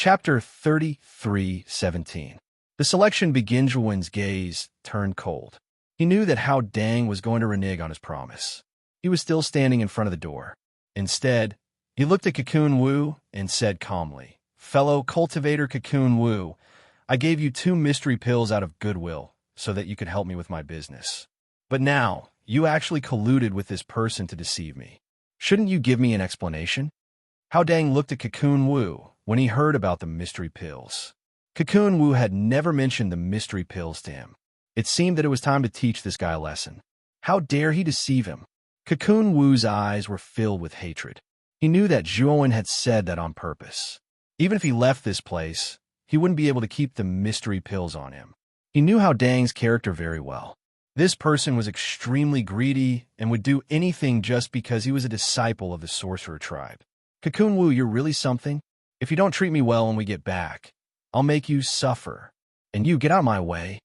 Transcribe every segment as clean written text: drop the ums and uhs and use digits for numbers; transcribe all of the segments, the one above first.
Chapter 33:17. The selection begins. Zhuowen's gaze turned cold. He knew that Hao Dang was going to renege on his promise. He was still standing in front of the door. Instead, he looked at Cocoon Wu and said calmly, "Fellow cultivator Cocoon Wu, I gave you 2 mystery pills out of goodwill so that you could help me with my business. But now, you actually colluded with this person to deceive me. Shouldn't you give me an explanation?" Hao Dang looked at Cocoon Wu when he heard about the mystery pills. Cocoon Wu had never mentioned the mystery pills to him. It seemed that it was time to teach this guy a lesson. How dare he deceive him? Cocoon Wu's eyes were filled with hatred. He knew that Zhuowen had said that on purpose. Even if he left this place, he wouldn't be able to keep the mystery pills on him. He knew Hao Dang's character very well. This person was extremely greedy and would do anything just because he was a disciple of the sorcerer tribe. "Cocoon Wu, you're really something. If you don't treat me well when we get back, I'll make you suffer. And you get out of my way."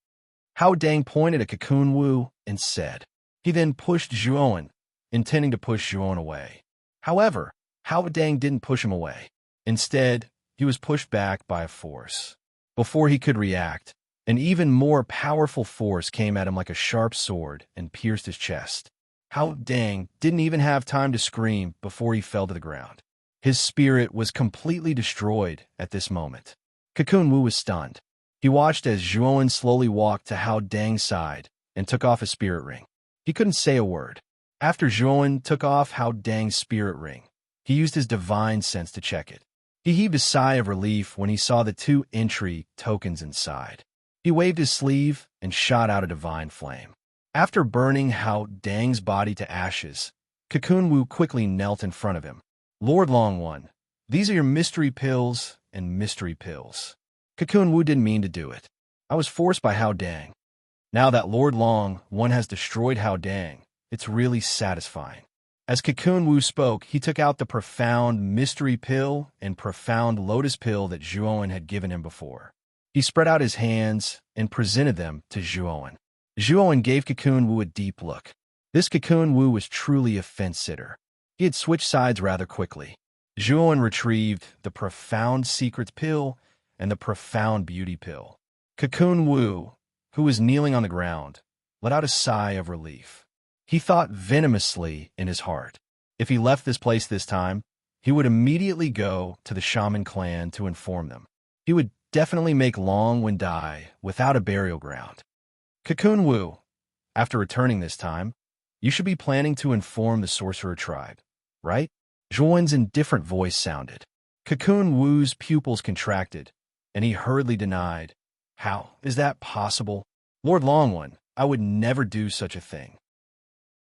Hao Dang pointed at Cocoon Wu and said. He then pushed Zhuowen, intending to push Zhuowen away. However, Hao Dang didn't push him away. Instead, he was pushed back by a force. Before he could react, an even more powerful force came at him like a sharp sword and pierced his chest. Hao Dang didn't even have time to scream before he fell to the ground. His spirit was completely destroyed at this moment. Cocoon Wu was stunned. He watched as Zhuowen slowly walked to Hao Dang's side and took off his spirit ring. He couldn't say a word. After Zhuowen took off Hao Dang's spirit ring, he used his divine sense to check it. He heaved a sigh of relief when he saw the 2 entry tokens inside. He waved his sleeve and shot out a divine flame. After burning Hao Dang's body to ashes, Cocoon Wu quickly knelt in front of him. "Lord Long One, these are your mystery pills and mystery pills." Cocoon Wu didn't mean to do it. "I was forced by Hao Dang. Now that Lord Long One has destroyed Hao Dang, it's really satisfying." As Cocoon Wu spoke, he took out the profound mystery pill and profound lotus pill that Zhuowen had given him before. He spread out his hands and presented them to Zhuowen. Zhuowen gave Cocoon Wu a deep look. This Cocoon Wu was truly a fence-sitter. He had switched sides rather quickly. Zhuowen retrieved the profound secrets pill and the profound beauty pill. Cocoon Wu, who was kneeling on the ground, let out a sigh of relief. He thought venomously in his heart. If he left this place this time, he would immediately go to the shaman clan to inform them. He would definitely make Long Wen die without a burial ground. "Cocoon Wu, after returning this time, you should be planning to inform the sorcerer tribe, right?" Zhuowen's indifferent voice sounded. Cocoon Wu's pupils contracted, and he hurriedly denied. "How is that possible? Lord Long One, I would never do such a thing.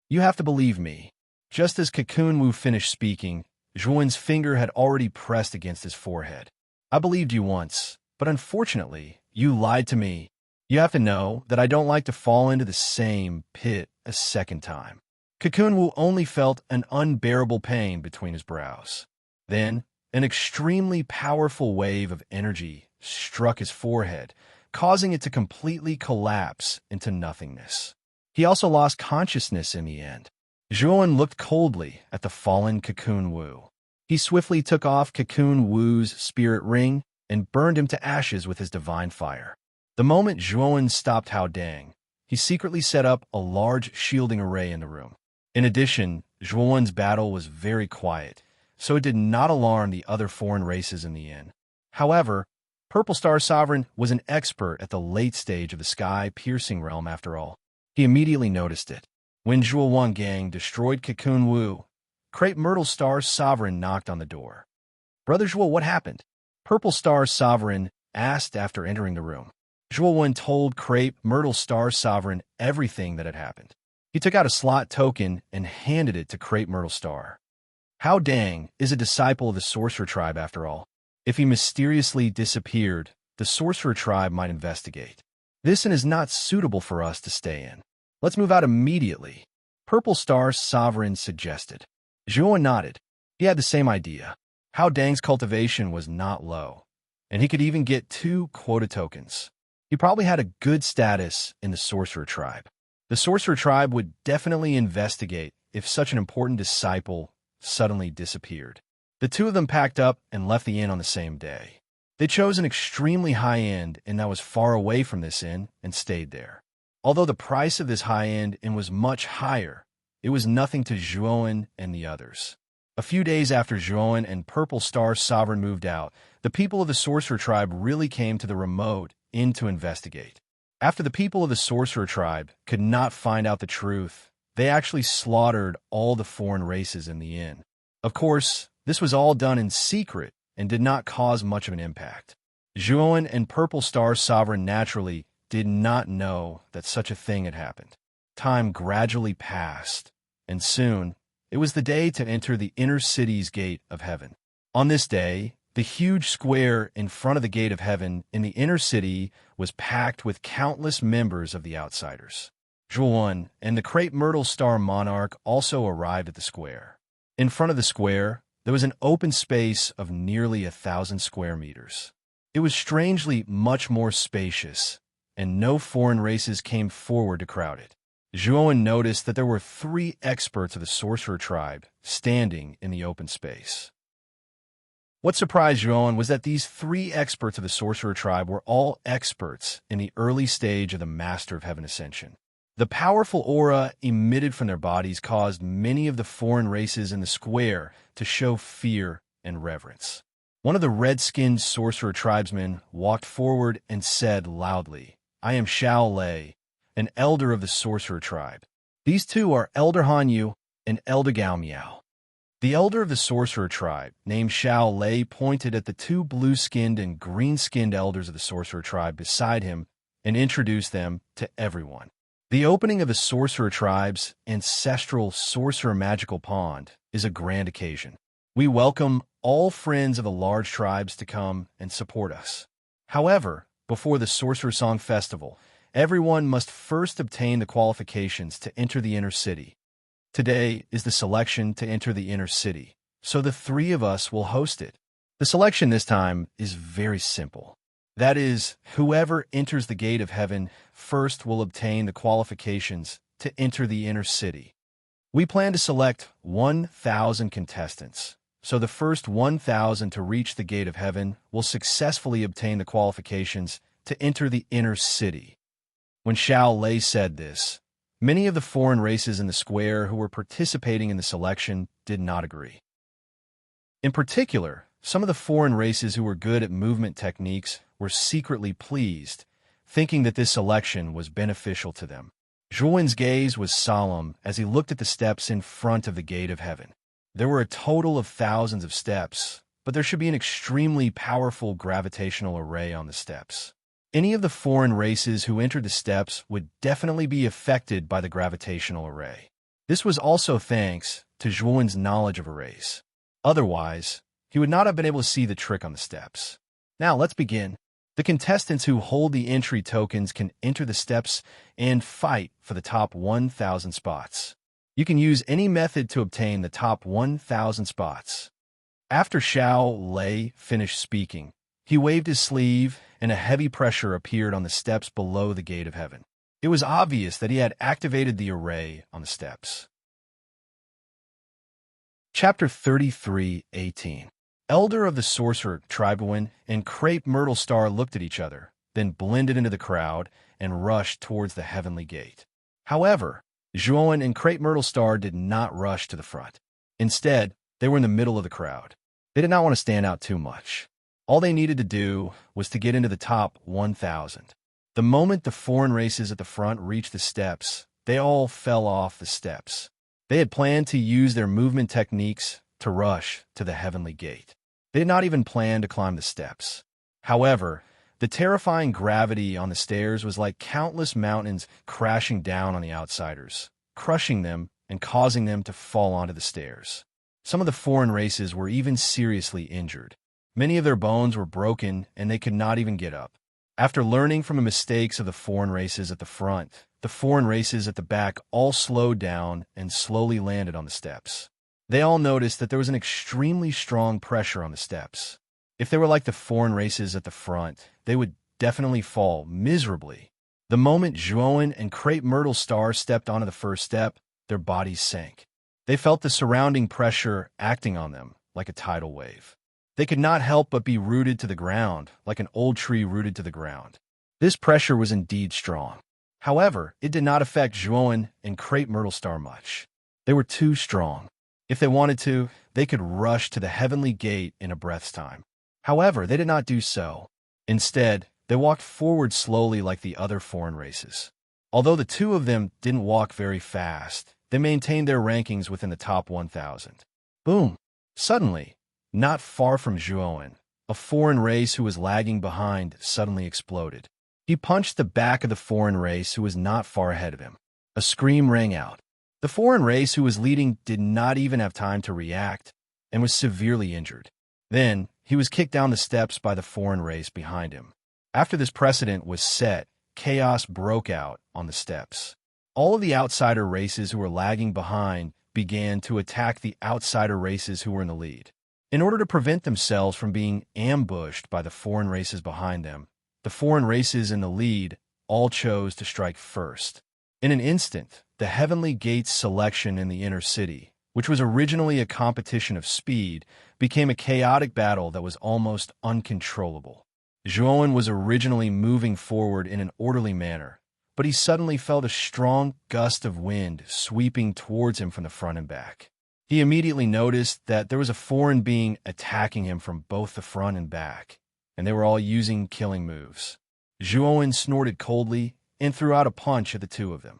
You have to believe me." Just as Cocoon Wu finished speaking, Zhuowen's finger had already pressed against his forehead. "I believed you once, but unfortunately, you lied to me. You have to know that I don't like to fall into the same pit a second time." Cocoon Wu only felt an unbearable pain between his brows. Then, an extremely powerful wave of energy struck his forehead, causing it to completely collapse into nothingness. He also lost consciousness in the end. Zhuowen looked coldly at the fallen Cocoon Wu. He swiftly took off Cocoon Wu's spirit ring and burned him to ashes with his divine fire. The moment Zhuowen stopped Hao Dang, he secretly set up a large shielding array in the room. In addition, Zhuowen's battle was very quiet, so it did not alarm the other foreign races in the inn. However, Purple Star Sovereign was an expert at the late stage of the sky-piercing realm after all. He immediately noticed it. When Zhuo Gang destroyed Cocoon Wu, Crepe Myrtle Star Sovereign knocked on the door. "Brother Zhuo, what happened?" Purple Star Sovereign asked after entering the room. Zhuo told Crepe Myrtle Star Sovereign everything that had happened. He took out a slot token and handed it to Crepe Myrtle Star. Hao Dang is a disciple of the sorcerer tribe after all. If he mysteriously disappeared, the sorcerer tribe might investigate. This inn is not suitable for us to stay in. Let's move out immediately, Purple Star Sovereign suggested. Zhuo nodded. He had the same idea. Hao Dang's cultivation was not low, and he could even get 2 quota tokens. He probably had a good status in the sorcerer tribe. The sorcerer tribe would definitely investigate if such an important disciple suddenly disappeared. The 2 of them packed up and left the inn on the same day. They chose an extremely high inn that was far away from this inn and stayed there. Although the price of this high-end inn was much higher, it was nothing to Juon and the others. A few days after Juon and Purple Star Sovereign moved out, the people of the Sorcerer Tribe really came to the remote inn to investigate. After the people of the Sorcerer Tribe could not find out the truth, they actually slaughtered all the foreign races in the inn. Of course, this was all done in secret and did not cause much of an impact. Juon and Purple Star Sovereign naturally did not know that such a thing had happened. Time gradually passed, and soon it was the day to enter the inner city's gate of heaven. On this day, the huge square in front of the gate of heaven in the inner city was packed with countless members of the Outsiders. Juon and the Crepe Myrtle Star Monarch also arrived at the square. In front of the square, there was an open space of nearly 1,000 square meters. It was strangely much more spacious, and no foreign races came forward to crowd it. Juon noticed that there were 3 experts of the Sorcerer Tribe standing in the open space. What surprised Juon was that these 3 experts of the Sorcerer Tribe were all experts in the early stage of the Master of Heaven Ascension. The powerful aura emitted from their bodies caused many of the foreign races in the square to show fear and reverence. One of the red-skinned Sorcerer Tribesmen walked forward and said loudly, "I am Xiao Lei, an elder of the Sorcerer Tribe. These 2 are Elder Hanyu and Elder Gao Miao." The elder of the Sorcerer Tribe, named Xiao Lei, pointed at the 2 blue-skinned and green-skinned elders of the Sorcerer Tribe beside him and introduced them to everyone. The opening of the Sorcerer Tribe's ancestral Sorcerer Magical Pond is a grand occasion. We welcome all friends of the large tribes to come and support us. However, before the Sorcerer Song Festival, everyone must first obtain the qualifications to enter the inner city. Today is the selection to enter the inner city, so the 3 of us will host it. The selection this time is very simple. That is, whoever enters the gate of heaven first will obtain the qualifications to enter the inner city. We plan to select 1,000 contestants, so the first 1,000 to reach the gate of heaven will successfully obtain the qualifications to enter the inner city. When Xiao Lei said this, many of the foreign races in the square who were participating in the selection did not agree. In particular, some of the foreign races who were good at movement techniques were secretly pleased, thinking that this selection was beneficial to them. Juon's gaze was solemn as he looked at the steps in front of the gate of heaven. There were a total of thousands of steps, but there should be an extremely powerful gravitational array on the steps. Any of the foreign races who entered the steps would definitely be affected by the gravitational array. This was also thanks to Juon's knowledge of arrays. Otherwise, he would not have been able to see the trick on the steps. Now, let's begin. The contestants who hold the entry tokens can enter the steps and fight for the top 1,000 spots. You can use any method to obtain the top 1,000 spots. After Xiao Lei finished speaking, he waved his sleeve and a heavy pressure appeared on the steps below the gate of heaven. It was obvious that he had activated the array on the steps. Chapter 33:18. Elder of the Sorcerer Tribe and Crepe Myrtle Star looked at each other, then blended into the crowd and rushed towards the heavenly gate. However, Juon and Crepe Myrtle Star did not rush to the front. Instead, they were in the middle of the crowd. They did not want to stand out too much. All they needed to do was to get into the top 1,000. The moment the foreign races at the front reached the steps, they all fell off the steps. They had planned to use their movement techniques to rush to the heavenly gate. They did not even plan to climb the steps. However, the terrifying gravity on the stairs was like countless mountains crashing down on the outsiders, crushing them and causing them to fall onto the stairs. Some of the foreign races were even seriously injured. Many of their bones were broken and they could not even get up. After learning from the mistakes of the foreign races at the front, the foreign races at the back all slowed down and slowly landed on the steps. They all noticed that there was an extremely strong pressure on the steps. If they were like the foreign races at the front, they would definitely fall miserably. The moment Juon and Crepe Myrtle Star stepped onto the first step, their bodies sank. They felt the surrounding pressure acting on them like a tidal wave. They could not help but be rooted to the ground, like an old tree rooted to the ground. This pressure was indeed strong. However, it did not affect Joan and Crepe Myrtlestar much. They were too strong. If they wanted to, they could rush to the heavenly gate in a breath's time. However, they did not do so. Instead, they walked forward slowly like the other foreign races. Although the two of them didn't walk very fast, they maintained their rankings within the top 1,000. Boom! Suddenly, not far from Joan, a foreign race who was lagging behind suddenly exploded. He punched the back of the foreign race who was not far ahead of him. A scream rang out. The foreign race who was leading did not even have time to react and was severely injured. Then, he was kicked down the steps by the foreign race behind him. After this precedent was set, chaos broke out on the steps. All of the outsider races who were lagging behind began to attack the outsider races who were in the lead. In order to prevent themselves from being ambushed by the foreign races behind them, the foreign races in the lead all chose to strike first. In an instant, the Heavenly Gates selection in the inner city, which was originally a competition of speed, became a chaotic battle that was almost uncontrollable. Joan was originally moving forward in an orderly manner, but he suddenly felt a strong gust of wind sweeping towards him from the front and back. He immediately noticed that there was a foreign being attacking him from both the front and back, and they were all using killing moves. Joan snorted coldly and threw out a punch at the two of them.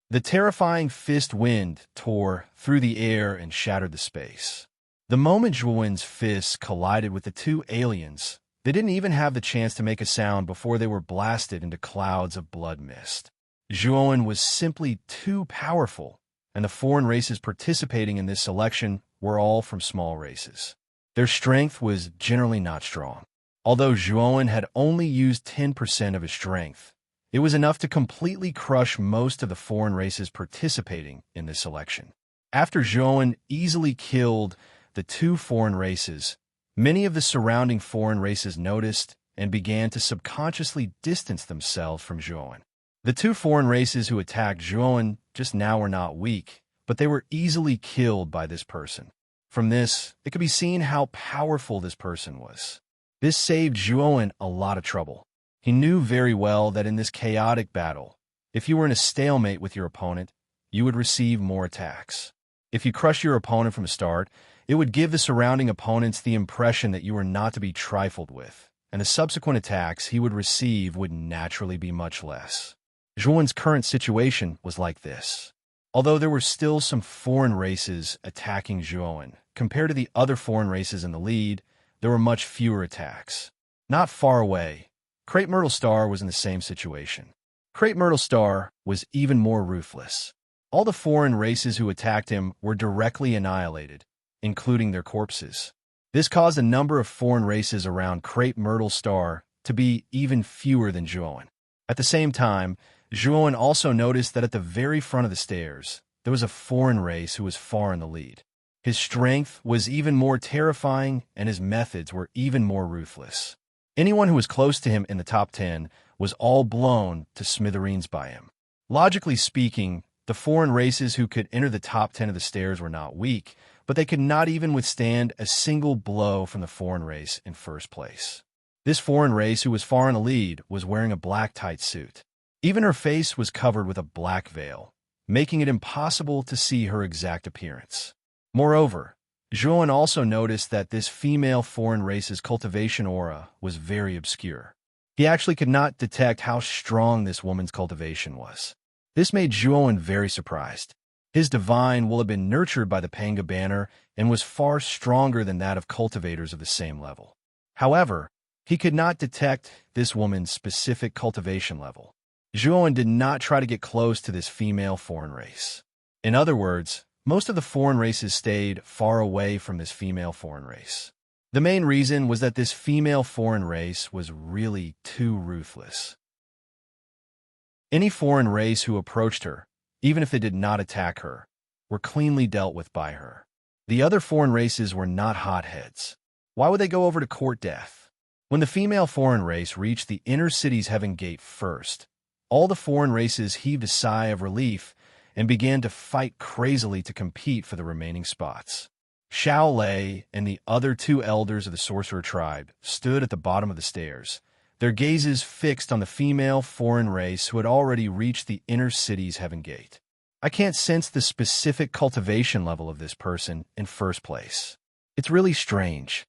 The terrifying fist wind tore through the air and shattered the space. The moment Joan's fists collided with the two aliens, they didn't even have the chance to make a sound before they were blasted into clouds of blood mist. Joan was simply too powerful, and the foreign races participating in this selection were all from small races. Their strength was generally not strong. Although Joan had only used 10% of his strength, it was enough to completely crush most of the foreign races participating in this selection. After Joan easily killed the two foreign races, many of the surrounding foreign races noticed and began to subconsciously distance themselves from Joan. The two foreign races who attacked Joan just now were not weak, but they were easily killed by this person. From this, it could be seen how powerful this person was. This saved Joan a lot of trouble. He knew very well that in this chaotic battle, if you were in a stalemate with your opponent, you would receive more attacks. If you crushed your opponent from the start, it would give the surrounding opponents the impression that you were not to be trifled with, and the subsequent attacks he would receive would naturally be much less. Joan's current situation was like this. Although there were still some foreign races attacking Joan, compared to the other foreign races in the lead, there were much fewer attacks. Not far away, Crepe Myrtlestar was in the same situation. Crepe Myrtlestar was even more ruthless. All the foreign races who attacked him were directly annihilated, including their corpses. This caused a number of foreign races around Crepe Myrtlestar to be even fewer than Joan. At the same time, Joan also noticed that at the very front of the stairs, there was a foreign race who was far in the lead. His strength was even more terrifying, and his methods were even more ruthless. Anyone who was close to him in the top 10 was all blown to smithereens by him. Logically speaking, the foreign races who could enter the top 10 of the stairs were not weak, but they could not even withstand a single blow from the foreign race in first place. This foreign race who was far in the lead was wearing a black tight suit. Even her face was covered with a black veil, making it impossible to see her exact appearance. Moreover, Joan also noticed that this female foreign race's cultivation aura was very obscure. He actually could not detect how strong this woman's cultivation was. This made Joan very surprised. His divine will have been nurtured by the Panga banner and was far stronger than that of cultivators of the same level. However, he could not detect this woman's specific cultivation level. Joan did not try to get close to this female foreign race. In other words, most of the foreign races stayed far away from this female foreign race. The main reason was that this female foreign race was really too ruthless. Any foreign race who approached her, even if they did not attack her, were cleanly dealt with by her. The other foreign races were not hotheads. Why would they go over to court death? When the female foreign race reached the inner city's heaven gate first, all the foreign races heaved a sigh of relief and began to fight crazily to compete for the remaining spots. Xiao Lei and the other two elders of the sorcerer tribe stood at the bottom of the stairs, their gazes fixed on the female foreign race who had already reached the inner city's heaven gate. I can't sense the specific cultivation level of this person in first place. It's really strange,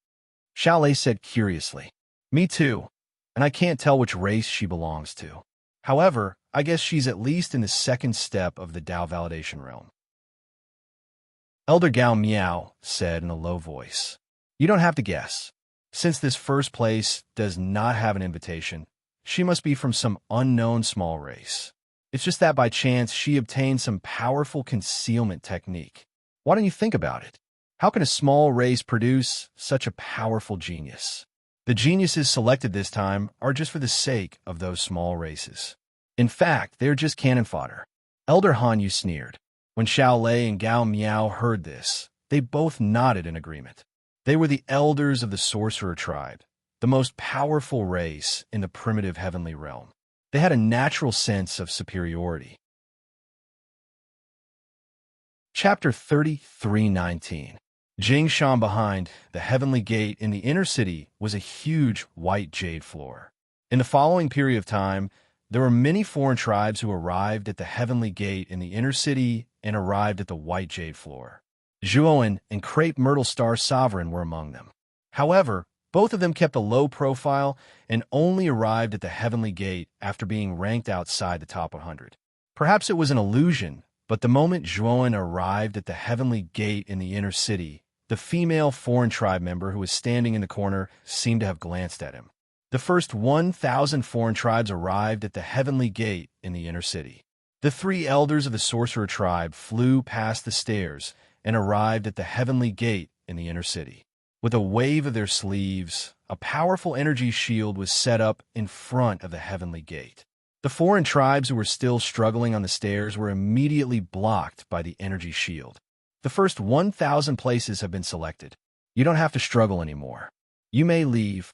Xiao Lei said curiously. Me too, and I can't tell which race she belongs to. However, I guess she's at least in the second step of the Dao validation realm. Elder Gao Miao said in a low voice. You don't have to guess. Since this first place does not have an invitation, she must be from some unknown small race. It's just that by chance she obtained some powerful concealment technique. Why don't you think about it? How can a small race produce such a powerful genius? The geniuses selected this time are just for the sake of those small races. In fact, they're just cannon fodder. Elder Han Yu sneered. When Xiao Lei and Gao Miao heard this, they both nodded in agreement. They were the elders of the sorcerer tribe, the most powerful race in the primitive heavenly realm. They had a natural sense of superiority. Chapter 33:19. Jingshan behind the heavenly gate in the inner city was a huge white jade floor. In the following period of time, there were many foreign tribes who arrived at the heavenly gate in the inner city and arrived at the white jade floor. Zhuoan and Crepe Myrtle Star Sovereign were among them. However, both of them kept a low profile and only arrived at the heavenly gate after being ranked outside the top 100. Perhaps it was an illusion, but the moment Zhuoan arrived at the heavenly gate in the inner city, the female foreign tribe member who was standing in the corner seemed to have glanced at him. The first 1,000 foreign tribes arrived at the heavenly gate in the inner city. The three elders of the sorcerer tribe flew past the stairs and arrived at the heavenly gate in the inner city. With a wave of their sleeves, a powerful energy shield was set up in front of the heavenly gate. The foreign tribes who were still struggling on the stairs were immediately blocked by the energy shield. The first 1,000 places have been selected. You don't have to struggle anymore. You may leave.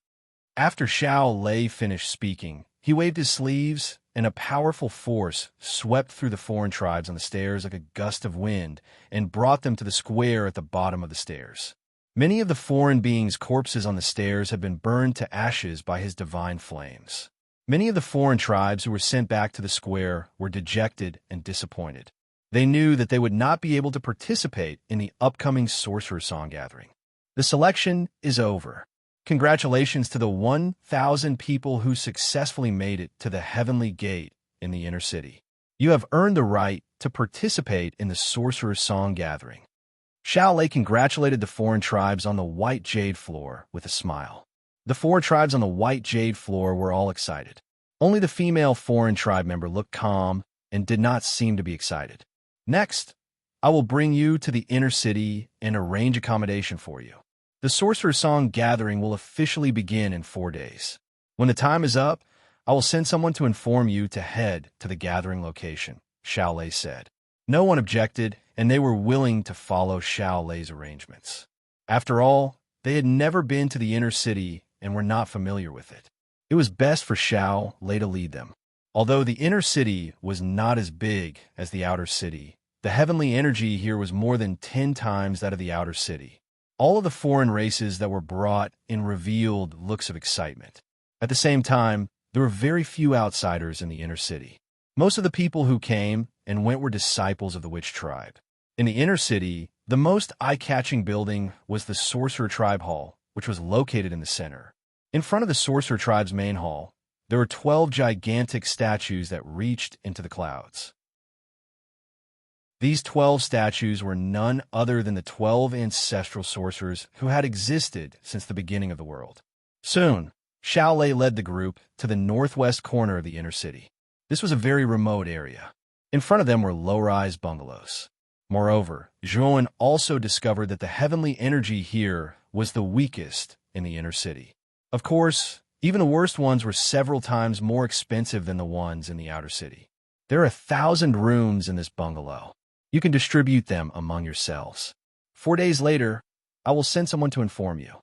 After Xiao Lei finished speaking, he waved his sleeves, and a powerful force swept through the foreign tribes on the stairs like a gust of wind and brought them to the square at the bottom of the stairs. Many of the foreign beings' corpses on the stairs had been burned to ashes by his divine flames. Many of the foreign tribes who were sent back to the square were dejected and disappointed. They knew that they would not be able to participate in the upcoming Sorcerer Song Gathering. The selection is over. Congratulations to the 1,000 people who successfully made it to the heavenly gate in the inner city. You have earned the right to participate in the Sorcerer Song Gathering. Xiao Lei congratulated the foreign tribes on the white jade floor with a smile. The four tribes on the white jade floor were all excited. Only the female foreign tribe member looked calm and did not seem to be excited. Next, I will bring you to the inner city and arrange accommodation for you. The Sorcerer Song Gathering will officially begin in 4 days. When the time is up, I will send someone to inform you to head to the gathering location, Xiao Lei said. No one objected, and they were willing to follow Xiao Lei's arrangements. After all, they had never been to the inner city and were not familiar with it. It was best for Xiao Lei to lead them. Although the inner city was not as big as the outer city, the heavenly energy here was more than 10 times that of the outer city. All of the foreign races that were brought in revealed looks of excitement. At the same time, there were very few outsiders in the inner city. Most of the people who came and went were disciples of the witch tribe. In the inner city, the most eye-catching building was the Sorcerer Tribe Hall, which was located in the center. In front of the Sorcerer Tribe's main hall, there were 12 gigantic statues that reached into the clouds. These 12 statues were none other than the 12 ancestral sorcerers who had existed since the beginning of the world. Soon, Xiao Lei led the group to the northwest corner of the inner city. This was a very remote area. In front of them were low-rise bungalows. Moreover, Zhuoan also discovered that the heavenly energy here was the weakest in the inner city. Of course, even the worst ones were several times more expensive than the ones in the outer city. There are 1,000 rooms in this bungalow. You can distribute them among yourselves. 4 days later, I will send someone to inform you.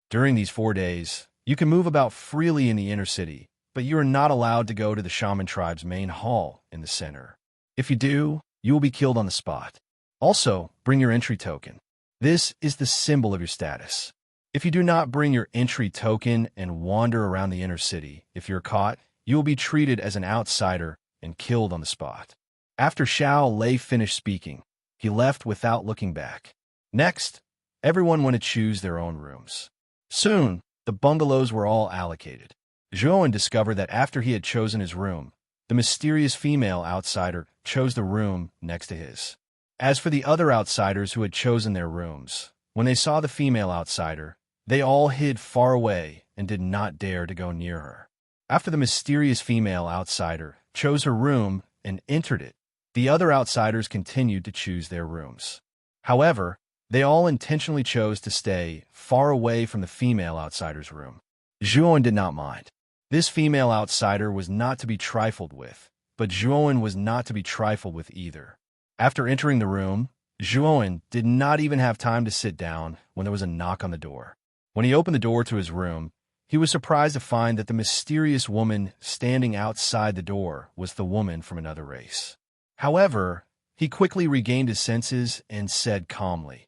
During these 4 days, you can move about freely in the inner city, but you are not allowed to go to the shaman tribe's main hall in the center. If you do, you will be killed on the spot. Also, bring your entry token. This is the symbol of your status. If you do not bring your entry token and wander around the inner city, if you're caught, you will be treated as an outsider and killed on the spot. After Xiao Lei finished speaking, he left without looking back. Next, everyone went to choose their own rooms. Soon, the bungalows were all allocated. Zhuowen discovered that after he had chosen his room, the mysterious female outsider chose the room next to his. As for the other outsiders who had chosen their rooms, when they saw the female outsider, they all hid far away and did not dare to go near her. After the mysterious female outsider chose her room and entered it, the other outsiders continued to choose their rooms. However, they all intentionally chose to stay far away from the female outsider's room. Zhuowen did not mind. This female outsider was not to be trifled with, but Zhuowen was not to be trifled with either. After entering the room, Zhuowen did not even have time to sit down when there was a knock on the door. When he opened the door to his room, he was surprised to find that the mysterious woman standing outside the door was the woman from another race. However, he quickly regained his senses and said calmly,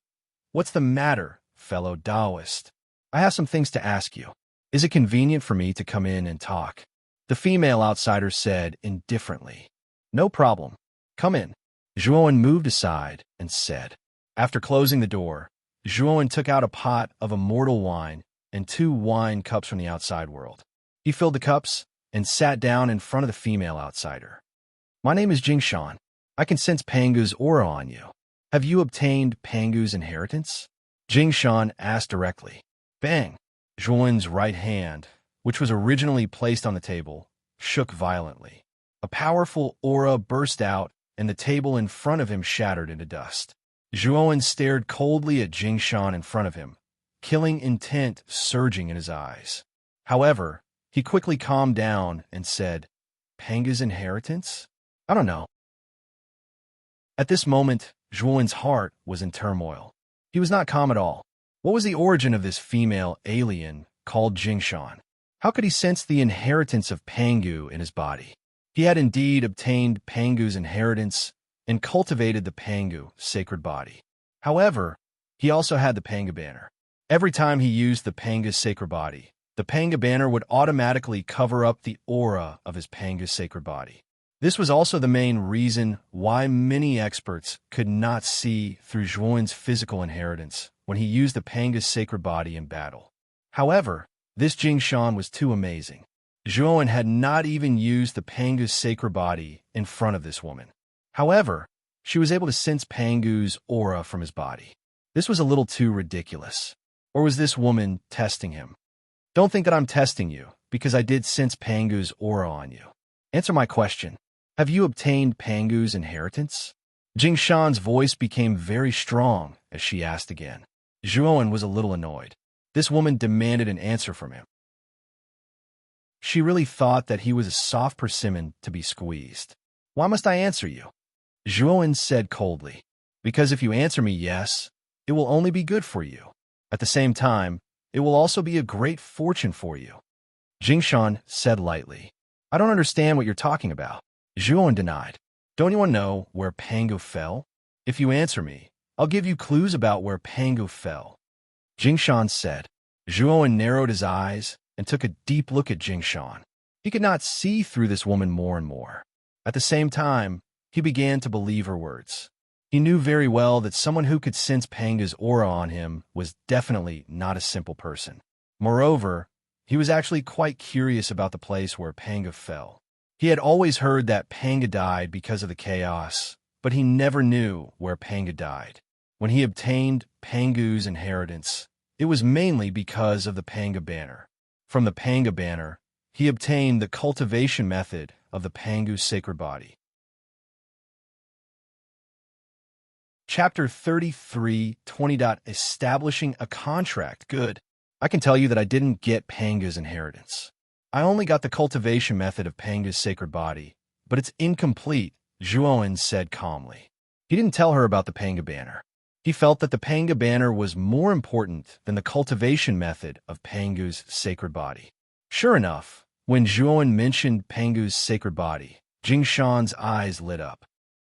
"What's the matter, fellow Taoist? I have some things to ask you. Is it convenient for me to come in and talk?" The female outsider said indifferently, "No problem. Come in." Zhuowen moved aside and said. After closing the door, Zhuowen took out a pot of immortal wine and 2 wine cups from the outside world. He filled the cups and sat down in front of the female outsider. "My name is Jingshan. I can sense Pangu's aura on you. Have you obtained Pangu's inheritance?" Jingshan asked directly. Bang! Zhuowen's right hand, which was originally placed on the table, shook violently. A powerful aura burst out, and the table in front of him shattered into dust. Zhuowen stared coldly at Jingshan in front of him, killing intent surging in his eyes. However, he quickly calmed down and said, "Panga's inheritance? I don't know." At this moment, Zhuowen's heart was in turmoil. He was not calm at all. What was the origin of this female alien called Jingshan? How could he sense the inheritance of Pangu in his body? He had indeed obtained Pangu's inheritance and cultivated the Pangu sacred body. However, he also had the Panga banner. Every time he used the Panga's sacred body, the Panga banner would automatically cover up the aura of his Panga's sacred body. This was also the main reason why many experts could not see through Zhuowen's physical inheritance when he used the Panga's sacred body in battle. However, this Jingshan was too amazing. Zhuowen had not even used the Pangu's sacred body in front of this woman. However, she was able to sense Pangu's aura from his body. This was a little too ridiculous. Or was this woman testing him? Don't think that I'm testing you, because I did sense Pangu's aura on you. Answer my question. Have you obtained Pangu's inheritance? Jingshan's voice became very strong as she asked again. Zhuowen was a little annoyed. This woman demanded an answer from him. She really thought that he was a soft persimmon to be squeezed. "Why must I answer you?" Zhuowen said coldly. "Because if you answer me yes, it will only be good for you. At the same time, it will also be a great fortune for you." Jingshan said lightly. "I don't understand what you're talking about." Zhuowen denied. "Don't anyone know where Pangu fell? If you answer me, I'll give you clues about where Pangu fell." Jingshan said. Zhuowen narrowed his eyes and took a deep look at Jingshan. He could not see through this woman more and more. At the same time, he began to believe her words. He knew very well that someone who could sense Panga's aura on him was definitely not a simple person. Moreover, he was actually quite curious about the place where Panga fell. He had always heard that Panga died because of the chaos, but he never knew where Panga died. When he obtained Pangu's inheritance, it was mainly because of the Panga banner. From the Panga banner, he obtained the cultivation method of the Pangu's sacred body. Chapter 33:20. Establishing a contract. Good. I can tell you that I didn't get Panga's inheritance. I only got the cultivation method of Panga's sacred body, but it's incomplete, Zhuowen said calmly. He didn't tell her about the Panga banner. He felt that the Panga banner was more important than the cultivation method of Pangu's sacred body. Sure enough, when Zhuowen mentioned Pangu's sacred body, Jingshan's eyes lit up.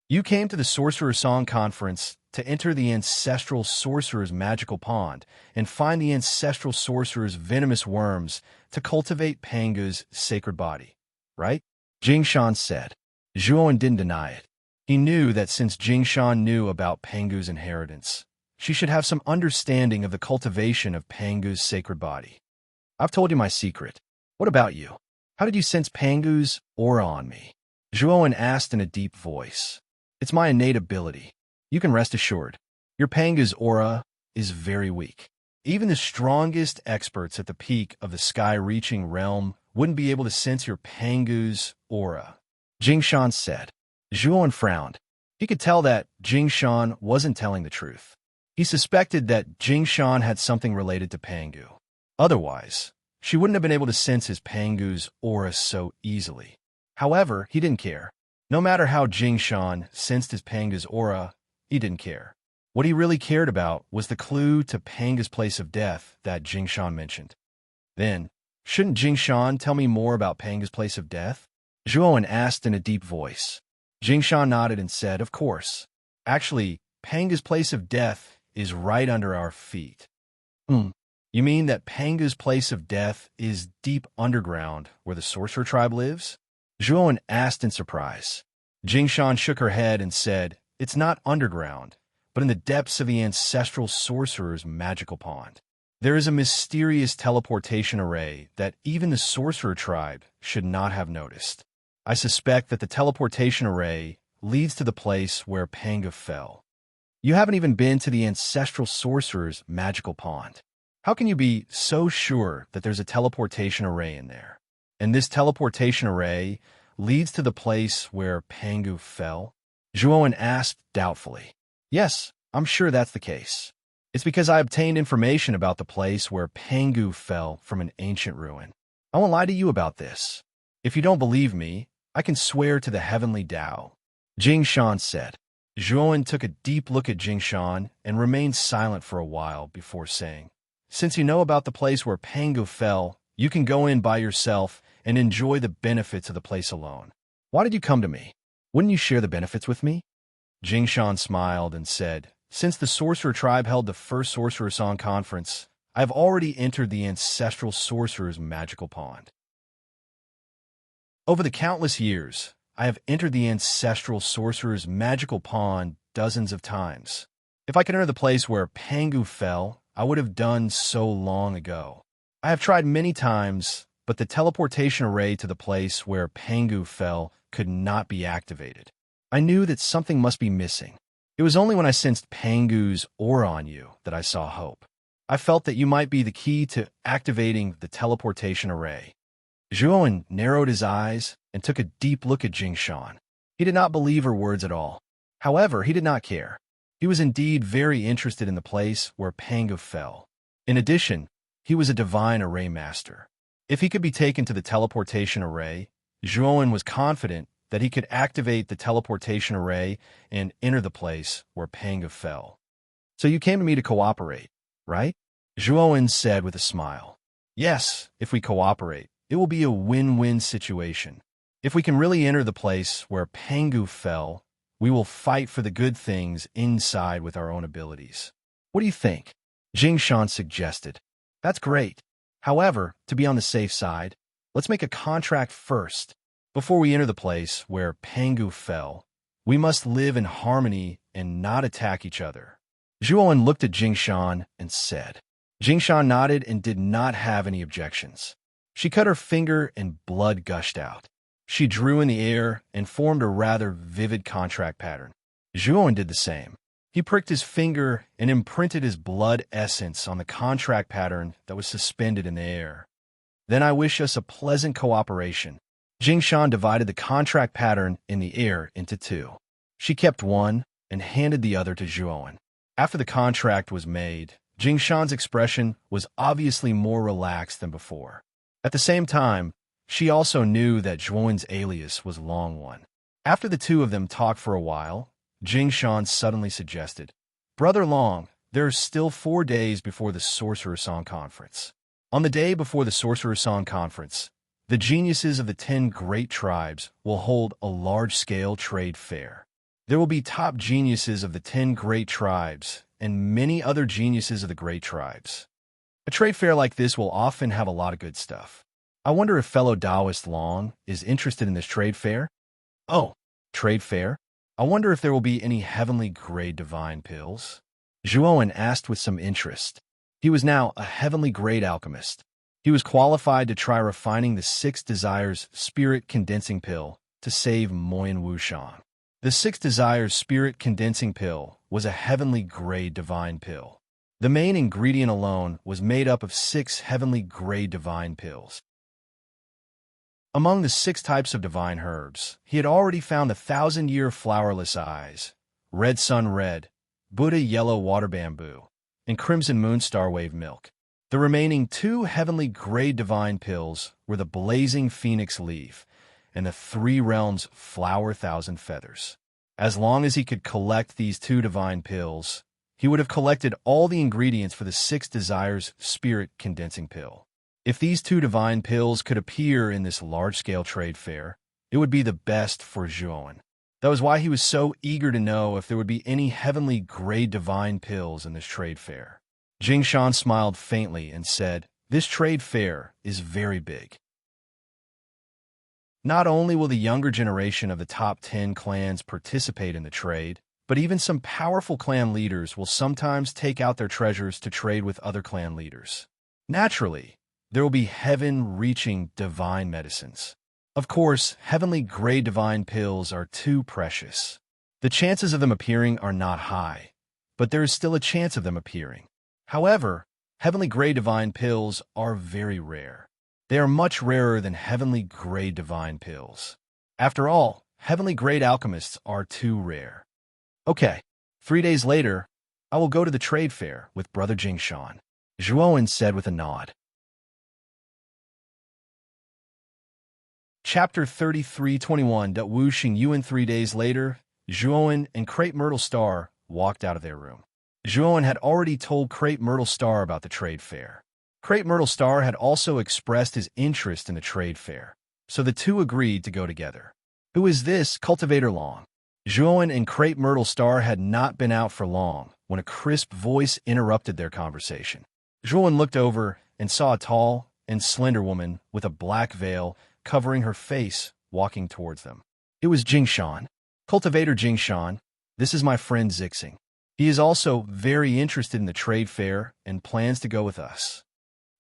"You came to the Sorcerer Song Conference to enter the ancestral sorcerer's magical pond and find the ancestral sorcerer's venomous worms to cultivate Pangu's sacred body, right? Jingshan said. Zhuowen didn't deny it. He knew that since Jingshan knew about Pangu's inheritance, she should have some understanding of the cultivation of Pangu's sacred body. I've told you my secret. What about you? How did you sense Pangu's aura on me? Zhuowen asked in a deep voice. It's my innate ability. You can rest assured. Your Pangu's aura is very weak. Even the strongest experts at the peak of the sky-reaching realm wouldn't be able to sense your Pangu's aura, Jingshan said. Zhuowen frowned. He could tell that Jingshan wasn't telling the truth. He suspected that Jingshan had something related to Pangu. Otherwise, she wouldn't have been able to sense his Pangu's aura so easily. However, he didn't care. No matter how Jingshan sensed his Pangu's aura, he didn't care. What he really cared about was the clue to Pangu's place of death that Jingshan mentioned. Then, shouldn't Jingshan tell me more about Pangu's place of death? Zhuowen asked in a deep voice. Jingshan nodded and said, of course. Actually, Pangu's place of death is right under our feet. You mean that Pangu's place of death is deep underground where the sorcerer tribe lives? Zhuowen asked in surprise. Jingshan shook her head and said, it's not underground, but in the depths of the ancestral sorcerer's magical pond. There is a mysterious teleportation array that even the sorcerer tribe should not have noticed. I suspect that the teleportation array leads to the place where Pangu fell. You haven't even been to the ancestral sorcerer's magical pond. How can you be so sure that there's a teleportation array in there? And this teleportation array leads to the place where Pangu fell? Zhuowen asked doubtfully. Yes, I'm sure that's the case. It's because I obtained information about the place where Pangu fell from an ancient ruin. I won't lie to you about this. If you don't believe me, I can swear to the heavenly Tao, Jingshan said. Zhuowen took a deep look at Jingshan and remained silent for a while before saying, since you know about the place where Pangu fell, you can go in by yourself and enjoy the benefits of the place alone. Why did you come to me? Wouldn't you share the benefits with me? Jingshan smiled and said, since the sorcerer tribe held the first Sorcerer Song Conference, I have already entered the ancestral sorcerer's magical pond. Over the countless years, I have entered the ancestral sorcerer's magical pond dozens of times. If I could enter the place where Pangu fell, I would have done so long ago. I have tried many times, but the teleportation array to the place where Pangu fell could not be activated. I knew that something must be missing. It was only when I sensed Pangu's aura on you that I saw hope. I felt that you might be the key to activating the teleportation array. Zhuowen narrowed his eyes and took a deep look at Jingshan. He did not believe her words at all. However, he did not care. He was indeed very interested in the place where Pangu fell. In addition, he was a divine array master. If he could be taken to the teleportation array, Zhuowen was confident that he could activate the teleportation array and enter the place where Pangu fell. So you came to me to cooperate, right? Zhuowen said with a smile. Yes, if we cooperate, it will be a win-win situation. If we can really enter the place where Pangu fell, we will fight for the good things inside with our own abilities. What do you think? Jingshan suggested. That's great. However, to be on the safe side, let's make a contract first. Before we enter the place where Pangu fell, we must live in harmony and not attack each other. Zhuowen looked at Jingshan and said. Jingshan nodded and did not have any objections. She cut her finger and blood gushed out. She drew in the air and formed a rather vivid contract pattern. Zhuowen did the same. He pricked his finger and imprinted his blood essence on the contract pattern that was suspended in the air. Then I wish us a pleasant cooperation. Jingshan divided the contract pattern in the air into two. She kept one and handed the other to Zhuowen. After the contract was made, Jingshan's expression was obviously more relaxed than before. At the same time, she also knew that Zhuowen's alias was Long One. After the two of them talked for a while, Jingshan suddenly suggested, Brother Long, there are still 4 days before the Sorcerer Song Conference. On the day before the Sorcerer Song Conference, the geniuses of the 10 great tribes will hold a large-scale trade fair. There will be top geniuses of the 10 great tribes and many other geniuses of the great tribes. A trade fair like this will often have a lot of good stuff. I wonder if fellow Taoist Long is interested in this trade fair? Oh, trade fair? I wonder if there will be any heavenly grade divine pills? Zhuowen asked with some interest. He was now a heavenly grade alchemist. He was qualified to try refining the 6 Desires Spirit Condensing Pill to save Moyan Wuxian. The 6 Desires Spirit Condensing Pill was a heavenly grade divine pill. The main ingredient alone was made up of 6 heavenly grade divine pills. Among the 6 types of divine herbs, he had already found the 1,000-year flowerless eyes, red sun red, Buddha yellow water bamboo, and crimson moon star wave milk. The remaining 2 heavenly grade divine pills were the blazing phoenix leaf and the 3 realms flower thousand feathers. As long as he could collect these 2 divine pills, he would have collected all the ingredients for the 6 Desires Spirit Condensing Pill. If these 2 divine pills could appear in this large-scale trade fair, it would be the best for Zhuowen. That was why he was so eager to know if there would be any heavenly grade divine pills in this trade fair. Jingshan smiled faintly and said, "This trade fair is very big. Not only will the younger generation of the top 10 clans participate in the trade, but even some powerful clan leaders will sometimes take out their treasures to trade with other clan leaders. Naturally, there will be heaven-reaching divine medicines. Of course, heavenly grade divine pills are too precious. The chances of them appearing are not high, but there is still a chance of them appearing. However, heavenly grade divine pills are very rare. They are much rarer than heavenly grade divine pills. After all, heavenly grade alchemists are too rare. Okay, 3 days later, I will go to the trade fair with Brother Jingshan," Zhuowen said with a nod. Chapter 33:21 Wu Xingyuan. 3 days later, Zhuowen and Crepe Myrtle Star walked out of their room. Zhuowen had already told Crepe Myrtle Star about the trade fair. Crepe Myrtle Star had also expressed his interest in the trade fair, so the two agreed to go together. "Who is this cultivator Long?" Zhuowen and Crepe Myrtle Star had not been out for long when a crisp voice interrupted their conversation. Zhuowen looked over and saw a tall and slender woman with a black veil covering her face walking towards them. It was Jingshan. "Cultivator Jingshan, this is my friend Zixing. He is also very interested in the trade fair and plans to go with us,"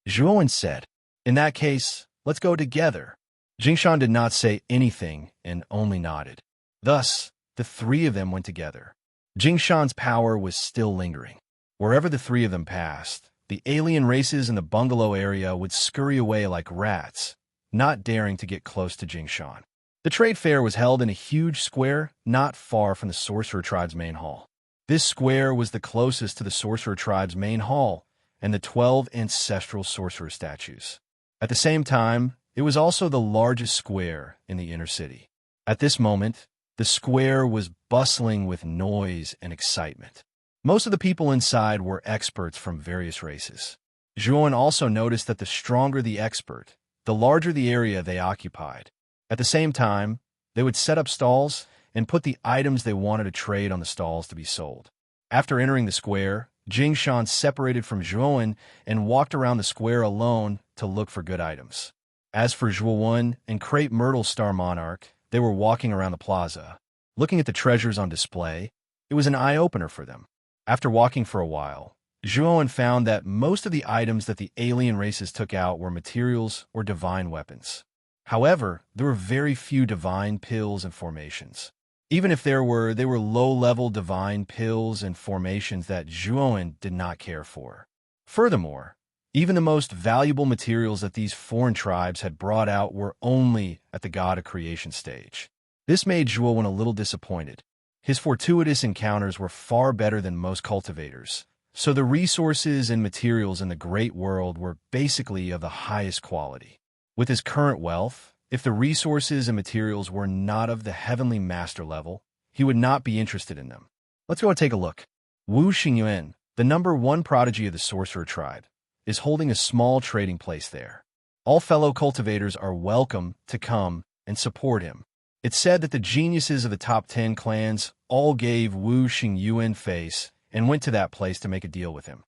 Zhuowen said. "In that case, let's go together." Jingshan did not say anything and only nodded. Thus, the 3 of them went together. Jingshan's power was still lingering. Wherever the 3 of them passed, the alien races in the bungalow area would scurry away like rats, not daring to get close to Jingshan. The trade fair was held in a huge square not far from the Sorcerer Tribe's main hall. This square was the closest to the Sorcerer Tribe's main hall and the 12 ancestral sorcerer statues. At the same time, it was also the largest square in the inner city. At this moment, the square was bustling with noise and excitement. Most of the people inside were experts from various races. Zhuowen also noticed that the stronger the expert, the larger the area they occupied. At the same time, they would set up stalls and put the items they wanted to trade on the stalls to be sold. After entering the square, Jingshan separated from Zhuowen and walked around the square alone to look for good items. As for Zhuowen and Crepe Myrtle Star Monarch, they were walking around the plaza. Looking at the treasures on display, it was an eye-opener for them. After walking for a while, Zhuowen found that most of the items that the alien races took out were materials or divine weapons. However, there were very few divine pills and formations. Even if there were, they were low-level divine pills and formations that Zhuowen did not care for. Furthermore, even the most valuable materials that these foreign tribes had brought out were only at the God of Creation stage. This made Zhuowen a little disappointed. His fortuitous encounters were far better than most cultivators, so the resources and materials in the great world were basically of the highest quality. With his current wealth, if the resources and materials were not of the heavenly master level, he would not be interested in them. Let's go and take a look. Wu Xingyuan, the #1 prodigy of the Sorcerer Tribe, is holding a small trading place there. All fellow cultivators are welcome to come and support him. It's said that the geniuses of the top 10 clans all gave Wu Xingyuan face and went to that place to make a deal with him.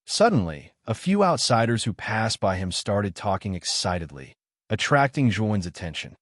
Suddenly, a few outsiders who passed by him started talking excitedly, attracting Zhuan's attention.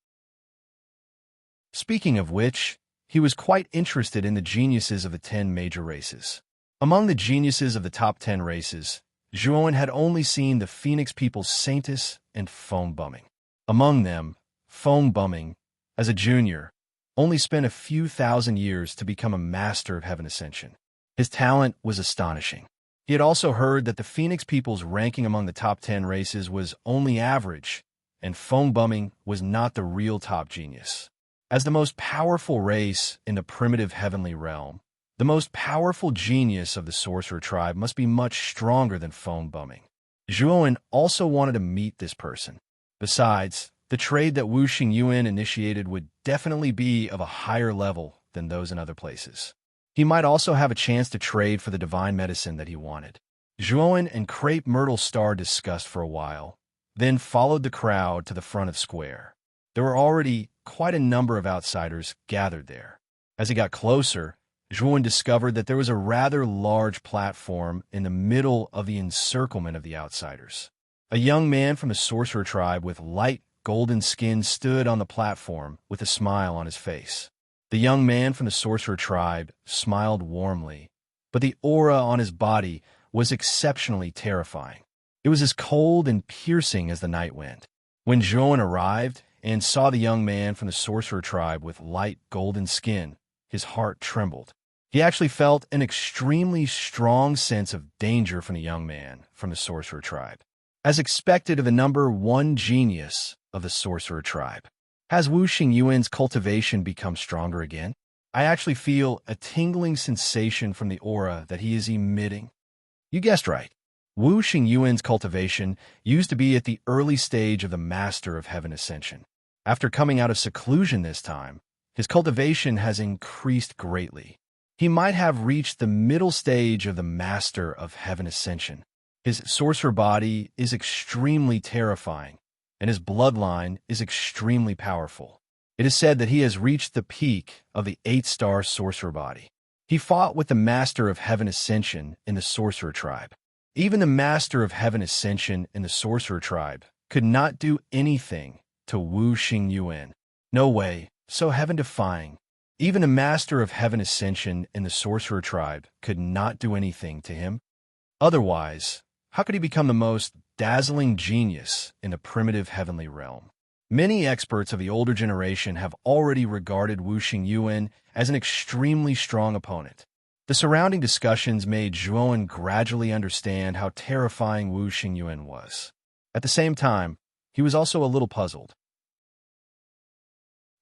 Speaking of which, he was quite interested in the geniuses of the 10 major races. Among the geniuses of the top 10 races, Zhuan had only seen the Phoenix people's Saintus and Foam Bumming. Among them, Foam Bumming, as a junior, only spent a few thousand years to become a master of heaven ascension. His talent was astonishing. He had also heard that the Phoenix people's ranking among the top 10 races was only average, and Foam Bumming was not the real top genius. As the most powerful race in the primitive heavenly realm, the most powerful genius of the sorcerer tribe must be much stronger than Foam Bumming. Zhuan also wanted to meet this person. Besides, the trade that Wu Xingyuan initiated would definitely be of a higher level than those in other places. He might also have a chance to trade for the divine medicine that he wanted. Zhuan and Crepe Myrtle Star discussed for a while, then followed the crowd to the front of square. There were already quite a number of outsiders gathered there. As he got closer, Zhuan discovered that there was a rather large platform in the middle of the encirclement of the outsiders. A young man from the sorcerer tribe with light golden skin stood on the platform with a smile on his face. The young man from the sorcerer tribe smiled warmly, but the aura on his body was exceptionally terrifying. It was as cold and piercing as the night wind. When Zhuan arrived and saw the young man from the sorcerer tribe with light golden skin, his heart trembled. He actually felt an extremely strong sense of danger from the young man from the sorcerer tribe. As expected of the number one genius of the sorcerer tribe, has Wu Xingyuan's cultivation become stronger again? I actually feel a tingling sensation from the aura that he is emitting. You guessed right. Wu Xingyuan's cultivation used to be at the early stage of the Master of Heaven Ascension. After coming out of seclusion this time, his cultivation has increased greatly. He might have reached the middle stage of the Master of Heaven Ascension. His sorcerer body is extremely terrifying, and his bloodline is extremely powerful. It is said that he has reached the peak of the 8-star sorcerer body. He fought with the Master of Heaven Ascension in the sorcerer tribe. Even the Master of Heaven Ascension in the sorcerer tribe could not do anything to Wu Xingyuan. No way, so heaven-defying. Even the Master of Heaven Ascension in the sorcerer tribe could not do anything to him. Otherwise, how could he become the most dazzling genius in the primitive heavenly realm? Many experts of the older generation have already regarded Wu Xingyuan as an extremely strong opponent. The surrounding discussions made Zhuan gradually understand how terrifying Wu Xingyuan was. At the same time, he was also a little puzzled.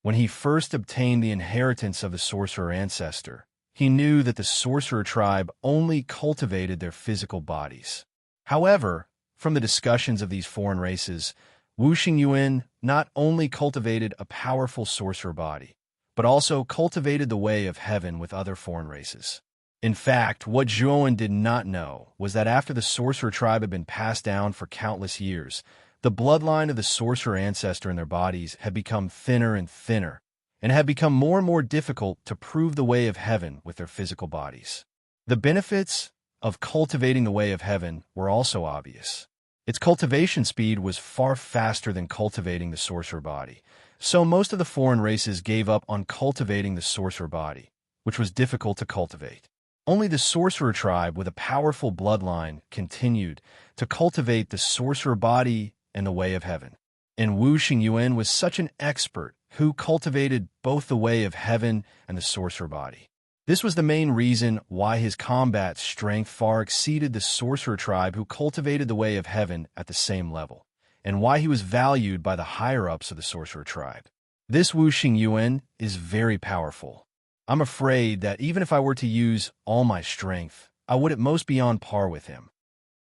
When he first obtained the inheritance of the sorcerer ancestor, he knew that the sorcerer tribe only cultivated their physical bodies. However, from the discussions of these foreign races, Wu Xingyuan not only cultivated a powerful sorcerer body, but also cultivated the way of heaven with other foreign races. In fact, what Zhuan did not know was that after the sorcerer tribe had been passed down for countless years, the bloodline of the sorcerer ancestor in their bodies had become thinner and thinner, and had become more and more difficult to prove the way of heaven with their physical bodies. The benefits of cultivating the way of heaven were also obvious. Its cultivation speed was far faster than cultivating the sorcerer body, so most of the foreign races gave up on cultivating the sorcerer body, which was difficult to cultivate. Only the sorcerer tribe with a powerful bloodline continued to cultivate the sorcerer body and the way of heaven. And Wu Xingyuan was such an expert who cultivated both the way of heaven and the sorcerer body. This was the main reason why his combat strength far exceeded the sorcerer tribe who cultivated the way of heaven at the same level, and why he was valued by the higher-ups of the sorcerer tribe. This Wu Xingyuan is very powerful. I'm afraid that even if I were to use all my strength, I would at most be on par with him.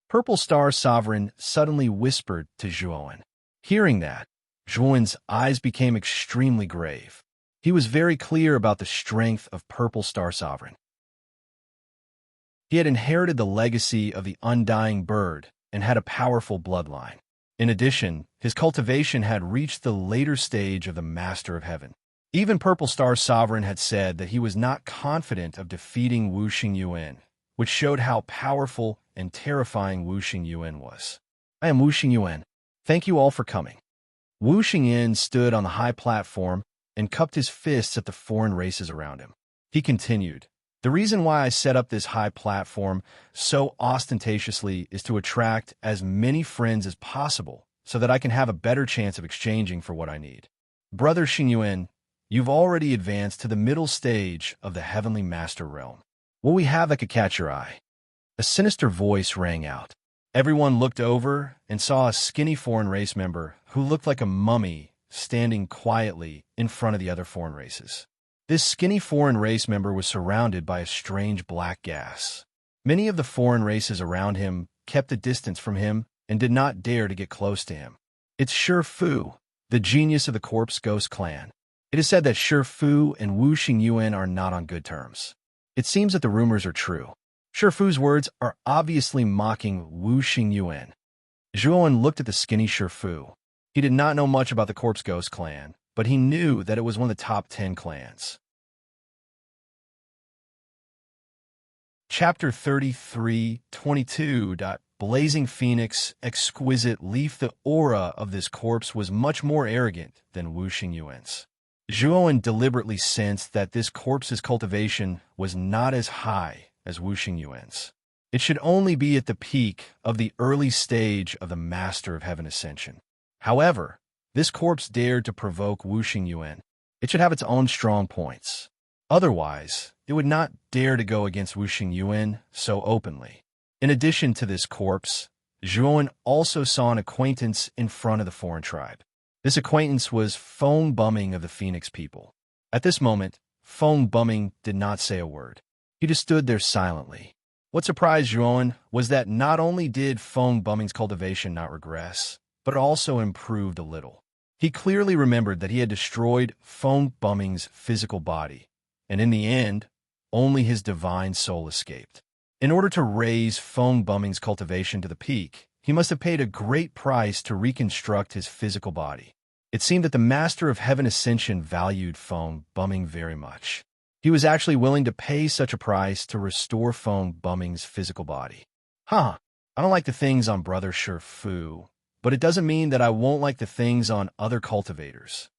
Purple Star Sovereign suddenly whispered to Zhuan. Hearing that, Zhuan's eyes became extremely grave. He was very clear about the strength of Purple Star Sovereign. He had inherited the legacy of the Undying Bird and had a powerful bloodline. In addition, his cultivation had reached the later stage of the Master of Heaven. Even Purple Star Sovereign had said that he was not confident of defeating Wu Xingyuan, which showed how powerful and terrifying Wu Xingyuan was. I am Wu Xingyuan. Thank you all for coming. Wu Xingyan stood on the high platform and cupped his fists at the foreign races around him. He continued, "The reason why I set up this high platform so ostentatiously is to attract as many friends as possible so that I can have a better chance of exchanging for what I need. Brother Xingyuan, you've already advanced to the middle stage of the Heavenly Master Realm. What we have that could catch your eye?" A sinister voice rang out. Everyone looked over and saw a skinny foreign race member who looked like a mummy standing quietly in front of the other foreign races. This skinny foreign race member was surrounded by a strange black gas. Many of the foreign races around him kept a distance from him and did not dare to get close to him. It's Shi Fu, the genius of the Corpse Ghost clan. It is said that Shi Fu and Wu Xingyuan are not on good terms. It seems that the rumors are true. Shi Fu's words are obviously mocking Wu Xingyuan. Zhuowen looked at the skinny Shi Fu. He did not know much about the Corpse Ghost clan, but he knew that it was one of the top 10 clans. Chapter 33:22. Blazing Phoenix, exquisite leaf. The aura of this corpse was much more arrogant than Wu Xingyuan's. Zhuowen deliberately sensed that this corpse's cultivation was not as high as Wu Xingyuan's. It should only be at the peak of the early stage of the Master of Heaven Ascension. However, this corpse dared to provoke Wu Xingyuan. It should have its own strong points. Otherwise, it would not dare to go against Wu Xingyuan so openly. In addition to this corpse, Zhuowen also saw an acquaintance in front of the foreign tribe. This acquaintance was Feng Bumming of the Phoenix people. At this moment, Feng Bumming did not say a word. He just stood there silently. What surprised Zhuowen was that not only did Feng Bumming's cultivation not regress, but it also improved a little. He clearly remembered that he had destroyed Feng Bumming's physical body, and in the end, only his divine soul escaped. In order to raise Feng Bumming's cultivation to the peak, he must have paid a great price to reconstruct his physical body. It seemed that the Master of Heaven Ascension valued Feng Bumming very much. He was actually willing to pay such a price to restore Feng Bumming's physical body. I don't like the things on Brother Shi Fu, but it doesn't mean that I won't like the things on other cultivators,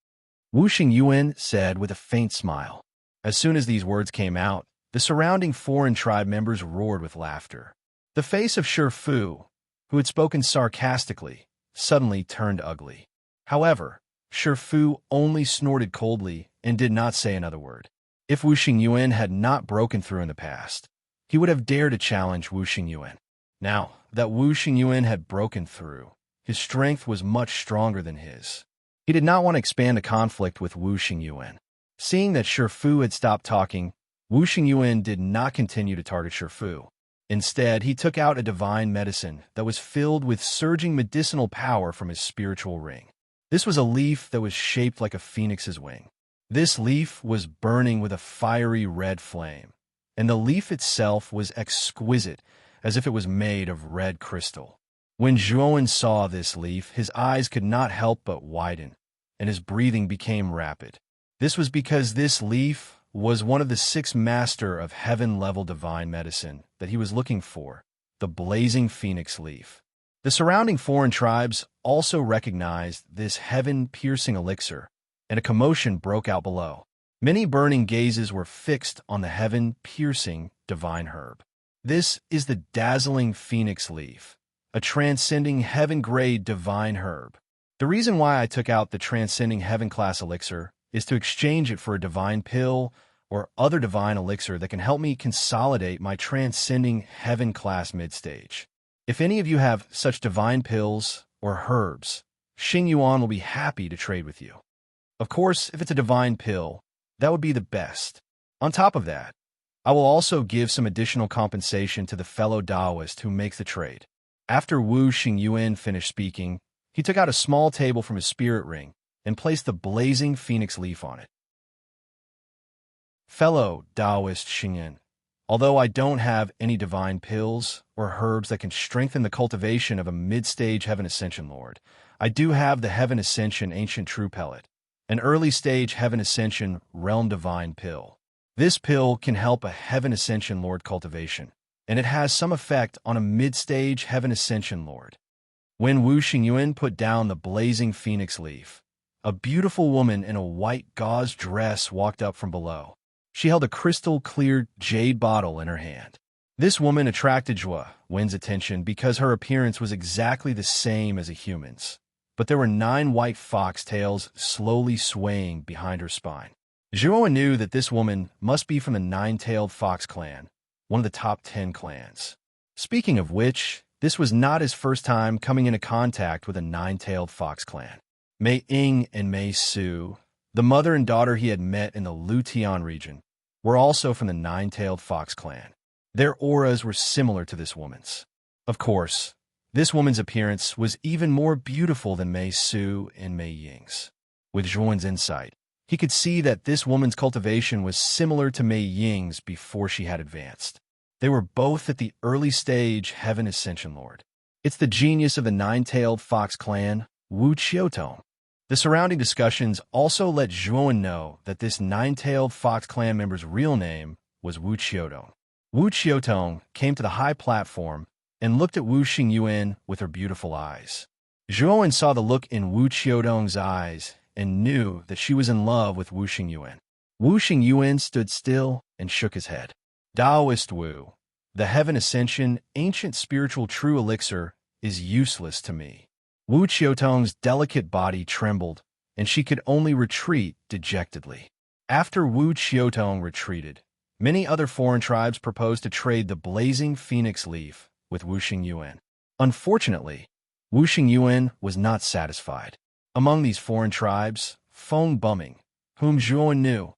Wu Xingyuan said with a faint smile. As soon as these words came out, the surrounding foreign tribe members roared with laughter. The face of Shi Fu, who had spoken sarcastically, suddenly turned ugly. However, Shi Fu only snorted coldly and did not say another word. If Wu Xingyuan had not broken through in the past, he would have dared to challenge Wu Xingyuan. Now that Wu Xingyuan had broken through, his strength was much stronger than his. He did not want to expand the conflict with Wu Xingyuan. Seeing that Shi Fu had stopped talking, Wu Xingyuan did not continue to target Shi Fu. Instead, he took out a divine medicine that was filled with surging medicinal power from his spiritual ring. This was a leaf that was shaped like a phoenix's wing. This leaf was burning with a fiery red flame, and the leaf itself was exquisite, as if it was made of red crystal. When Zhuowen saw this leaf, his eyes could not help but widen, and his breathing became rapid. This was because this leaf was one of the 6 Master of Heaven-level divine medicine that he was looking for, the blazing phoenix leaf. The surrounding foreign tribes also recognized this heaven-piercing elixir, and a commotion broke out below. Many burning gazes were fixed on the heaven-piercing divine herb. This is the dazzling phoenix leaf, a transcending heaven-grade divine herb. The reason why I took out the transcending heaven-class elixir is to exchange it for a divine pill or other divine elixir that can help me consolidate my transcending heaven-class mid-stage. If any of you have such divine pills or herbs, Xingyuan will be happy to trade with you. Of course, if it's a divine pill, that would be the best. On top of that, I will also give some additional compensation to the fellow Taoist who makes the trade. After Wu Xingyuan finished speaking, he took out a small table from his spirit ring and placed the blazing phoenix leaf on it. Fellow Taoist Xingyan, although I don't have any divine pills or herbs that can strengthen the cultivation of a mid-stage Heaven Ascension Lord, I do have the Heaven Ascension Ancient True Pellet. an early-stage Heaven Ascension Realm Divine pill. This pill can help a Heaven Ascension Lord cultivation, and it has some effect on a mid-stage Heaven Ascension Lord. When Wu Xingyuan put down the blazing phoenix leaf, a beautiful woman in a white gauze dress walked up from below. She held a crystal-clear jade bottle in her hand. This woman attracted Zhuo Wen's attention because her appearance was exactly the same as a human's, but there were 9 white fox tails slowly swaying behind her spine. Zhuo knew that this woman must be from the 9-tailed fox clan, one of the top 10 clans. Speaking of which, this was not his first time coming into contact with a 9-tailed fox clan. Mei Ying and Mei Su, the mother and daughter he had met in the Lutian region, were also from the 9-tailed fox clan. Their auras were similar to this woman's. Of course, this woman's appearance was even more beautiful than Mei Su and Mei Ying's. With Zhuowen's insight, he could see that this woman's cultivation was similar to Mei Ying's before she had advanced. They were both at the early stage Heaven Ascension Lord. It's the genius of the 9-tailed fox clan, Wu Qiutong. The surrounding discussions also let Zhuowen know that this 9-tailed fox clan member's real name was Wu Qiutong. Wu Qiutong came to the high platform and looked at Wu Xingyuan with her beautiful eyes. Zhuowen saw the look in Wu Qiutong's eyes and knew that she was in love with Wu Xingyuan. Wu Xingyuan stood still and shook his head. Taoist Wu, the Heaven Ascension ancient spiritual true elixir, is useless to me. Wu Qiutong's delicate body trembled, and she could only retreat dejectedly. After Wu Qiutong retreated, many other foreign tribes proposed to trade the blazing phoenix leaf with Wu Xingyuan. Unfortunately, Wu Xingyuan was not satisfied. Among these foreign tribes, Feng Bumming, whom Zhuowen knew,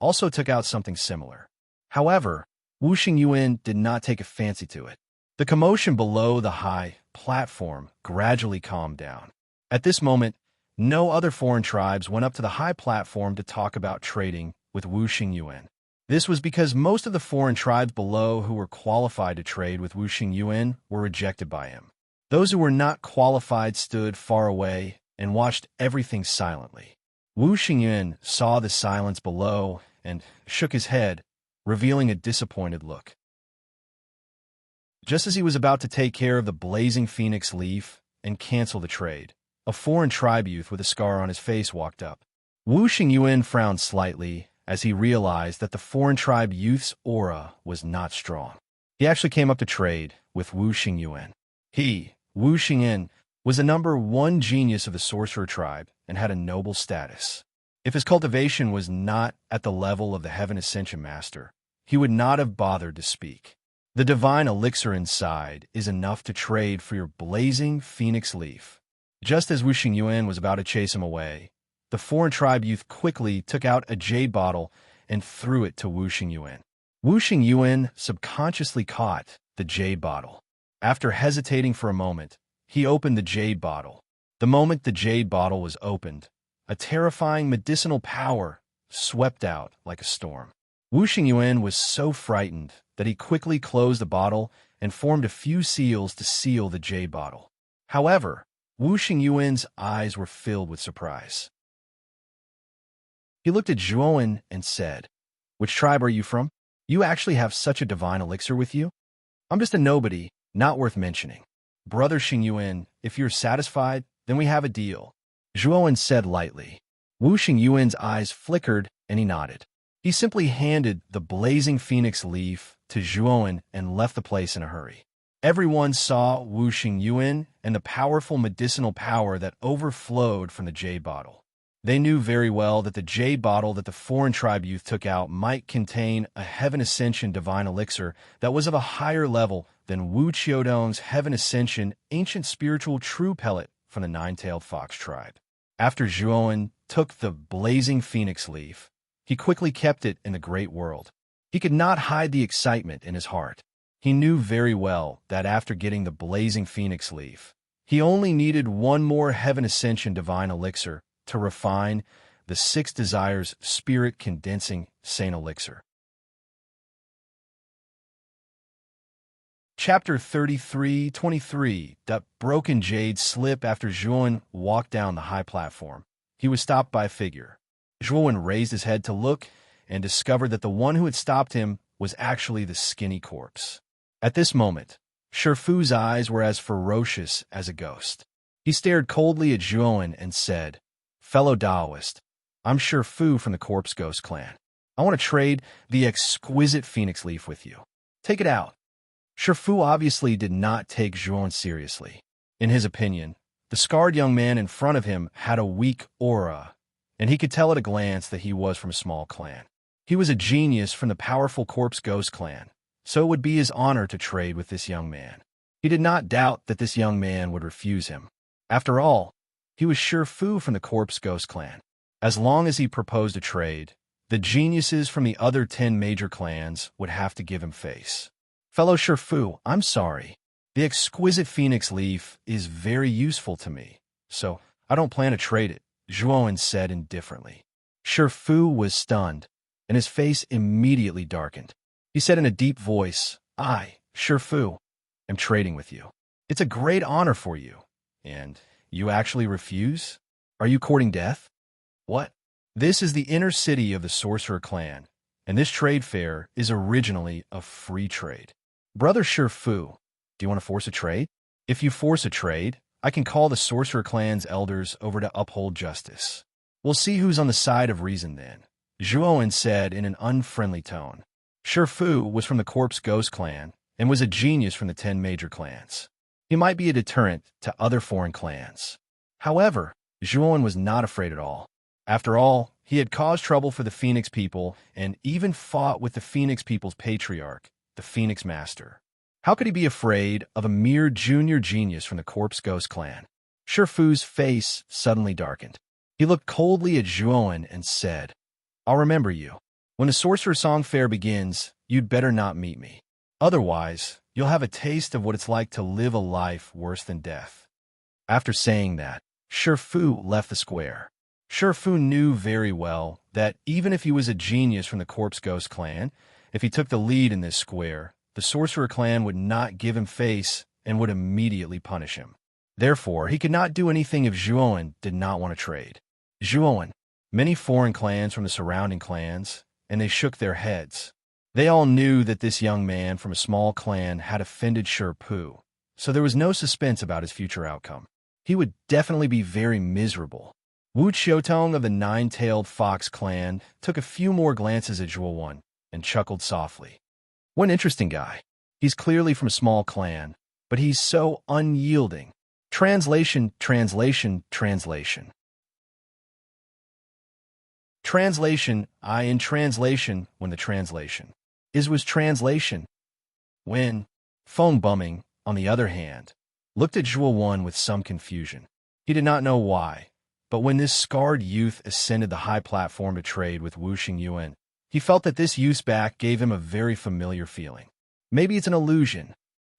also took out something similar. However, Wu Xingyuan did not take a fancy to it. The commotion below the high platform gradually calmed down. At this moment, no other foreign tribes went up to the high platform to talk about trading with Wu Xingyuan. This was because most of the foreign tribes below who were qualified to trade with Wu Xingyuan were rejected by him. Those who were not qualified stood far away and watched everything silently. Wu Xingyuan saw the silence below and shook his head, revealing a disappointed look. Just as he was about to take care of the blazing phoenix leaf and cancel the trade, a foreign tribe youth with a scar on his face walked up. Wu Xingyuan frowned slightly as he realized that the foreign tribe youth's aura was not strong. He actually came up to trade with Wu Xingyuan. He, Wu Xingyuan, was the #1 genius of the sorcerer tribe and had a noble status. If his cultivation was not at the level of the Heaven Ascension Master, he would not have bothered to speak. The divine elixir inside is enough to trade for your blazing phoenix leaf. Just as Wu Xingyuan was about to chase him away, the foreign tribe youth quickly took out a jade bottle and threw it to Wu Xingyuan. Wu Xingyuan subconsciously caught the jade bottle. After hesitating for a moment, he opened the jade bottle. The moment the jade bottle was opened, a terrifying medicinal power swept out like a storm. Wu Xingyuan was so frightened that he quickly closed the bottle and formed a few seals to seal the jade bottle. However, Wu Xingyuan's eyes were filled with surprise. He looked at Zhuowen and said, "Which tribe are you from? You actually have such a divine elixir with you? I'm just a nobody, not worth mentioning. Brother Xingyuan, if you're satisfied, then we have a deal," Zhuowen said lightly. Wu Xingyuan's eyes flickered and he nodded. He simply handed the blazing phoenix leaf to Zhuowen and left the place in a hurry. Everyone saw Wu Xingyuan and the powerful medicinal power that overflowed from the jade bottle. They knew very well that the jade bottle that the foreign tribe youth took out might contain a Heaven Ascension divine elixir that was of a higher level than Wu Qiutong's Heaven Ascension ancient spiritual true pellet from the 9-tailed fox tribe. After Zhuowen took the blazing phoenix leaf, he quickly kept it in the great world. He could not hide the excitement in his heart. He knew very well that after getting the blazing phoenix leaf, he only needed one more Heaven Ascension divine elixir to refine the 6 desires spirit condensing saint elixir. Chapter 33:23. The broken jade slip. After Zhuowen walked down the high platform, he was stopped by a figure. Zhuowen raised his head to look and discovered that the one who had stopped him was actually the skinny corpse. At this moment, Shifu's eyes were as ferocious as a ghost. He stared coldly at Zhuowen and said, "Fellow Taoist, I'm Shifu from the Corpse Ghost clan. I want to trade the exquisite phoenix leaf with you. Take it out." Shifu obviously did not take Zhuowen seriously. In his opinion, the scarred young man in front of him had a weak aura, and he could tell at a glance that he was from a small clan. He was a genius from the powerful Corpse Ghost clan, so it would be his honor to trade with this young man. He did not doubt that this young man would refuse him. After all, he was Shifu from the Corpse Ghost clan. As long as he proposed a trade, the geniuses from the other 10 major clans would have to give him face. "Fellow Shifu, I'm sorry. The exquisite phoenix leaf is very useful to me, so I don't plan to trade it," Zhuowen said indifferently. Shifu was stunned, and his face immediately darkened. He said in a deep voice, "I, Shifu, am trading with you. It's a great honor for you. And you actually refuse? Are you courting death? What?" This is the inner city of the Sorcerer clan, and this trade fair is originally a free trade. "Brother Shifu, do you want to force a trade? If you force a trade, I can call the Sorcerer clan's elders over to uphold justice. We'll see who's on the side of reason then," Zhuowen said in an unfriendly tone. Shifu was from the Corpse Ghost clan and was a genius from the 10 major clans. He might be a deterrent to other foreign clans. However, Zhuowen was not afraid at all. After all, he had caused trouble for the Phoenix people and even fought with the Phoenix people's patriarch, the Phoenix Master. How could he be afraid of a mere junior genius from the Corpse Ghost clan? Shifu's face suddenly darkened. He looked coldly at Zhuowen and said, "I'll remember you. When the Sorcerer Song Fair begins, you'd better not meet me. Otherwise, you'll have a taste of what it's like to live a life worse than death." After saying that, Shifu left the square. Shifu knew very well that even if he was a genius from the Corpse Ghost clan, if he took the lead in this square, the Sorcerer clan would not give him face and would immediately punish him. Therefore, he could not do anything if Zhuowen did not want to trade. Zhuowen, many foreign clans from the surrounding clans, and they shook their heads. They all knew that this young man from a small clan had offended Shifu, so there was no suspense about his future outcome. He would definitely be very miserable. Wu Qiutong of the Nine-Tailed Fox clan took a few more glances at Zhuowen and chuckled softly. "What an interesting guy. He's clearly from a small clan, but he's so unyielding." Translation, translation, translation. Translation, I in translation, when the translation was translation. When Feng Bumming, on the other hand, looked at Zhuowen with some confusion. He did not know why, but when this scarred youth ascended the high platform to trade with Wu Xingyuan, he felt that this youth's back gave him a very familiar feeling. Maybe it's an illusion.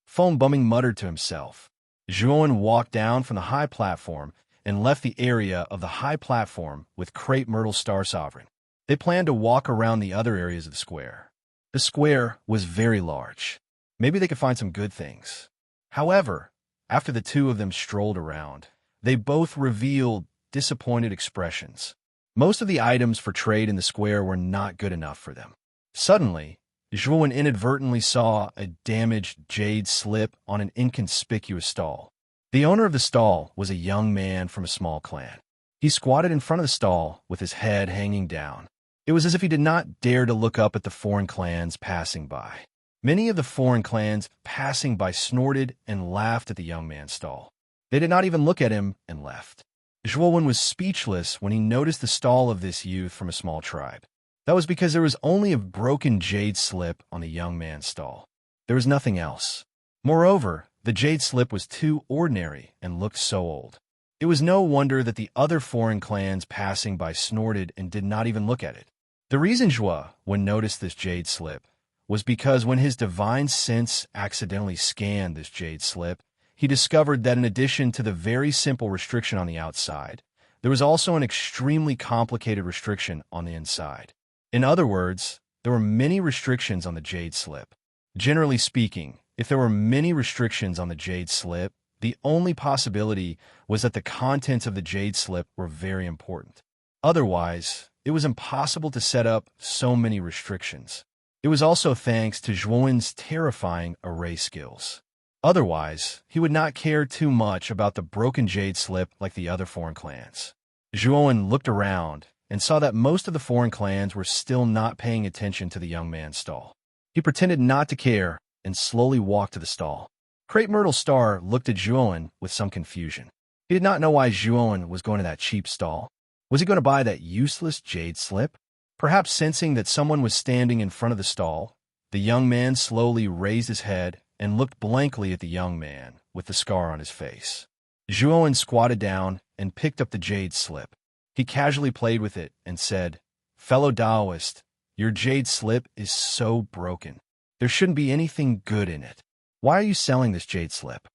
Feng Bumming muttered to himself. Zhuowen walked down from the high platform and left the area of the high platform with Crepe Myrtle Star Sovereign. They planned to walk around the other areas of the square. The square was very large. Maybe they could find some good things. However, after the two of them strolled around, they both revealed disappointed expressions. Most of the items for trade in the square were not good enough for them. Suddenly, Zhuowen inadvertently saw a damaged jade slip on an inconspicuous stall. The owner of the stall was a young man from a small clan. He squatted in front of the stall with his head hanging down. It was as if he did not dare to look up at the foreign clans passing by. Many of the foreign clans passing by snorted and laughed at the young man's stall. They did not even look at him and left. Zhuowen was speechless when he noticed the stall of this youth from a small tribe. That was because there was only a broken jade slip on the young man's stall. There was nothing else. Moreover, the jade slip was too ordinary and looked so old. It was no wonder that the other foreign clans passing by snorted and did not even look at it. The reason Zhuowen noticed this jade slip was because when his divine sense accidentally scanned this jade slip, he discovered that in addition to the very simple restriction on the outside, there was also an extremely complicated restriction on the inside. In other words, there were many restrictions on the jade slip. Generally speaking, if there were many restrictions on the jade slip, The only possibility was that the contents of the jade slip were very important. Otherwise, it was impossible to set up so many restrictions. It was also thanks to Zhuowen's terrifying array skills. Otherwise, he would not care too much about the broken jade slip like the other foreign clans. Zhuowen looked around and saw that most of the foreign clans were still not paying attention to the young man's stall. He pretended not to care and slowly walked to the stall. Crepe Myrtle Star looked at Zhuowen with some confusion. He did not know why Zhuowen was going to that cheap stall. Was he going to buy that useless jade slip? Perhaps sensing that someone was standing in front of the stall, the young man slowly raised his head and looked blankly at the young man with the scar on his face. Zhuowen squatted down and picked up the jade slip. He casually played with it and said, "Fellow Taoist, your jade slip is so broken. There shouldn't be anything good in it. Why are you selling this jade slip?"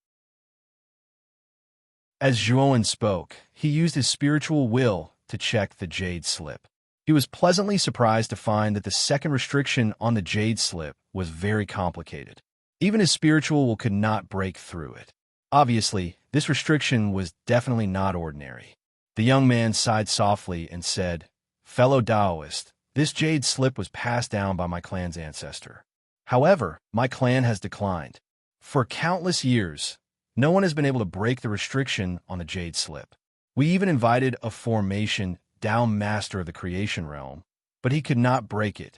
As Zhuowen spoke, he used his spiritual will to check the jade slip. He was pleasantly surprised to find that the second restriction on the jade slip was very complicated. Even his spiritual will could not break through it. Obviously, this restriction was definitely not ordinary. The young man sighed softly and said, "Fellow Taoist, this jade slip was passed down by my clan's ancestor. However, my clan has declined. For countless years, no one has been able to break the restriction on the jade slip. We even invited a formation Tao master of the creation realm, but he could not break it.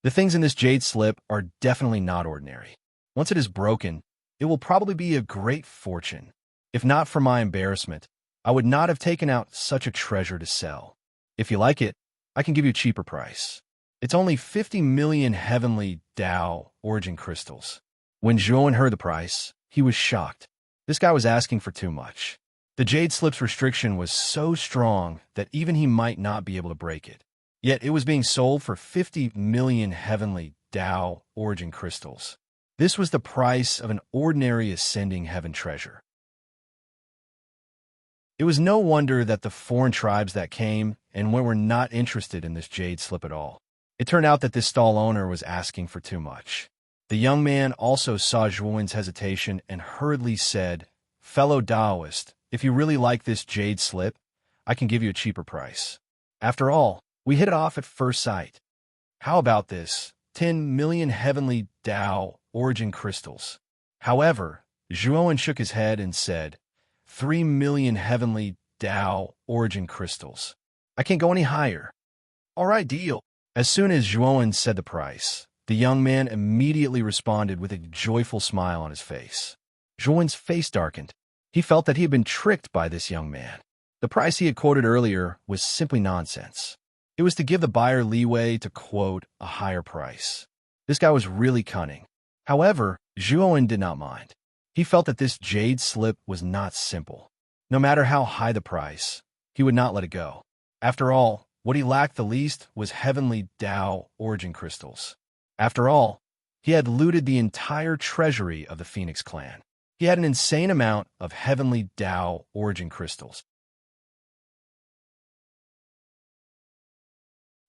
The things in this jade slip are definitely not ordinary. Once it is broken, it will probably be a great fortune. If not for my embarrassment, I would not have taken out such a treasure to sell. If you like it, I can give you a cheaper price. It's only 50 million heavenly Tao origin crystals." When Zhuowen heard the price, he was shocked. This guy was asking for too much. The jade slip's restriction was so strong that even he might not be able to break it. Yet it was being sold for 50 million heavenly Tao origin crystals. This was the price of an ordinary ascending heaven treasure. It was no wonder that the foreign tribes that came and were not interested in this jade slip at all. It turned out that this stall owner was asking for too much. The young man also saw Zhuowen's hesitation and hurriedly said, "Fellow Taoist, if you really like this jade slip, I can give you a cheaper price. After all, we hit it off at first sight. How about this? 10 million heavenly Tao origin crystals." However, Zhuowen shook his head and said, 3 million heavenly Tao origin crystals. I can't go any higher." "All right, deal." As soon as Zhuowen said the price, the young man immediately responded with a joyful smile on his face. Zhuowen's face darkened. He felt that he had been tricked by this young man. The price he had quoted earlier was simply nonsense. It was to give the buyer leeway to quote a higher price. This guy was really cunning. However, Zhuowen did not mind. He felt that this jade slip was not simple. No matter how high the price, he would not let it go. After all, what he lacked the least was heavenly Tao origin crystals. After all, he had looted the entire treasury of the Phoenix clan. He had an insane amount of heavenly Tao origin crystals.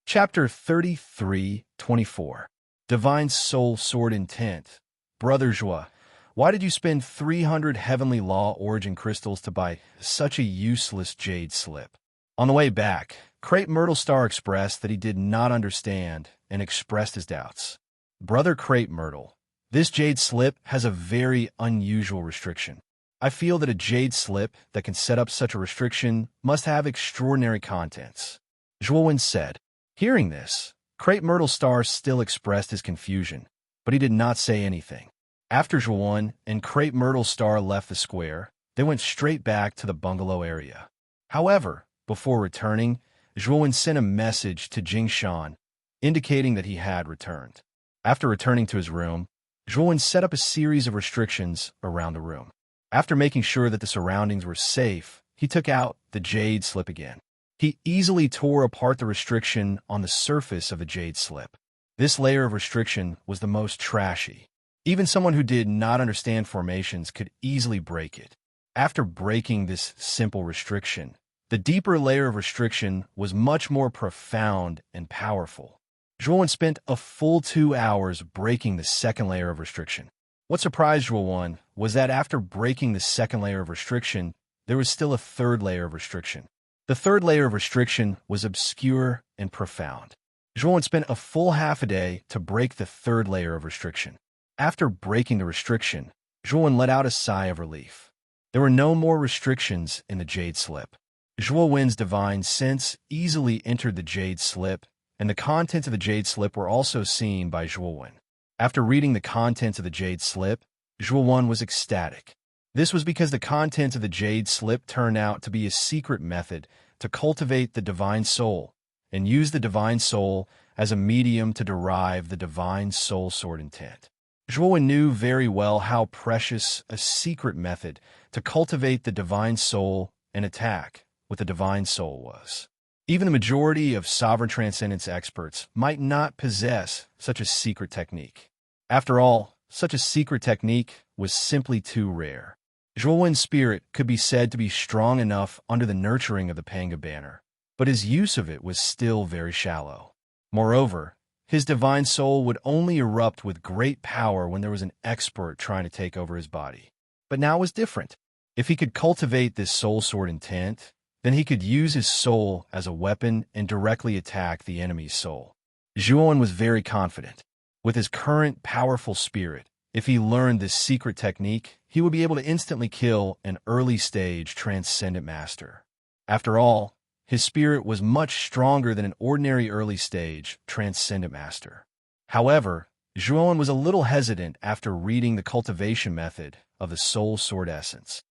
Chapter 33:24. Divine Soul Sword Intent. Brother Zhua, why did you spend 300 heavenly law origin crystals to buy such a useless jade slip? On the way back, Crepe Myrtle Star expressed that he did not understand and expressed his doubts. "Brother Crepe Myrtle, this jade slip has a very unusual restriction. I feel that a jade slip that can set up such a restriction must have extraordinary contents," Zhuowen said. Hearing this, Crepe Myrtle Star still expressed his confusion, but he did not say anything. After Zhuowen and Crepe Myrtle Star left the square, they went straight back to the bungalow area. However, before returning, Zhuowen sent a message to Jingshan, indicating that he had returned. After returning to his room, Zhuowen set up a series of restrictions around the room. After making sure that the surroundings were safe, he took out the jade slip again. He easily tore apart the restriction on the surface of the jade slip. This layer of restriction was the most trashy. Even someone who did not understand formations could easily break it. After breaking this simple restriction, the deeper layer of restriction was much more profound and powerful. Zhuowen spent a full 2 hours breaking the second layer of restriction. What surprised Zhuo was that after breaking the second layer of restriction, there was still a third layer of restriction. The third layer of restriction was obscure and profound. Zhuo spent a full half a day to break the third layer of restriction. After breaking the restriction, Zhuo let out a sigh of relief. There were no more restrictions in the Jade Slip. Zhuo's divine sense easily entered the Jade Slip, and the contents of the Jade Slip were also seen by Zhuo. After reading the contents of the Jade Slip, Zhuo was ecstatic. This was because the contents of the Jade Slip turned out to be a secret method to cultivate the divine soul and use the divine soul as a medium to derive the divine soul sword intent. Zhuo knew very well how precious a secret method to cultivate the divine soul and attack with the divine soul was. Even the majority of sovereign transcendence experts might not possess such a secret technique. After all, such a secret technique was simply too rare. Zhuo's spirit could be said to be strong enough under the nurturing of the Panga banner, but his use of it was still very shallow. Moreover, his divine soul would only erupt with great power when there was an expert trying to take over his body. But now it was different. If he could cultivate this soul sword intent, then he could use his soul as a weapon and directly attack the enemy's soul. Zhuo was very confident. With his current powerful spirit, if he learned this secret technique, he would be able to instantly kill an early-stage transcendent master. After all, his spirit was much stronger than an ordinary early-stage transcendent master. However, Zhuo was a little hesitant after reading the cultivation method of the soul sword essence.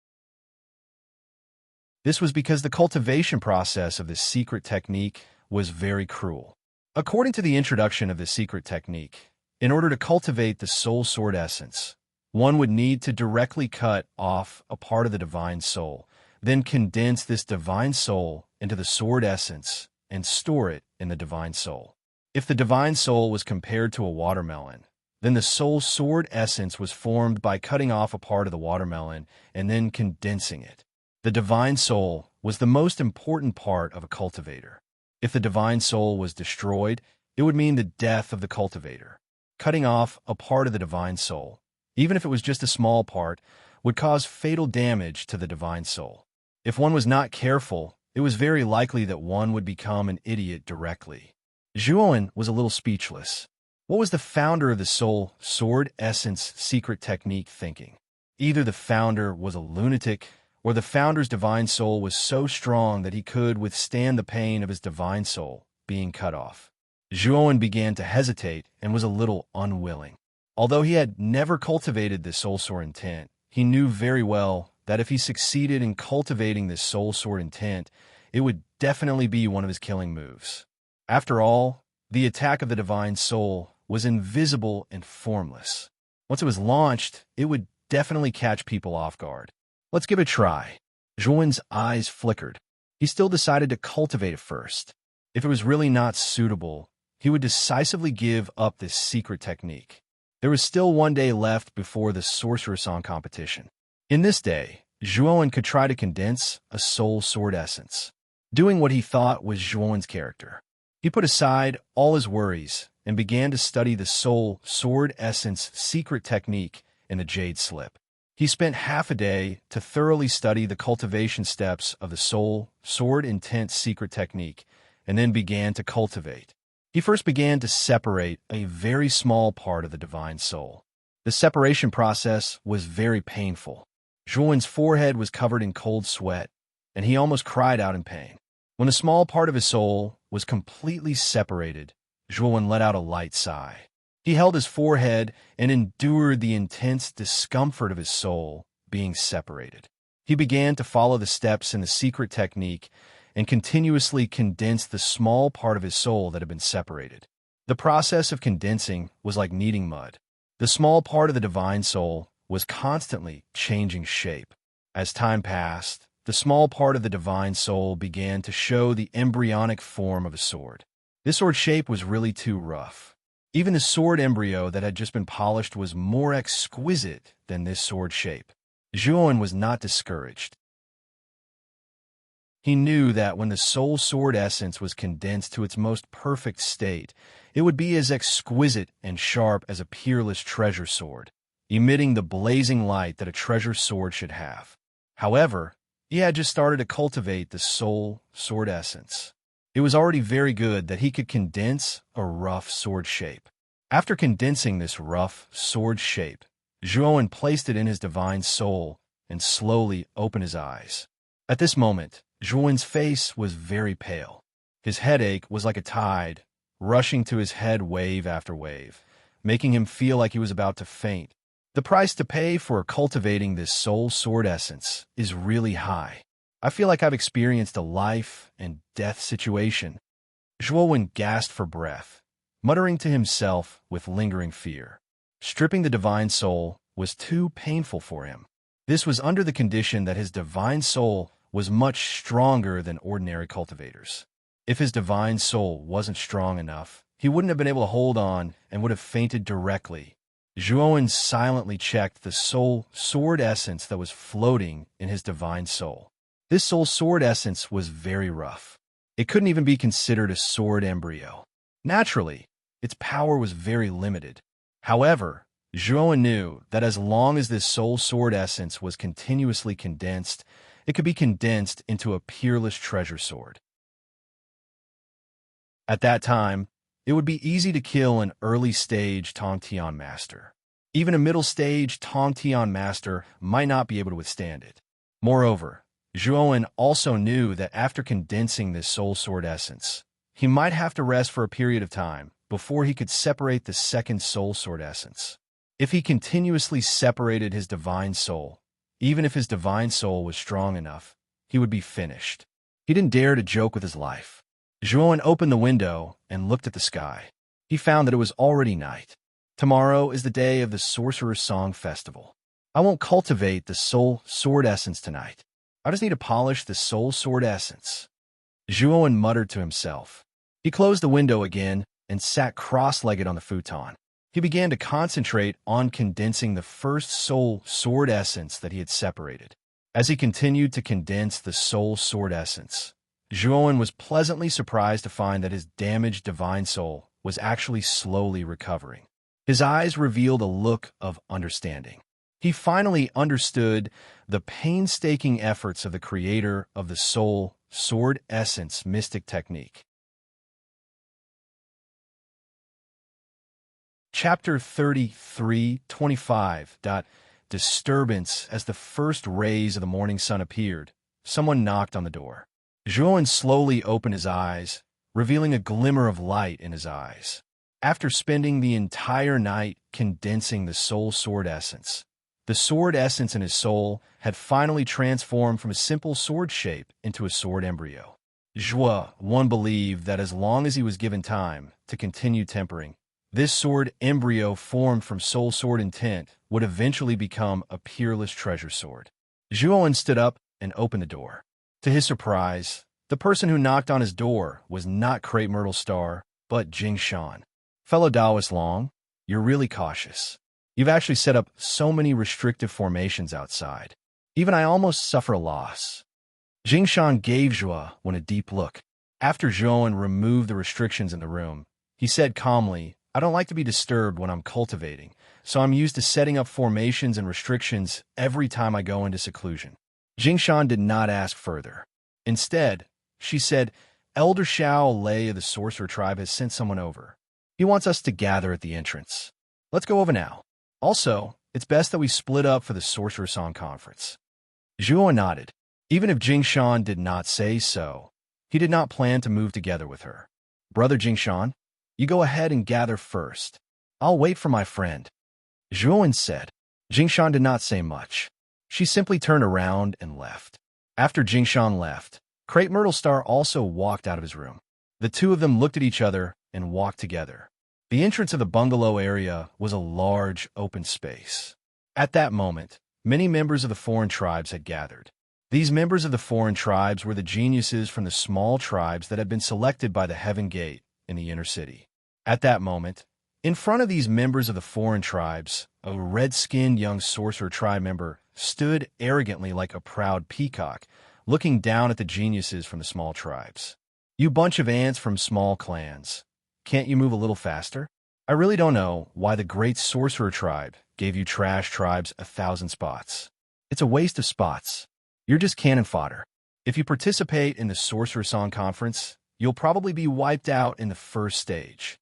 This was because the cultivation process of this secret technique was very cruel. According to the introduction of the secret technique, in order to cultivate the soul sword essence, one would need to directly cut off a part of the divine soul, then condense this divine soul into the sword essence and store it in the divine soul. If the divine soul was compared to a watermelon, then the soul sword essence was formed by cutting off a part of the watermelon and then condensing it. The divine soul was the most important part of a cultivator. If the divine soul was destroyed, it would mean the death of the cultivator. Cutting off a part of the divine soul, even if it was just a small part, would cause fatal damage to the divine soul. If one was not careful, it was very likely that one would become an idiot directly. Zhuo was a little speechless. What was the founder of the soul sword essence secret technique thinking? Either the founder was a lunatic, or the founder's divine soul was so strong that he could withstand the pain of his divine soul being cut off. Zhuo began to hesitate and was a little unwilling. Although he had never cultivated this soul sword intent, he knew very well that if he succeeded in cultivating this soul sword intent, it would definitely be one of his killing moves. After all, the attack of the divine soul was invisible and formless. Once it was launched, it would definitely catch people off guard. Let's give it a try. Zhuo's eyes flickered. He still decided to cultivate it first. If it was really not suitable, he would decisively give up this secret technique. There was still one day left before the Sorcerer Song competition. In this day, Zhuo could try to condense a soul sword essence, doing what he thought was Zhuo's character. He put aside all his worries and began to study the soul sword essence secret technique in the Jade Slip. He spent half a day to thoroughly study the cultivation steps of the soul sword intent secret technique, and then began to cultivate. He first began to separate a very small part of the divine soul. The separation process was very painful. Zhuo's forehead was covered in cold sweat, and he almost cried out in pain. When a small part of his soul was completely separated, Zhuo let out a light sigh. He held his forehead and endured the intense discomfort of his soul being separated. He began to follow the steps in the secret technique and continuously condensed the small part of his soul that had been separated. The process of condensing was like kneading mud. The small part of the divine soul was constantly changing shape. As time passed, the small part of the divine soul began to show the embryonic form of a sword. This sword shape was really too rough. Even the sword embryo that had just been polished was more exquisite than this sword shape. Zhuo was not discouraged. He knew that when the soul sword essence was condensed to its most perfect state, it would be as exquisite and sharp as a peerless treasure sword. emitting the blazing light that a treasure sword should have. However, he had just started to cultivate the soul sword essence. It was already very good that he could condense a rough sword shape. After condensing this rough sword shape, Zhuowen placed it in his divine soul and slowly opened his eyes. At this moment, Zhuowen's face was very pale. His headache was like a tide, rushing to his head wave after wave, making him feel like he was about to faint. The price to pay for cultivating this soul sword essence is really high. I feel like I've experienced a life and death situation. Zhuowen gasped for breath, muttering to himself with lingering fear. Stripping the divine soul was too painful for him. This was under the condition that his divine soul was much stronger than ordinary cultivators. If his divine soul wasn't strong enough, he wouldn't have been able to hold on and would have fainted directly. Zhuowen silently checked the soul sword essence that was floating in his divine soul. This soul sword essence was very rough. It couldn't even be considered a sword embryo. Naturally, its power was very limited. However, Zhuowen knew that as long as this soul sword essence was continuously condensed, it could be condensed into a peerless treasure sword. At that time, it would be easy to kill an early-stage Tongtian master. Even a middle-stage Tongtian master might not be able to withstand it. Moreover, Zhuowen also knew that after condensing this soul sword essence, he might have to rest for a period of time before he could separate the second soul sword essence. If he continuously separated his divine soul, even if his divine soul was strong enough, he would be finished. He didn't dare to joke with his life. Zhuowen opened the window and looked at the sky. He found that it was already night. Tomorrow is the day of the Sorcerer's Song Festival. I won't cultivate the soul sword essence tonight. I just need to polish the soul sword essence. Zhuowen muttered to himself. He closed the window again and sat cross-legged on the futon. He began to concentrate on condensing the first soul sword essence that he had separated. As he continued to condense the soul sword essence, Zhuowen was pleasantly surprised to find that his damaged divine soul was actually slowly recovering. His eyes revealed a look of understanding. He finally understood the painstaking efforts of the creator of the soul sword essence mystic technique. Chapter 33:25. Disturbance. As the first rays of the morning sun appeared, someone knocked on the door. Zhuowen slowly opened his eyes, revealing a glimmer of light in his eyes. After spending the entire night condensing the soul sword essence, the sword essence in his soul had finally transformed from a simple sword shape into a sword embryo. Zhuowen believed that as long as he was given time to continue tempering, this sword embryo formed from soul sword intent would eventually become a peerless treasure sword. Zhuowen stood up and opened the door. To his surprise, the person who knocked on his door was not Crepe Myrtle Star, but Jingshan. Fellow Taoist Long, you're really cautious. You've actually set up so many restrictive formations outside. Even I almost suffer a loss. Jingshan gave Zhuowen a deep look. After Zhuowen removed the restrictions in the room, he said calmly, I don't like to be disturbed when I'm cultivating, so I'm used to setting up formations and restrictions every time I go into seclusion. Jingshan did not ask further. Instead, she said, Elder Shao Lei of the Sorcerer Tribe has sent someone over. He wants us to gather at the entrance. Let's go over now. Also, it's best that we split up for the Sorcerer Song Conference. Zhuowen nodded. Even if Jingshan did not say so, he did not plan to move together with her. Brother Jingshan, you go ahead and gather first. I'll wait for my friend. Zhuowen said. Jingshan did not say much. She simply turned around and left. After Jingshan left, Crepe Myrtle Star also walked out of his room. The two of them looked at each other and walked together. The entrance of the bungalow area was a large, open space. At that moment, many members of the foreign tribes had gathered. These members of the foreign tribes were the geniuses from the small tribes that had been selected by the Heaven Gate in the inner city. At that moment, in front of these members of the foreign tribes, a red-skinned young sorcerer tribe member stood arrogantly like a proud peacock, looking down at the geniuses from the small tribes. You bunch of ants from small clans. Can't you move a little faster? I really don't know why the great sorcerer tribe gave you trash tribes 1,000 spots. It's a waste of spots. You're just cannon fodder. If you participate in the Sorcerer Song Conference, you'll probably be wiped out in the first stage.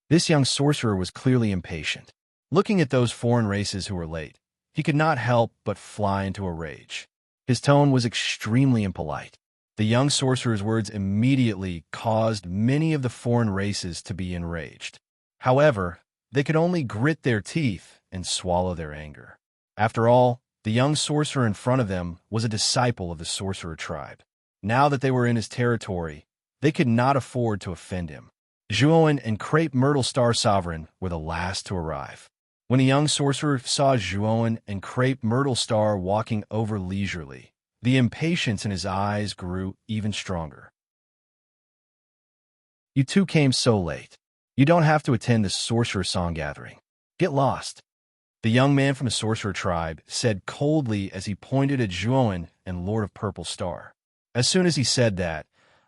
This young sorcerer was clearly impatient. Looking at those foreign races who were late, he could not help but fly into a rage. His tone was extremely impolite. The young sorcerer's words immediately caused many of the foreign races to be enraged. However, they could only grit their teeth and swallow their anger. After all, the young sorcerer in front of them was a disciple of the sorcerer tribe. Now that they were in his territory, they could not afford to offend him. Zhuowen and Crepe Myrtle Star Sovereign were the last to arrive. When the young sorcerer saw Zhuowen and Crepe Myrtle Star walking over leisurely, the impatience in his eyes grew even stronger. You two came so late. You don't have to attend the Sorcerer Song Gathering. Get lost. The young man from the Sorcerer tribe said coldly as he pointed at Zhuowen and Lord of Purple Star. As soon as he said that,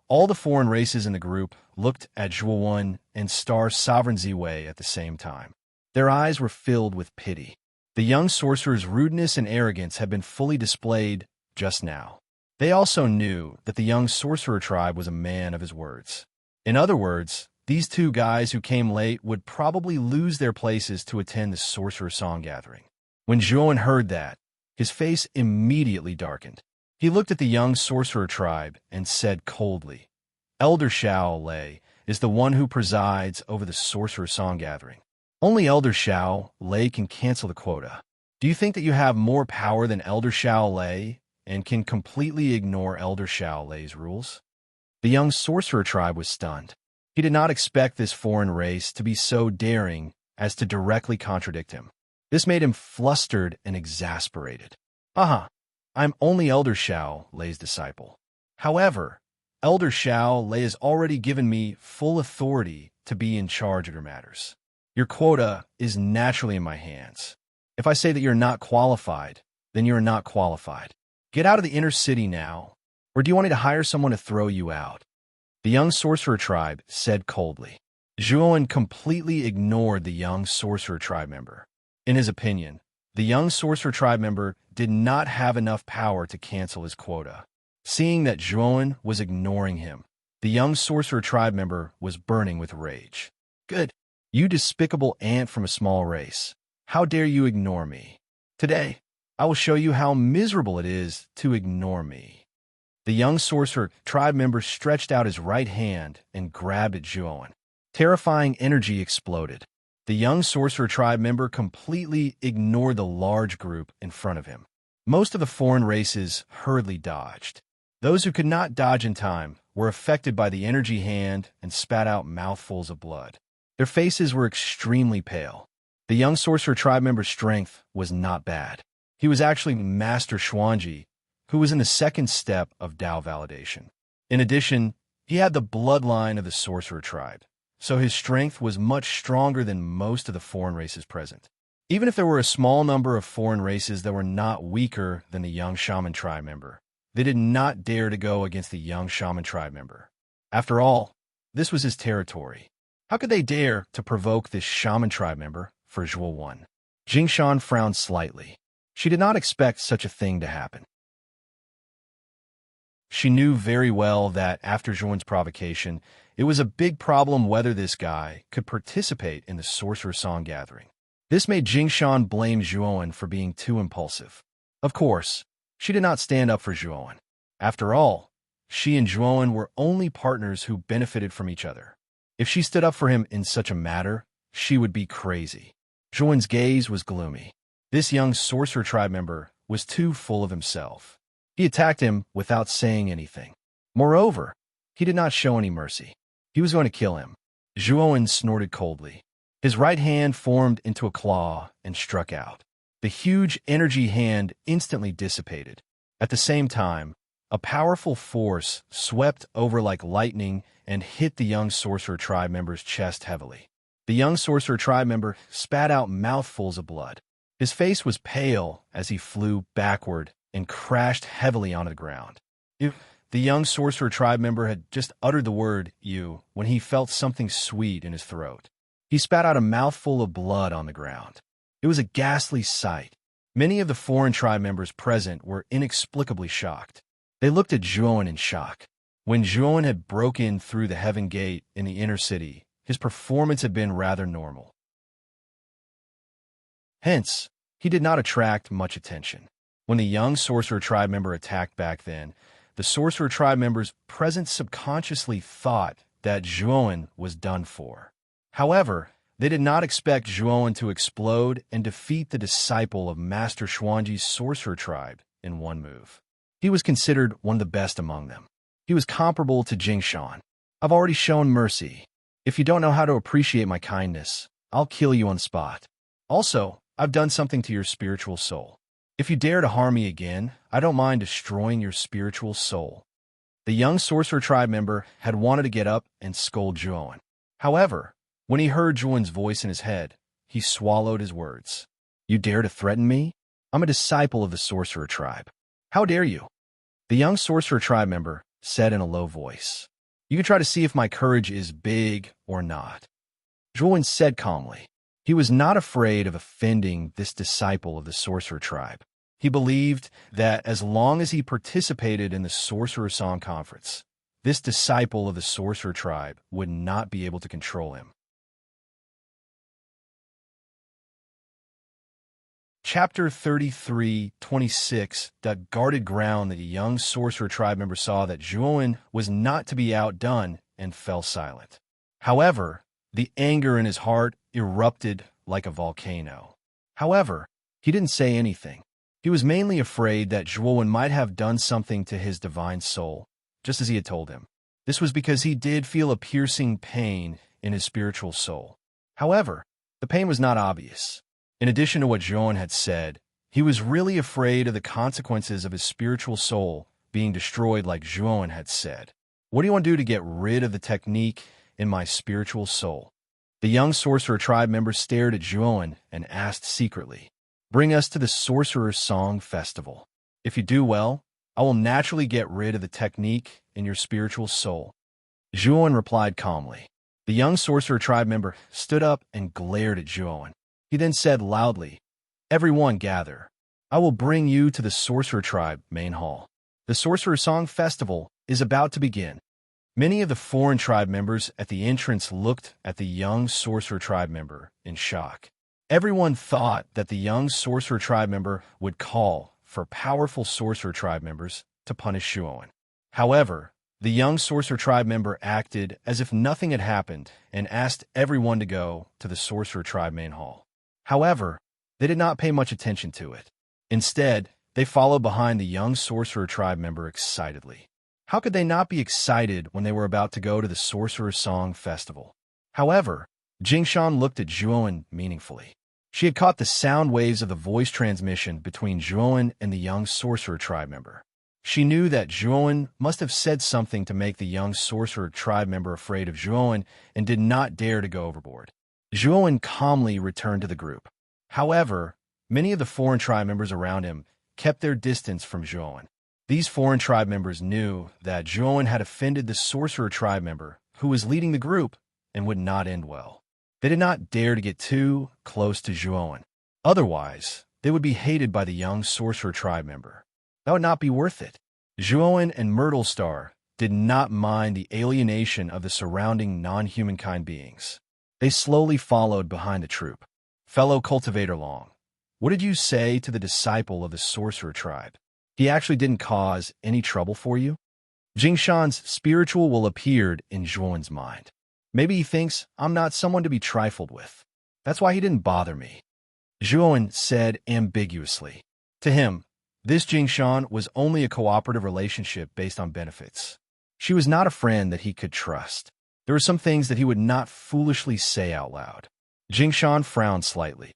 all the foreign races in the group looked at Zhuowen and Star Sovereign Ziwei at the same time. Their eyes were filled with pity. The young sorcerer's rudeness and arrogance had been fully displayed just now. They also knew that the young sorcerer tribe was a man of his words. In other words, these two guys who came late would probably lose their places to attend the Sorcerer Song Gathering. When Zhuowen heard that, his face immediately darkened. He looked at the young sorcerer tribe and said coldly, Elder Xiao Lei is the one who presides over the Sorcerer Song Gathering. Only Elder Xiao Lei can cancel the quota. Do you think that you have more power than Elder Xiao Lei and can completely ignore Elder Xiao Lei's rules? The young sorcerer tribe was stunned. He did not expect this foreign race to be so daring as to directly contradict him. This made him flustered and exasperated. I'm only Elder Xiao Lei's disciple. However, Elder Xiao Lei has already given me full authority to be in charge of your matters. Your quota is naturally in my hands. If I say that you're not qualified, then you're not qualified. Get out of the inner city now, or do you want me to hire someone to throw you out? The young sorcerer tribe said coldly. Zhuowen completely ignored the young sorcerer tribe member. In his opinion, the young sorcerer tribe member did not have enough power to cancel his quota. Seeing that Zhuowen was ignoring him, the young sorcerer tribe member was burning with rage. Good. You despicable ant from a small race. How dare you ignore me? Today, I will show you how miserable it is to ignore me. The young sorcerer tribe member stretched out his right hand and grabbed at Zhuowen. Terrifying energy exploded. The young sorcerer tribe member completely ignored the large group in front of him. Most of the foreign races hurriedly dodged. Those who could not dodge in time were affected by the energy hand and spat out mouthfuls of blood. Their faces were extremely pale. The young sorcerer tribe member's strength was not bad. He was actually Master Xuanji, who was in the second step of Dao validation. In addition, he had the bloodline of the sorcerer tribe, so his strength was much stronger than most of the foreign races present. Even if there were a small number of foreign races that were not weaker than the young shaman tribe member, they did not dare to go against the young shaman tribe member. After all, this was his territory. How could they dare to provoke this shaman tribe member for Zhuowen? Jingshan frowned slightly. She did not expect such a thing to happen. She knew very well that after Zhuowen's provocation, it was a big problem whether this guy could participate in the Sorcerer Song Gathering. This made Jingshan blame Zhuowen for being too impulsive. Of course, she did not stand up for Zhuowen. After all, she and Zhuowen were only partners who benefited from each other. If she stood up for him in such a matter, she would be crazy. Zhuowen's gaze was gloomy. This young sorcerer tribe member was too full of himself. He attacked him without saying anything. Moreover, he did not show any mercy. He was going to kill him. Zhuowen snorted coldly. His right hand formed into a claw and struck out. The huge energy hand instantly dissipated. At the same time, a powerful force swept over like lightning and hit the young sorcerer tribe member's chest heavily. The young sorcerer tribe member spat out mouthfuls of blood. His face was pale as he flew backward and crashed heavily onto the ground. The young sorcerer tribe member had just uttered the word "you" when he felt something sweet in his throat. He spat out a mouthful of blood on the ground. It was a ghastly sight. Many of the foreign tribe members present were inexplicably shocked. They looked at Zhuan in shock. When Zhuan had broken through the heaven gate in the inner city, his performance had been rather normal. Hence, he did not attract much attention. When the young sorcerer tribe member attacked back then, the sorcerer tribe members present subconsciously thought that Zhuan was done for. However, they did not expect Zhuan to explode and defeat the disciple of Master Xuanji's sorcerer tribe in one move. He was considered one of the best among them. He was comparable to Jingshan. I've already shown mercy. If you don't know how to appreciate my kindness, I'll kill you on the spot. Also, I've done something to your spiritual soul. If you dare to harm me again, I don't mind destroying your spiritual soul. The young sorcerer tribe member had wanted to get up and scold Zhuan. However, when he heard Zhuan's voice in his head, he swallowed his words. You dare to threaten me? I'm a disciple of the sorcerer tribe. How dare you? The young sorcerer tribe member said in a low voice. You can try to see if my courage is big or not. Zhuan said calmly. He was not afraid of offending this disciple of the sorcerer tribe. He believed that as long as he participated in the Sorcerer Song Conference, this disciple of the sorcerer tribe would not be able to control him. Chapter 33:26. The guarded ground. The young sorcerer tribe member saw that Zhuan was not to be outdone and fell silent. However, the anger in his heart erupted like a volcano. However, he didn't say anything. He was mainly afraid that Zhuan might have done something to his divine soul, just as he had told him. This was because he did feel a piercing pain in his spiritual soul. However, the pain was not obvious. In addition to what Zhuan had said, he was really afraid of the consequences of his spiritual soul being destroyed like Zhuan had said. What do you want to do to get rid of the technique in my spiritual soul? The young sorcerer tribe member stared at Zhuan and asked secretly, Bring us to the Sorcerer Song Festival. If you do well, I will naturally get rid of the technique in your spiritual soul. Zhuan replied calmly. The young sorcerer tribe member stood up and glared at Zhuan. He then said loudly, Everyone gather. I will bring you to the Sorcerer Tribe main hall. The Sorcerer Song Festival is about to begin. Many of the foreign tribe members at the entrance looked at the young sorcerer tribe member in shock. Everyone thought that the young sorcerer tribe member would call for powerful sorcerer tribe members to punish Zhuan. However, the young sorcerer tribe member acted as if nothing had happened and asked everyone to go to the Sorcerer Tribe main hall. However, they did not pay much attention to it. Instead, they followed behind the young sorcerer tribe member excitedly. How could they not be excited when they were about to go to the Sorcerer Song Festival? However, Jingshan looked at Zhuan meaningfully. She had caught the sound waves of the voice transmission between Zhuan and the young sorcerer tribe member. She knew that Zhuan must have said something to make the young sorcerer tribe member afraid of Zhuan and did not dare to go overboard. Zhuan calmly returned to the group. However, many of the foreign tribe members around him kept their distance from Zhuan. These foreign tribe members knew that Zhuan had offended the sorcerer tribe member who was leading the group and would not end well. They did not dare to get too close to Zhuan. Otherwise, they would be hated by the young sorcerer tribe member. That would not be worth it. Zhuan and Myrtle Star did not mind the alienation of the surrounding non-humankind beings. They slowly followed behind the troop. Fellow Cultivator Long, what did you say to the disciple of the sorcerer tribe? He actually didn't cause any trouble for you? Jingshan's spiritual will appeared in Zhuan's mind. Maybe he thinks I'm not someone to be trifled with. That's why he didn't bother me. Zhuan said ambiguously. To him, this Jingshan was only a cooperative relationship based on benefits. She was not a friend that he could trust. There were some things that he would not foolishly say out loud. Jingshan frowned slightly.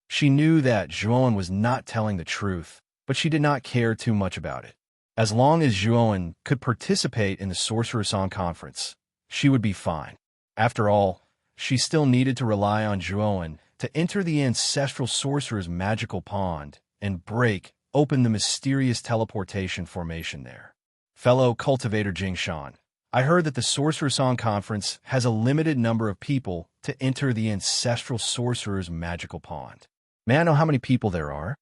She knew that Zhuan was not telling the truth, but she did not care too much about it. As long as Zhuan could participate in the Sorcerer Song Conference, she would be fine. After all, she still needed to rely on Zhuan to enter the ancestral sorcerer's magical pond and break open the mysterious teleportation formation there. Fellow Cultivator Jingshan, I heard that the Sorcerer Song Conference has a limited number of people to enter the ancestral sorcerer's magical pond. May I know how many people there are?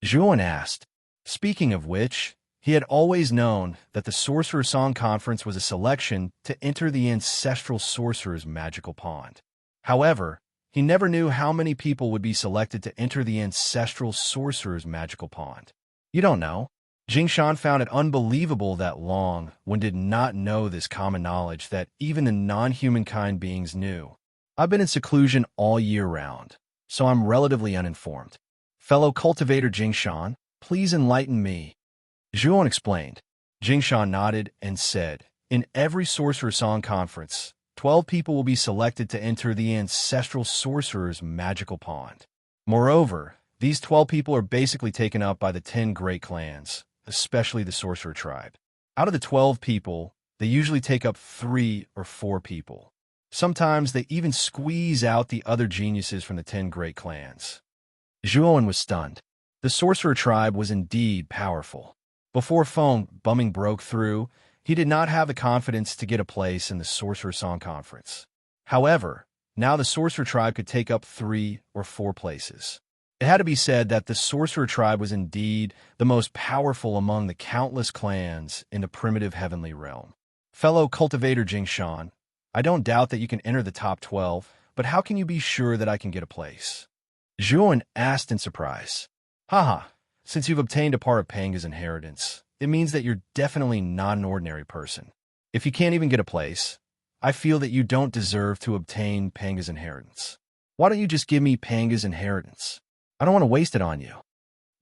Zhuan asked. Speaking of which, he had always known that the Sorcerer Song Conference was a selection to enter the ancestral sorcerer's magical pond. However, he never knew how many people would be selected to enter the ancestral sorcerer's magical pond. You don't know. Jingshan found it unbelievable that Long Wen did not know this common knowledge that even the non-humankind beings knew. I've been in seclusion all year round, so I'm relatively uninformed. Fellow cultivator Jingshan, please enlighten me. Zhuan explained. Jingshan nodded and said, in every Sorcerer Song Conference, 12 people will be selected to enter the ancestral sorcerer's magical pond. Moreover, these 12 people are basically taken up by the 10 great clans, especially the sorcerer tribe. Out of the 12 people, they usually take up 3 or 4 people. Sometimes they even squeeze out the other geniuses from the 10 great clans. Zhuan was stunned. The sorcerer tribe was indeed powerful. Before Feng Bumming broke through, he did not have the confidence to get a place in the Sorcerer Song Conference. However, now the sorcerer tribe could take up 3 or 4 places. It had to be said that the sorcerer tribe was indeed the most powerful among the countless clans in the primitive heavenly realm. Fellow cultivator Jingshan, I don't doubt that you can enter the top 12, but how can you be sure that I can get a place? Zhuan asked in surprise. Haha, since you've obtained a part of Panga's inheritance, it means that you're definitely not an ordinary person. If you can't even get a place, I feel that you don't deserve to obtain Panga's inheritance. Why don't you just give me Panga's inheritance? I don't want to waste it on you.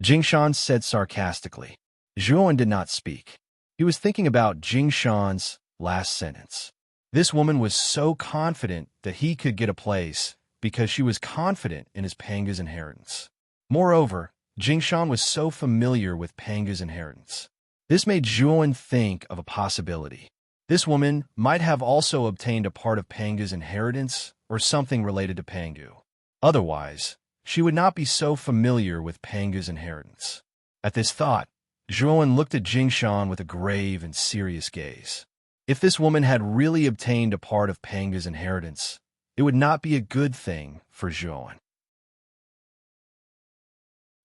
Jingshan said sarcastically. Zhuan did not speak. He was thinking about Jingshan's last sentence. This woman was so confident that he could get a place because she was confident in his Panga's inheritance. Moreover, Jingshan was so familiar with Panga's inheritance. This made Zhuan think of a possibility. This woman might have also obtained a part of Panga's inheritance or something related to Pangu. Otherwise, she would not be so familiar with Panga's inheritance. At this thought, Zhuan looked at Jingshan with a grave and serious gaze. If this woman had really obtained a part of Panga's inheritance, it would not be a good thing for Zhuan.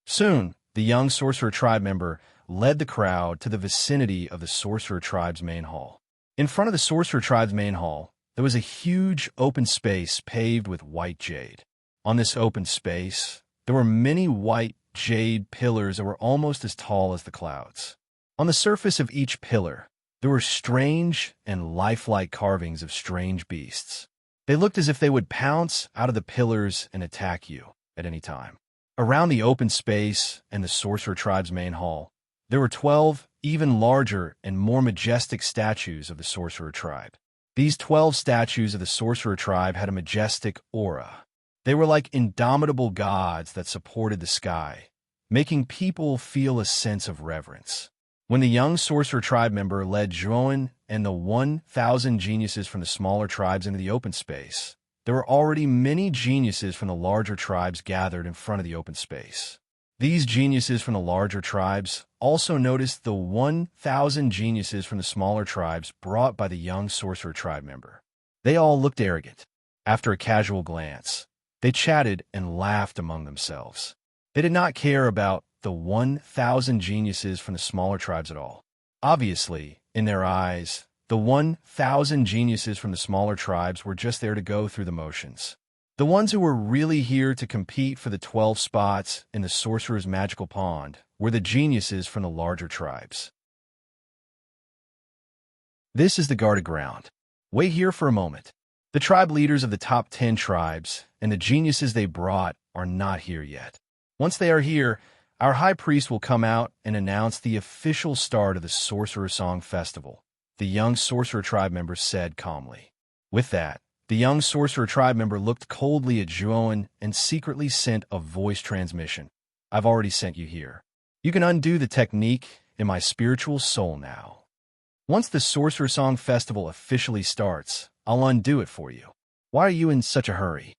Soon, the young sorcerer tribe member led the crowd to the vicinity of the sorcerer tribe's main hall. In front of the sorcerer tribe's main hall, there was a huge open space paved with white jade. On this open space, there were many white jade pillars that were almost as tall as the clouds. On the surface of each pillar, there were strange and lifelike carvings of strange beasts. They looked as if they would pounce out of the pillars and attack you at any time. Around the open space and the sorcerer tribe's main hall, there were 12 even larger and more majestic statues of the sorcerer tribe. These 12 statues of the sorcerer tribe had a majestic aura. They were like indomitable gods that supported the sky, making people feel a sense of reverence. When the young sorcerer tribe member led Zhuan and the 1,000 geniuses from the smaller tribes into the open space, there were already many geniuses from the larger tribes gathered in front of the open space. These geniuses from the larger tribes also noticed the 1,000 geniuses from the smaller tribes brought by the young sorcerer tribe member. They all looked arrogant. After a casual glance, they chatted and laughed among themselves. They did not care about the 1,000 geniuses from the smaller tribes at all. Obviously, in their eyes, the 1,000 geniuses from the smaller tribes were just there to go through the motions. The ones who were really here to compete for the 12 spots in the sorcerer's magical pond were the geniuses from the larger tribes. This is the guarded ground. Wait here for a moment. The tribe leaders of the top 10 tribes and the geniuses they brought are not here yet. Once they are here, our high priest will come out and announce the official start of the Sorcerer Song Festival, the young sorcerer tribe member said calmly. With that, the young sorcerer tribe member looked coldly at Zhuan and secretly sent a voice transmission. I've already sent you here. You can undo the technique in my spiritual soul now. Once the Sorcerer Song Festival officially starts, I'll undo it for you. Why are you in such a hurry?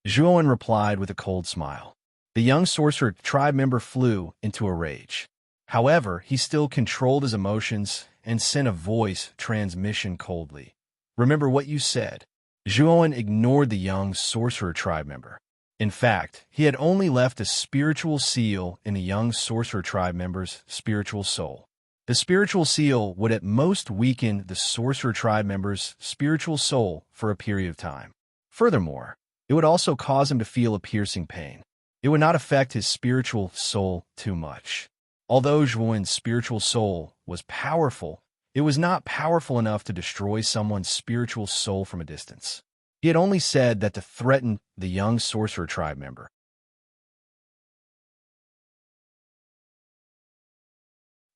Zhuan replied with a cold smile. The young sorcerer tribe member flew into a rage. However, he still controlled his emotions and sent a voice transmission coldly. "Remember what you said." Zhuowen ignored the young sorcerer tribe member. In fact, he had only left a spiritual seal in the young sorcerer tribe member's spiritual soul. The spiritual seal would at most weaken the sorcerer tribe member's spiritual soul for a period of time. Furthermore, it would also cause him to feel a piercing pain. It would not affect his spiritual soul too much. Although Zhuowen's spiritual soul was powerful, it was not powerful enough to destroy someone's spiritual soul from a distance. He had only said that to threaten the young sorcerer tribe member.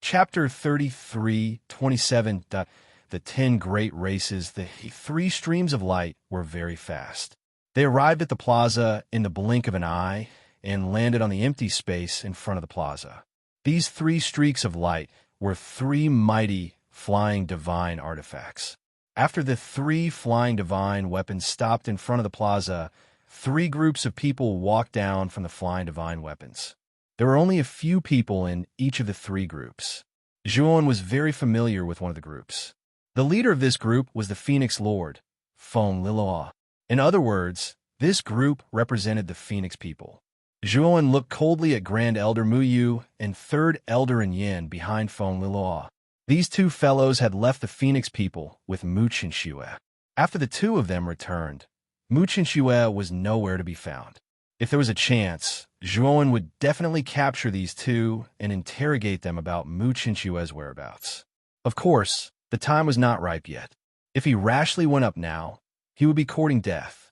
Chapter 33:27. The 10 great races. The 3 streams of light were very fast. They arrived at the plaza in the blink of an eye and landed on the empty space in front of the plaza. These 3 streaks of light were 3 mighty flying divine artifacts. After the 3 flying divine weapons stopped in front of the plaza, 3 groups of people walked down from the flying divine weapons. There were only a few people in each of the 3 groups. Zhuowen was very familiar with one of the groups. The leader of this group was the Phoenix Lord, Feng Liloa. In other words, this group represented the Phoenix people. Zhuowen looked coldly at Grand Elder Mu Yu and Third Elder Yin behind Feng Liloa. These 2 fellows had left the Phoenix people with Mu Qinxue. After the 2 of them returned, Mu Qinxue was nowhere to be found. If there was a chance, Zhuowen would definitely capture these 2 and interrogate them about Mu Qinxue's whereabouts. Of course, the time was not ripe yet. If he rashly went up now, he would be courting death.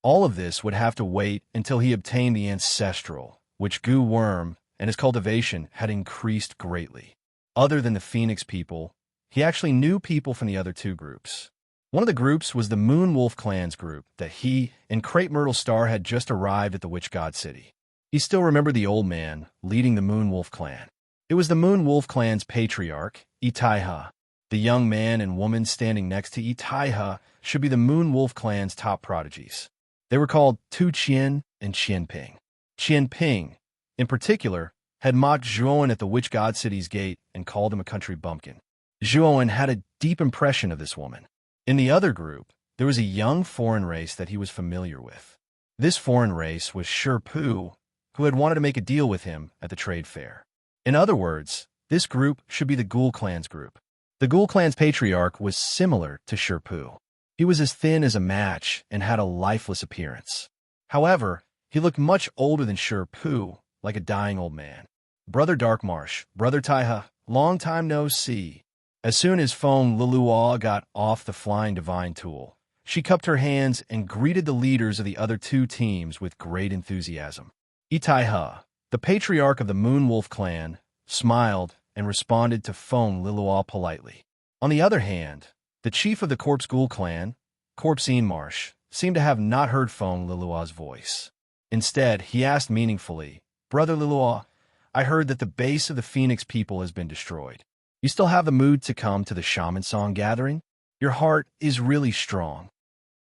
All of this would have to wait until he obtained the ancestral, which Gu Worm and his cultivation had increased greatly. Other than the Phoenix people, he actually knew people from the other 2 groups. One of the groups was the Moon Wolf Clan's group that he and Crepe Myrtle Star had just arrived at the Witch God City. He still remembered the old man leading the Moon Wolf Clan. It was the Moon Wolf Clan's patriarch, Itaiha. The young man and woman standing next to Itaiha should be the Moon Wolf Clan's top prodigies. They were called Tu Qian and Qianping. Qianping, in particular, had mocked Zhuowen at the Witch God City's gate and called him a country bumpkin. Zhuowen had a deep impression of this woman. In the other group, there was a young foreign race that he was familiar with. This foreign race was Sherpu, who had wanted to make a deal with him at the trade fair. In other words, this group should be the Ghoul Clan's group. The Ghoul Clan's patriarch was similar to Sherpu. He was as thin as a match and had a lifeless appearance. However, he looked much older than Sherpu, like a dying old man. Brother Darkmarsh, Brother Taiha, long time no see. As soon as Feng Liluo got off the flying divine tool, she cupped her hands and greeted the leaders of the other 2 teams with great enthusiasm. Itaiha, the patriarch of the Moon Wolf Clan, smiled and responded to Feng Liluo politely. On the other hand, the chief of the Corpse Ghoul Clan, Corpse Marsh, seemed to have not heard Feng Liluo's voice. Instead, he asked meaningfully, "Brother Liluo, I heard that the base of the Phoenix people has been destroyed. You still have the mood to come to the Shaman Song gathering? Your heart is really strong."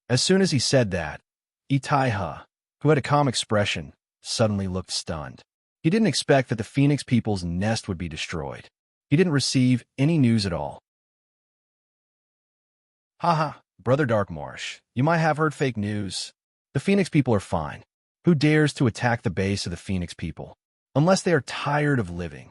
As soon as he said that, Itaiha, who had a calm expression, suddenly looked stunned. He didn't expect that the Phoenix people's nest would be destroyed. He didn't receive any news at all. "Haha, Brother Darkmarsh, you might have heard fake news. The Phoenix people are fine. Who dares to attack the base of the Phoenix people? Unless they are tired of living."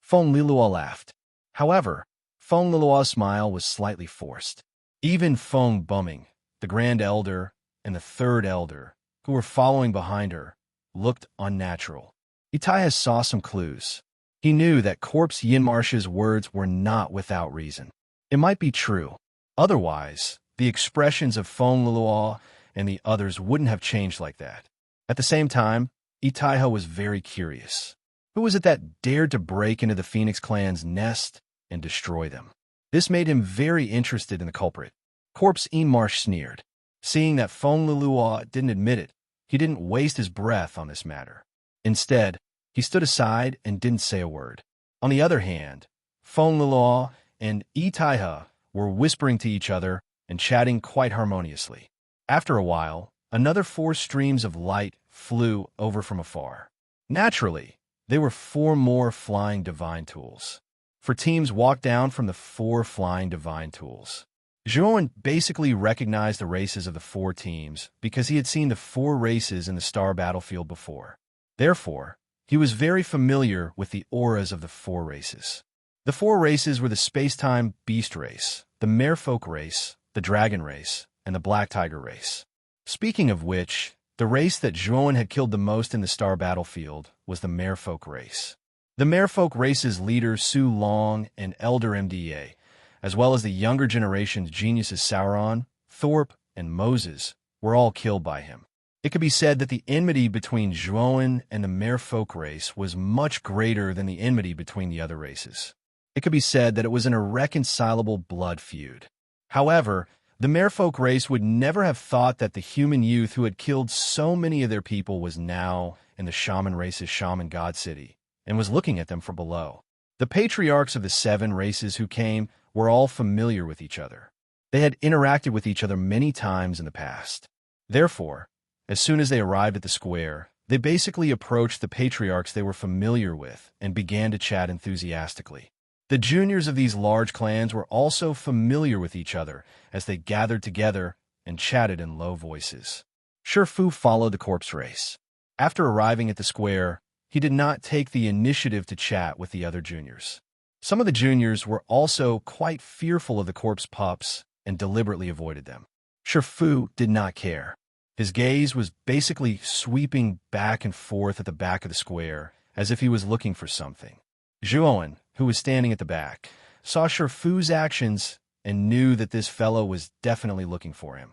Feng Liluo laughed. However, Feng Liluo's smile was slightly forced. Even Feng Bumming, the Grand Elder, and the Third Elder, who were following behind her, looked unnatural. Itaiha saw some clues. He knew that Corpse Yinmarsh's words were not without reason. It might be true. Otherwise, the expressions of Feng Liluo and the others wouldn't have changed like that. At the same time, Itaiha was very curious. Who was it that dared to break into the Phoenix Clan's nest and destroy them? This made him very interested in the culprit. Corpse Marsh sneered. Seeing that Feng Liluo didn't admit it, he didn't waste his breath on this matter. Instead, he stood aside and didn't say a word. On the other hand, Feng Liluo and Itaiha were whispering to each other and chatting quite harmoniously. After a while, another 4 streams of light flew over from afar. Naturally, They were 4 more flying divine tools. 4 teams walked down from the 4 flying divine tools. Zhuan basically recognized the races of the 4 teams because he had seen the 4 races in the star battlefield before. Therefore, he was very familiar with the auras of the 4 races. The 4 races were the space-time beast race, the merfolk race, the dragon race, and the black tiger race. Speaking of which, the race that Zhuan had killed the most in the star battlefield was the merfolk race. The merfolk race's leaders Su Long and Elder MDA, as well as the younger generation's geniuses Sauron, Thorpe, and Moses, were all killed by him. It could be said that the enmity between Zhuan and the merfolk race was much greater than the enmity between the other races. It could be said that it was an irreconcilable blood feud. However, the merfolk race would never have thought that the human youth who had killed so many of their people was now in the shaman race's shaman god city and was looking at them from below. The patriarchs of the 7 races who came were all familiar with each other. They had interacted with each other many times in the past. Therefore, as soon as they arrived at the square, they basically approached the patriarchs they were familiar with and began to chat enthusiastically. The juniors of these large clans were also familiar with each other as they gathered together and chatted in low voices. Shifu followed the corpse race. After arriving at the square, he did not take the initiative to chat with the other juniors. Some of the juniors were also quite fearful of the corpse pups and deliberately avoided them. Shifu did not care. His gaze was basically sweeping back and forth at the back of the square as if he was looking for something. Zhuan, who was standing at the back, saw Shifu's actions and knew that this fellow was definitely looking for him.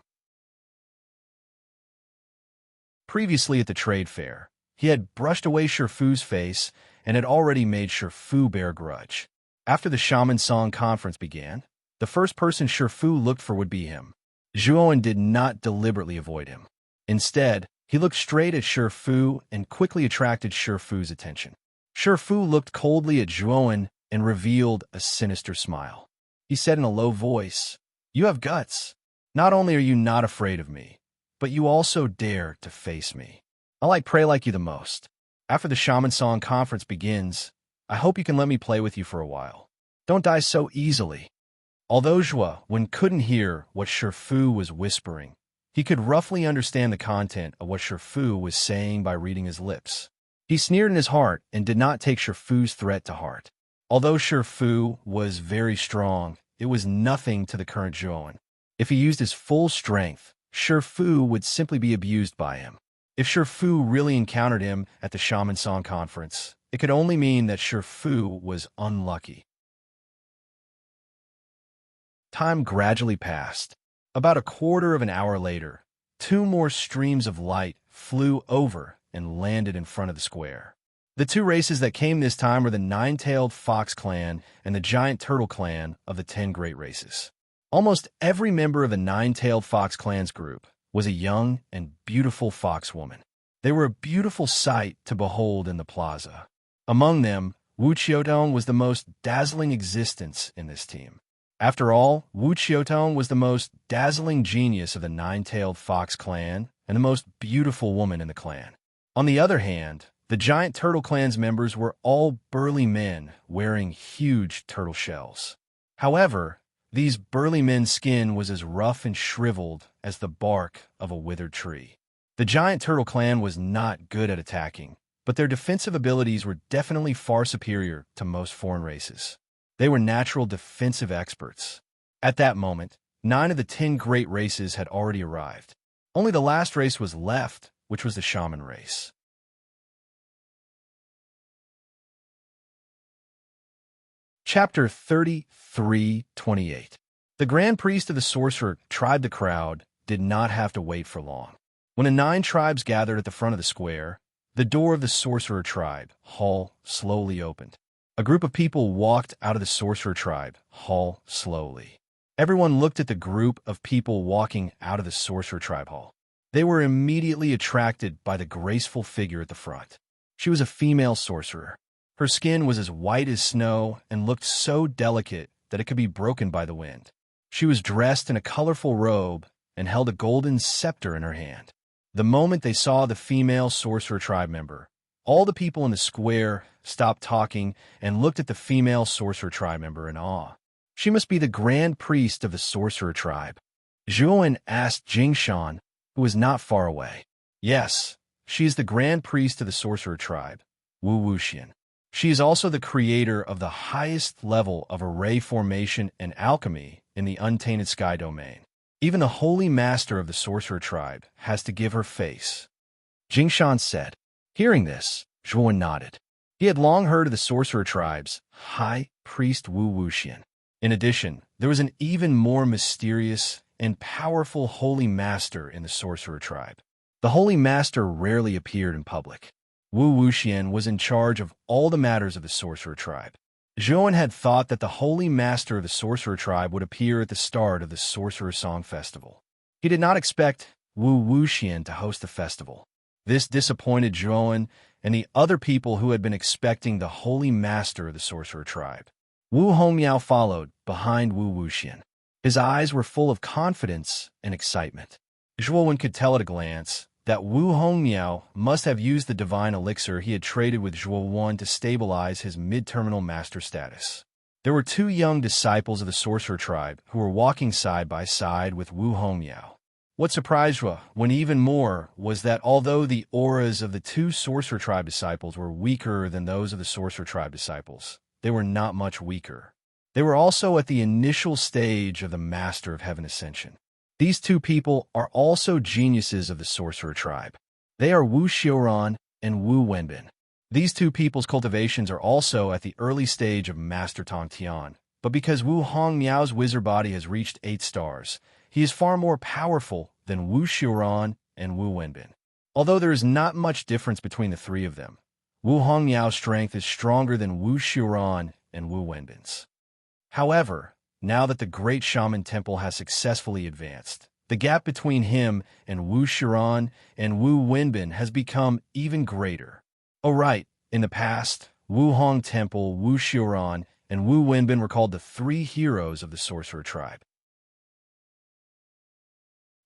Previously at the trade fair, he had brushed away Shifu's face and had already made Shifu bear grudge. After the Shaman Song conference began, the first person Shifu looked for would be him. Zhuan did not deliberately avoid him. Instead, he looked straight at Shifu and quickly attracted Shifu's attention. Shifu looked coldly at Zhuan and revealed a sinister smile. He said in a low voice, "You have guts. Not only are you not afraid of me, but you also dare to face me. I pray like you the most. After the Shaman Song conference begins, I hope you can let me play with you for a while. Don't die so easily." Although Zhuan couldn't hear what Shifu was whispering, he could roughly understand the content of what Shifu was saying by reading his lips. He sneered in his heart and did not take Shifu's threat to heart. Although Shifu was very strong, it was nothing to the current Zhuan. If he used his full strength, Shifu would simply be abused by him. If Shifu really encountered him at the Shaman Song conference, it could only mean that Shifu was unlucky. Time gradually passed. About a quarter of an hour later, 2 more streams of light flew over and landed in front of the square. The 2 races that came this time were the 9-tailed fox clan and the giant turtle clan of the 10 great races. Almost every member of the 9-tailed fox clan's group was a young and beautiful fox woman. They were a beautiful sight to behold in the plaza. Among them, Wu Qiutong was the most dazzling existence in this team. After all, Wu Qiutong was the most dazzling genius of the 9-tailed fox clan and the most beautiful woman in the clan. On the other hand, the giant turtle clan's members were all burly men wearing huge turtle shells. However, these burly men's skin was as rough and shriveled as the bark of a withered tree. The giant turtle clan was not good at attacking, but their defensive abilities were definitely far superior to most foreign races. They were natural defensive experts. At that moment, 9 of the 10 great races had already arrived. Only the last race was left, which was the shaman race. Chapter 33:28. The Grand Priest of the Sorcerer tribe the crowd did not have to wait for long. When the 9 tribes gathered at the front of the square, the door of the Sorcerer tribe hall slowly opened. A group of people walked out of the Sorcerer tribe hall slowly. Everyone looked at the group of people walking out of the Sorcerer tribe hall. They were immediately attracted by the graceful figure at the front. She was a female sorcerer. Her skin was as white as snow and looked so delicate that it could be broken by the wind. She was dressed in a colorful robe and held a golden scepter in her hand. The moment they saw the female Sorcerer tribe member, All the people in the square stopped talking and looked at the female sorcerer tribe member in awe. She must be the grand priest of the sorcerer tribe. Zhuowen asked Jingshan, who was not far away. Yes, she is the grand priest of the sorcerer tribe, Wu Wuxian. She is also the creator of the highest level of array formation and alchemy in the untainted sky domain. Even the holy master of the sorcerer tribe has to give her face. Jingshan said. Hearing this, Zhuowen nodded. He had long heard of the sorcerer tribe's high priest Wu Wuxian. In addition, there was an even more mysterious and powerful holy master in the sorcerer tribe. The holy master rarely appeared in public. Wu Wuxian was in charge of all the matters of the sorcerer tribe. Zhuowen had thought that the holy master of the sorcerer tribe would appear at the start of the Sorcerer Song Festival. He did not expect Wu Wuxian to host the festival. This disappointed Zhuowen and the other people who had been expecting the holy master of the sorcerer tribe. Wu Hongmiao followed behind Wu Wuxian. His eyes were full of confidence and excitement. Zhuowen could tell at a glance that Wu Hongmiao must have used the divine elixir he had traded with Zhuowen to stabilize his mid-terminal master status. There were two young disciples of the sorcerer tribe who were walking side by side with Wu Hongmiao. What surprised Zhuowen even more was that although the auras of the two sorcerer tribe disciples were weaker than those of the sorcerer tribe disciples, they were not much weaker. They were also at the initial stage of the Master of Heaven Ascension. These two people are also geniuses of the sorcerer tribe. They are Wu Xiuran and Wu Wenbin. These two people's cultivations are also at the early stage of Master Tong Tian, but because Wu Hongmiao's wizard body has reached 8 stars, he is far more powerful than Wu Xiuran and Wu Wenbin. Although there is not much difference between the three of them, Wu Hongmiao's strength is stronger than Wu Xiuran and Wu Wenbin's. However, now that the Great Shaman Temple has successfully advanced, the gap between him and Wu Xiuran and Wu Wenbin has become even greater. Oh right, in the past, Wu Hong Temple, Wu Xiuran, and Wu Wenbin were called the 3 heroes of the sorcerer tribe.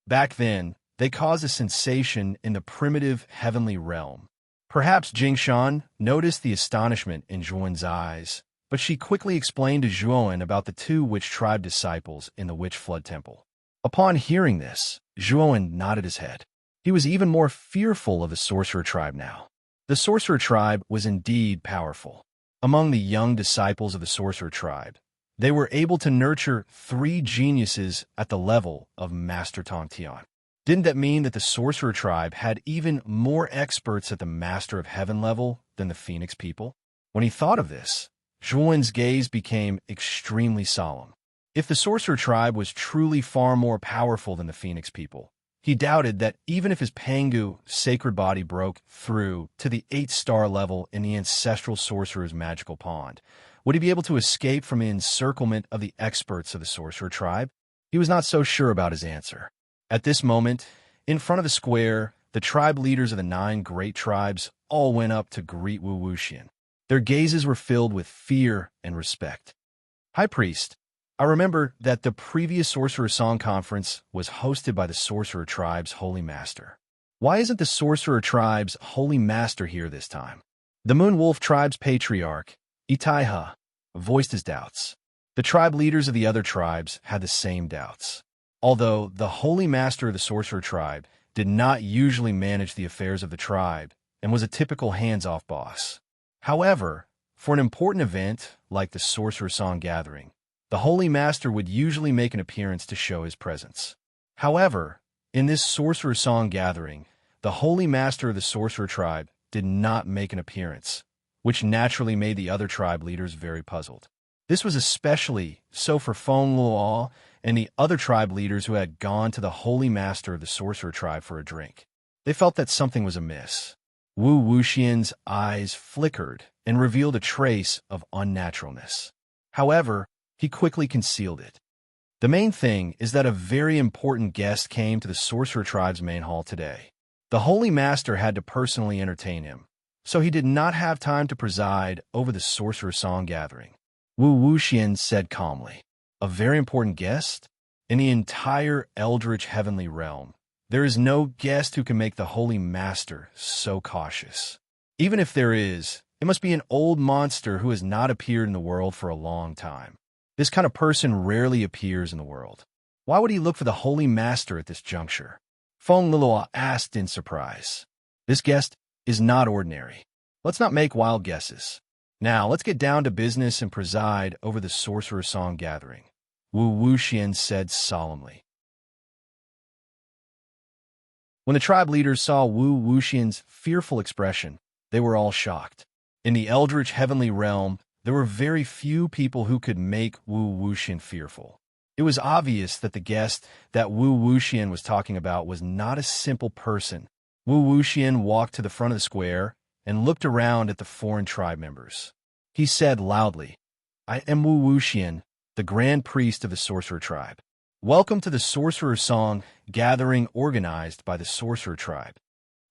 Back then, they caused a sensation in the primitive heavenly realm. Perhaps Jingshan noticed the astonishment in Zhuowen's eyes, but she quickly explained to Zhuowen about the 2 witch tribe disciples in the Witch Flood Temple. Upon hearing this, Zhuowen nodded his head. He was even more fearful of the sorcerer tribe now. The sorcerer tribe was indeed powerful. Among the young disciples of the sorcerer tribe, they were able to nurture 3 geniuses at the level of Master Tong Tian. Didn't that mean that the sorcerer tribe had even more experts at the Master of Heaven level than the Phoenix people? When he thought of this, Zhuowen's gaze became extremely solemn. If the sorcerer tribe was truly far more powerful than the Phoenix people, he doubted that even if his Pangu sacred body broke through to the 8-star level in the ancestral sorcerer's magical pond, would he be able to escape from the encirclement of the experts of the sorcerer tribe? He was not so sure about his answer. At this moment, in front of the square, the tribe leaders of the 9 great tribes all went up to greet Wu Wuxian. Their gazes were filled with fear and respect. High Priest, I remember that the previous Sorcerer Song Conference was hosted by the Sorcerer Tribe's Holy Master. Why isn't the Sorcerer Tribe's Holy Master here this time? The Moon Wolf Tribe's Patriarch, Itaiha, voiced his doubts. The tribe leaders of the other tribes had the same doubts. Although the Holy Master of the Sorcerer Tribe did not usually manage the affairs of the tribe and was a typical hands-off boss. However, for an important event like the Sorcerer Song Gathering, the Holy Master would usually make an appearance to show his presence. However, in this Sorcerer Song Gathering, the Holy Master of the Sorcerer Tribe did not make an appearance, which naturally made the other tribe leaders very puzzled. This was especially so for Feng Luo and the other tribe leaders who had gone to the Holy Master of the Sorcerer Tribe for a drink. They felt that something was amiss. Wu Wuxian's eyes flickered and revealed a trace of unnaturalness. However, he quickly concealed it. The main thing is that a very important guest came to the Sorcerer Tribe's main hall today. The Holy Master had to personally entertain him, so he did not have time to preside over the Sorcerer Song Gathering. Wu Wuxian said calmly, "A very important guest? In the entire Eldritch Heavenly Realm, there is no guest who can make the Holy Master so cautious. Even if there is, it must be an old monster who has not appeared in the world for a long time. This kind of person rarely appears in the world. Why would he look for the Holy Master at this juncture? Feng Lilua asked in surprise. This guest is not ordinary. Let's not make wild guesses. Now, let's get down to business and preside over the Sorcerer Song gathering, Wu Wuxian said solemnly. When the tribe leaders saw Wu Wuxian's fearful expression, they were all shocked. In the eldritch heavenly realm, there were very few people who could make Wu Wuxian fearful. It was obvious that the guest that Wu Wuxian was talking about was not a simple person. Wu Wuxian walked to the front of the square and looked around at the foreign tribe members. He said loudly, "I am Wu Wuxian, the Grand Priest of the Sorcerer Tribe. Welcome to the Sorcerer Song gathering organized by the Sorcerer Tribe.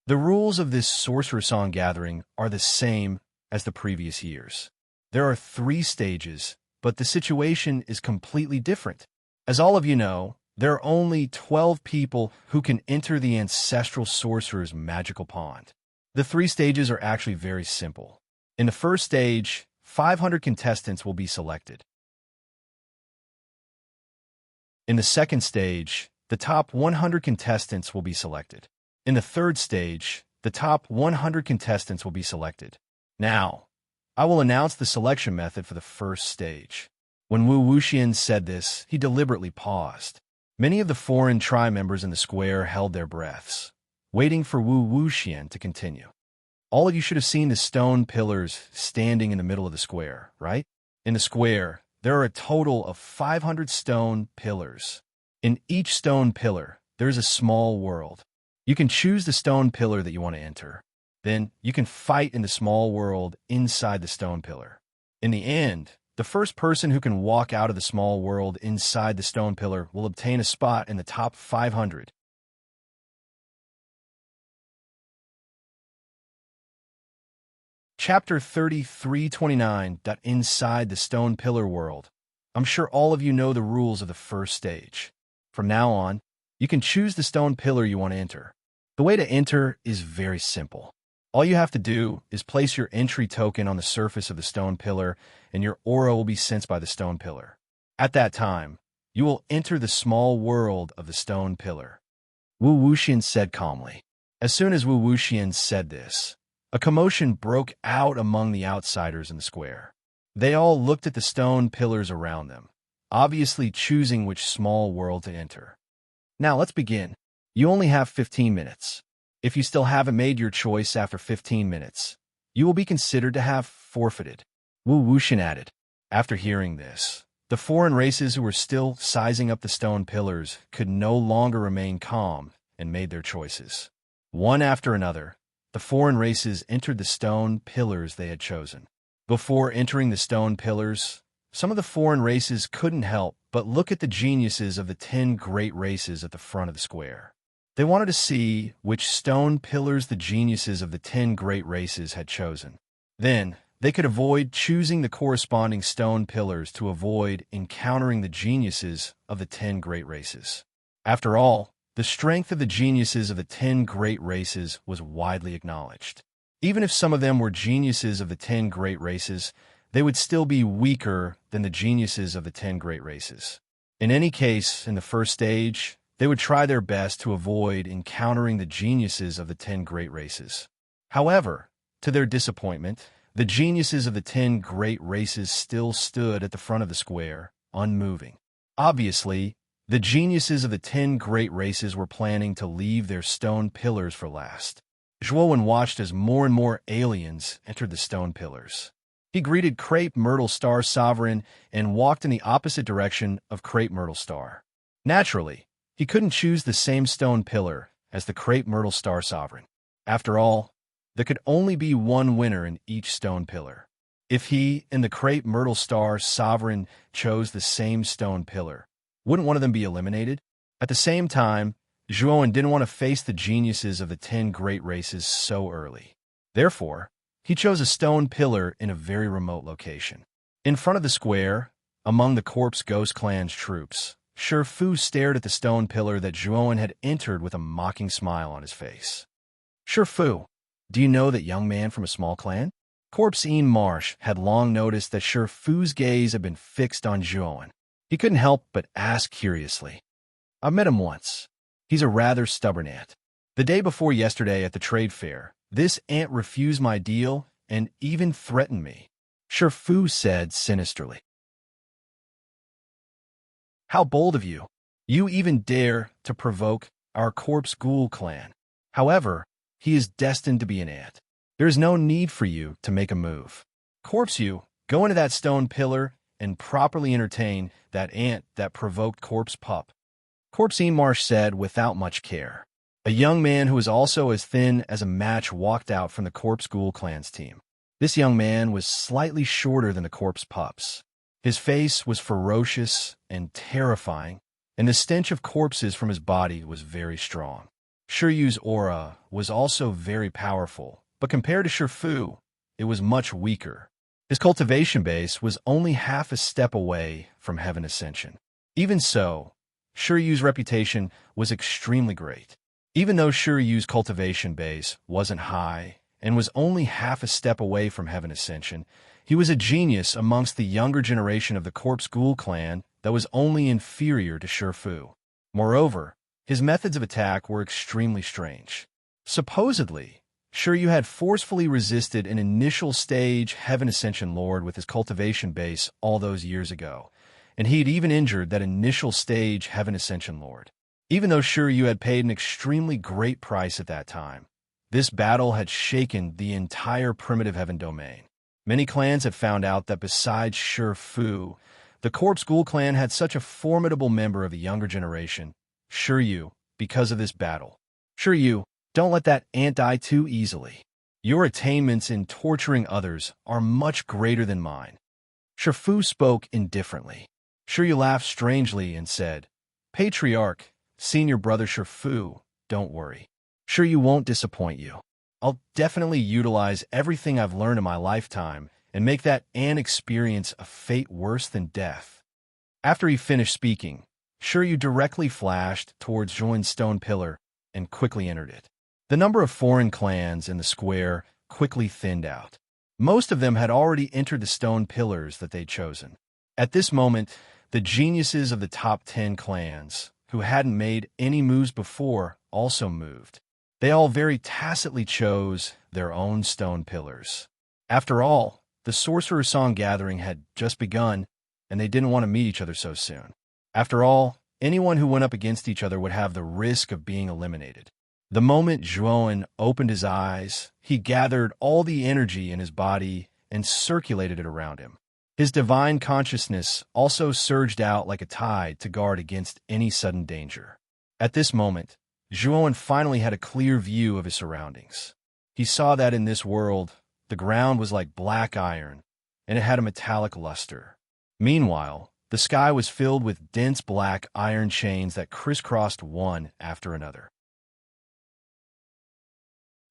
The rules of this Sorcerer Song gathering are the same as the previous years. There are 3 stages, but the situation is completely different. As all of you know, there are only 12 people who can enter the ancestral sorcerer's magical pond. The 3 stages are actually very simple. In the first stage, 500 contestants will be selected. In the second stage, the top 100 contestants will be selected. In the third stage, the top 100 contestants will be selected. Now, I will announce the selection method for the first stage." When Wu Wuxian said this, he deliberately paused. Many of the foreign tribe members in the square held their breaths, waiting for Wu Wuxian to continue. All of you should have seen the stone pillars standing in the middle of the square, right? In the square, there are a total of 500 stone pillars. In each stone pillar, there is a small world. You can choose the stone pillar that you want to enter. Then you can fight in the small world inside the stone pillar. In the end, the first person who can walk out of the small world inside the stone pillar will obtain a spot in the top 500. Chapter 3329. Inside the Stone Pillar World. I'm sure all of you know the rules of the first stage. From now on, you can choose the stone pillar you want to enter. The way to enter is very simple. All you have to do is place your entry token on the surface of the stone pillar, and your aura will be sensed by the stone pillar. At that time, you will enter the small world of the stone pillar. Wu Wuxian said calmly. As soon as Wu Wuxian said this, a commotion broke out among the outsiders in the square. They all looked at the stone pillars around them, obviously choosing which small world to enter. Now let's begin. You only have 15 minutes. If you still haven't made your choice after 15 minutes, you will be considered to have forfeited. Wu Wuxian added. After hearing this, the foreign races who were still sizing up the stone pillars could no longer remain calm and made their choices. One after another, the foreign races entered the stone pillars they had chosen. Before entering the stone pillars, some of the foreign races couldn't help but look at the geniuses of the 10 great races at the front of the square. They wanted to see which stone pillars the geniuses of the 10 great races had chosen. Then, they could avoid choosing the corresponding stone pillars to avoid encountering the geniuses of the 10 great races. After all, the strength of the geniuses of the 10 great races was widely acknowledged. Even if some of them were geniuses of the 10 great races, they would still be weaker than the geniuses of the 10 great races. In any case, in the first stage, they would try their best to avoid encountering the geniuses of the 10 great races. However, to their disappointment, the geniuses of the 10 great races still stood at the front of the square, unmoving. Obviously, the geniuses of the 10 great races were planning to leave their stone pillars for last. Zhuowen watched as more and more aliens entered the stone pillars. He greeted Crepe Myrtle Star Sovereign and walked in the opposite direction of Crepe Myrtle Star. Naturally, he couldn't choose the same stone pillar as the Crepe Myrtle Star Sovereign. After all, there could only be one winner in each stone pillar. If he and the Crepe Myrtle Star Sovereign chose the same stone pillar, wouldn't one of them be eliminated? At the same time, Zhuowen didn't want to face the geniuses of the 10 great races so early. Therefore, he chose a stone pillar in a very remote location. In front of the square, among the Corpse Ghost Clan's troops, Shifu stared at the stone pillar that Zhuowen had entered with a mocking smile on his face. "Shifu, Do you know that young man from a small clan? Corpse Ian Marsh had long noticed that Sir Fu's gaze had been fixed on Joan. He couldn't help but ask curiously. I've met him once. He's a rather stubborn ant. The day before yesterday at the trade fair, this ant refused my deal and even threatened me, Sir Fu said sinisterly. How bold of you. You even dare to provoke our Corpse Ghoul clan. However, he is destined to be an ant. There is no need for you to make a move. Corpse you, go into that stone pillar and properly entertain that ant that provoked Corpse Pup. Corpse Ian Marsh said without much care. A young man who was also as thin as a match walked out from the Corpse Ghoul clan's team. This young man was slightly shorter than the Corpse Pups. His face was ferocious and terrifying, and the stench of corpses from his body was very strong. Shiryu's aura was also very powerful, but compared to Shifu, it was much weaker. His cultivation base was only half a step away from heaven ascension. Even so, Shiryu's reputation was extremely great. Even though Shiryu's cultivation base wasn't high and was only half a step away from heaven ascension, he was a genius amongst the younger generation of the Corpse Ghoul clan that was only inferior to Shifu. Moreover, his methods of attack were extremely strange. Supposedly, Shiryu had forcefully resisted an initial stage Heaven Ascension Lord with his cultivation base all those years ago, and he had even injured that initial stage Heaven Ascension Lord. Even though Shiryu had paid an extremely great price at that time, this battle had shaken the entire primitive heaven domain. Many clans had found out that besides Shifu, the Corpse Ghoul clan had such a formidable member of the younger generation, Shiryu, because of this battle. Shiryu, don't let that ant die too easily. Your attainments in torturing others are much greater than mine. Shifu spoke indifferently. Shiryu laughed strangely and said, Patriarch, senior brother Shifu, don't worry. Shiryu won't disappoint you. I'll definitely utilize everything I've learned in my lifetime and make that ant experience a fate worse than death. After he finished speaking, Shiryu directly flashed towards Join's stone pillar and quickly entered it. The number of foreign clans in the square quickly thinned out. Most of them had already entered the stone pillars that they'd chosen. At this moment, the geniuses of the top 10 clans, who hadn't made any moves before, also moved. They all very tacitly chose their own stone pillars. After all, the Sorcerer's Song gathering had just begun, and they didn't want to meet each other so soon. After all, anyone who went up against each other would have the risk of being eliminated. The moment Zhuan opened his eyes, he gathered all the energy in his body and circulated it around him. His divine consciousness also surged out like a tide to guard against any sudden danger. At this moment, Zhuan finally had a clear view of his surroundings. He saw that in this world, the ground was like black iron, and it had a metallic luster. Meanwhile, the sky was filled with dense black iron chains that crisscrossed one after another.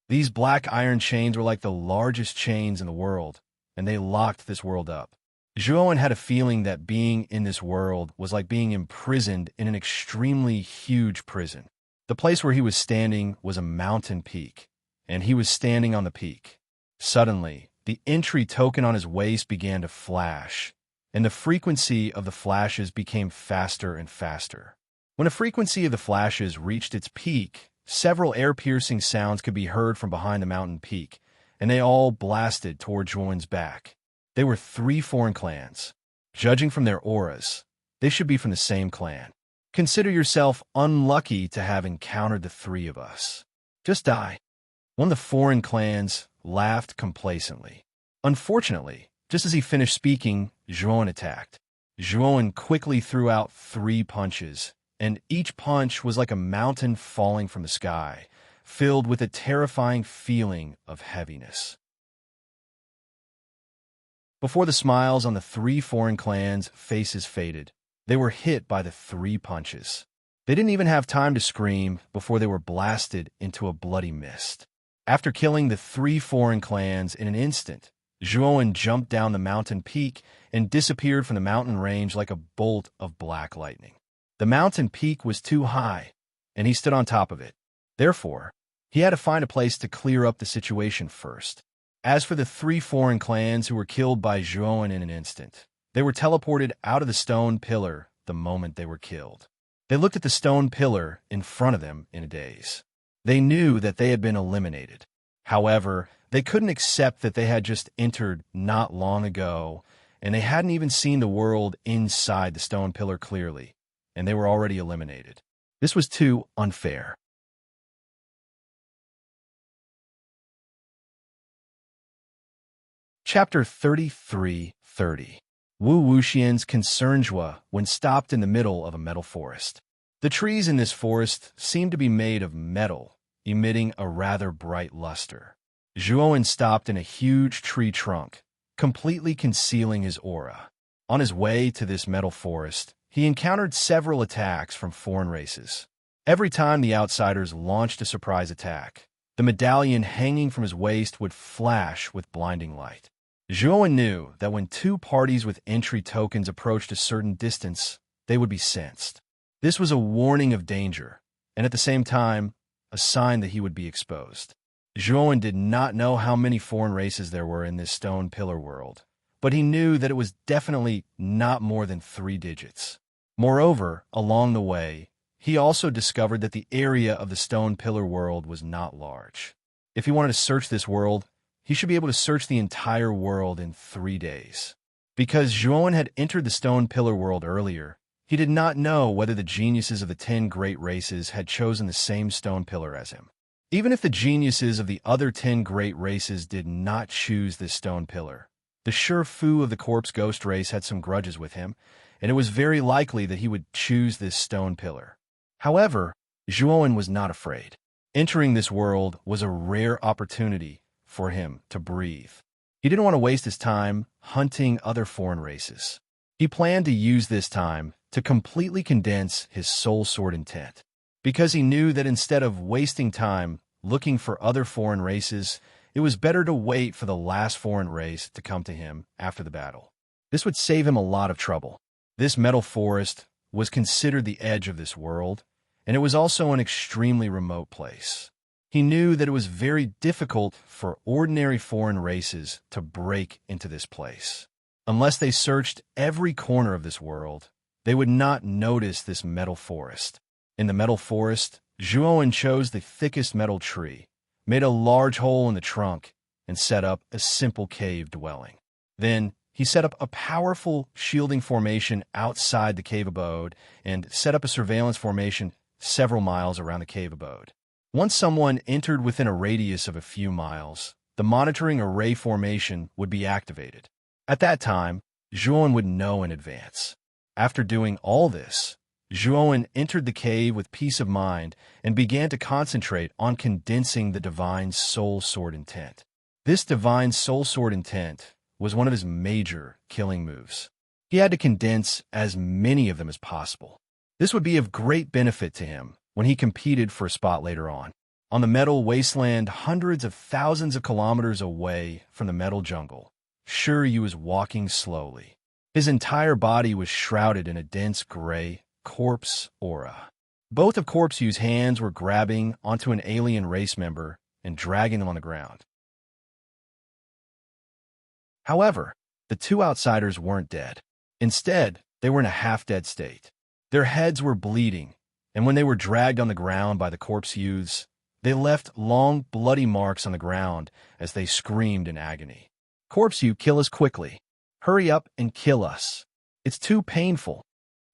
These black iron chains were like the largest chains in the world, and they locked this world up. Zhuan had a feeling that being in this world was like being imprisoned in an extremely huge prison. The place where he was standing was a mountain peak, and he was standing on the peak. Suddenly, the entry token on his waist began to flash, and the frequency of the flashes became faster and faster. When the frequency of the flashes reached its peak, several air-piercing sounds could be heard from behind the mountain peak, and they all blasted toward Zhuan's back. They were 3 foreign clans. Judging from their auras, they should be from the same clan. Consider yourself unlucky to have encountered the 3 of us. Just die. One of the foreign clans laughed complacently. Unfortunately, just as he finished speaking, Zhuan attacked. Zhuan quickly threw out 3 punches, and each punch was like a mountain falling from the sky, filled with a terrifying feeling of heaviness. Before the smiles on the 3 foreign clans' faces faded, they were hit by the 3 punches. They didn't even have time to scream before they were blasted into a bloody mist. After killing the 3 foreign clans in an instant, Zhuan jumped down the mountain peak and disappeared from the mountain range like a bolt of black lightning. The mountain peak was too high, and he stood on top of it. Therefore, He had to find a place to clear up the situation first. As for the 3 foreign clans who were killed by Zhuowen in an instant, they were teleported out of the stone pillar the moment they were killed. They looked at the stone pillar in front of them in a daze. They knew that they had been eliminated. However, they couldn't accept that they had just entered not long ago, and they hadn't even seen the world inside the stone pillar clearly, and they were already eliminated. This was too unfair. Chapter 33:30. Wu Wuxian's concernjua when stopped in the middle of a metal forest. The trees in this forest seemed to be made of metal, emitting a rather bright luster. Zhuowen stopped in a huge tree trunk, completely concealing his aura. On his way to this metal forest, he encountered several attacks from foreign races. Every time the outsiders launched a surprise attack, the medallion hanging from his waist would flash with blinding light. Zhuowen knew that when 2 parties with entry tokens approached a certain distance, they would be sensed. This was a warning of danger, and at the same time, a sign that he would be exposed. Zhuowen did not know how many foreign races there were in this stone pillar world, but he knew that it was definitely not more than 3 digits. Moreover, along the way, he also discovered that the area of the stone pillar world was not large. If he wanted to search this world, he should be able to search the entire world in 3 days. Because Zhuowen had entered the stone pillar world earlier, he did not know whether the geniuses of the 10 great races had chosen the same stone pillar as him. Even if the geniuses of the other 10 great races did not choose this stone pillar, the Sure Fu of the corpse ghost race had some grudges with him, and it was very likely that he would choose this stone pillar. However, Zhuowen was not afraid. Entering this world was a rare opportunity for him to breathe. He didn't want to waste his time hunting other foreign races. He planned to use this time to completely condense his soul sword intent, because he knew that instead of wasting time looking for other foreign races, it was better to wait for the last foreign race to come to him after the battle. This would save him a lot of trouble. This metal forest was considered the edge of this world, and it was also an extremely remote place. He knew that it was very difficult for ordinary foreign races to break into this place. Unless they searched every corner of this world, they would not notice this metal forest. In the metal forest, Zhuowen chose the thickest metal tree, made a large hole in the trunk, and set up a simple cave dwelling. Then, he set up a powerful shielding formation outside the cave abode and set up a surveillance formation several miles around the cave abode. Once someone entered within a radius of a few miles, the monitoring array formation would be activated. At that time, Zhuowen would know in advance. After doing all this, Zhuowen entered the cave with peace of mind and began to concentrate on condensing the divine soul sword intent. This divine soul sword intent was one of his major killing moves. He had to condense as many of them as possible. This would be of great benefit to him when he competed for a spot later on. On the metal wasteland hundreds of thousands of kilometers away from the metal jungle, Shiryu was walking slowly. His entire body was shrouded in a dense gray corpse aura. Both of Corpse Yu's hands were grabbing onto an alien race member and dragging them on the ground. However, the 2 outsiders weren't dead. Instead, they were in a half-dead state. Their heads were bleeding, and when they were dragged on the ground by the corpse youths, they left long, bloody marks on the ground as they screamed in agony. "Corpse you, kill us quickly. Hurry up and kill us. It's too painful,"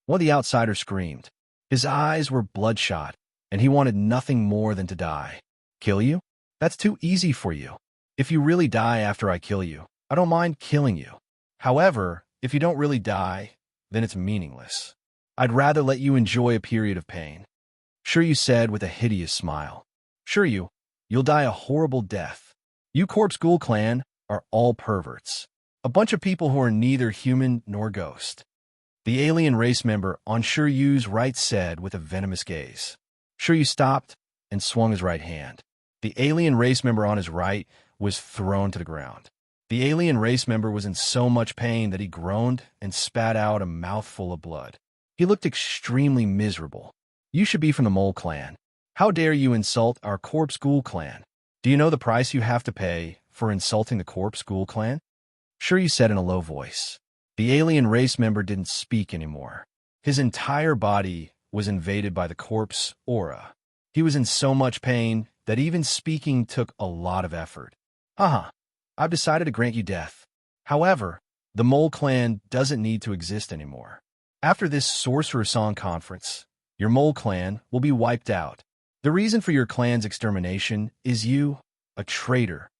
one of the outsiders screamed. His eyes were bloodshot, and he wanted nothing more than to die. "Kill you? That's too easy for you. If you really die after I kill you, I don't mind killing you. However, if you don't really die, then it's meaningless. I'd rather let you enjoy a period of pain," Shiryu said with a hideous smile. "Shiryu, you'll die a horrible death. You Corpse Ghoul clan are all perverts. A bunch of people who are neither human nor ghost," the alien race member on Shiryu's right said with a venomous gaze. Shiryu stopped and swung his right hand. The alien race member on his right was thrown to the ground. The alien race member was in so much pain that he groaned and spat out a mouthful of blood. He looked extremely miserable. "You should be from the Mole clan. How dare you insult our Corpse Ghoul clan? Do you know the price you have to pay for insulting the Corpse Ghoul clan? Shiryu said in a low voice. The alien race member didn't speak anymore. His entire body was invaded by the corpse aura. He was in so much pain that even speaking took a lot of effort. Haha, I've decided to grant you death. However, the Mole clan doesn't need to exist anymore. After this Sorcerer Song conference, your Mole clan will be wiped out. The reason for your clan's extermination is you, a traitor.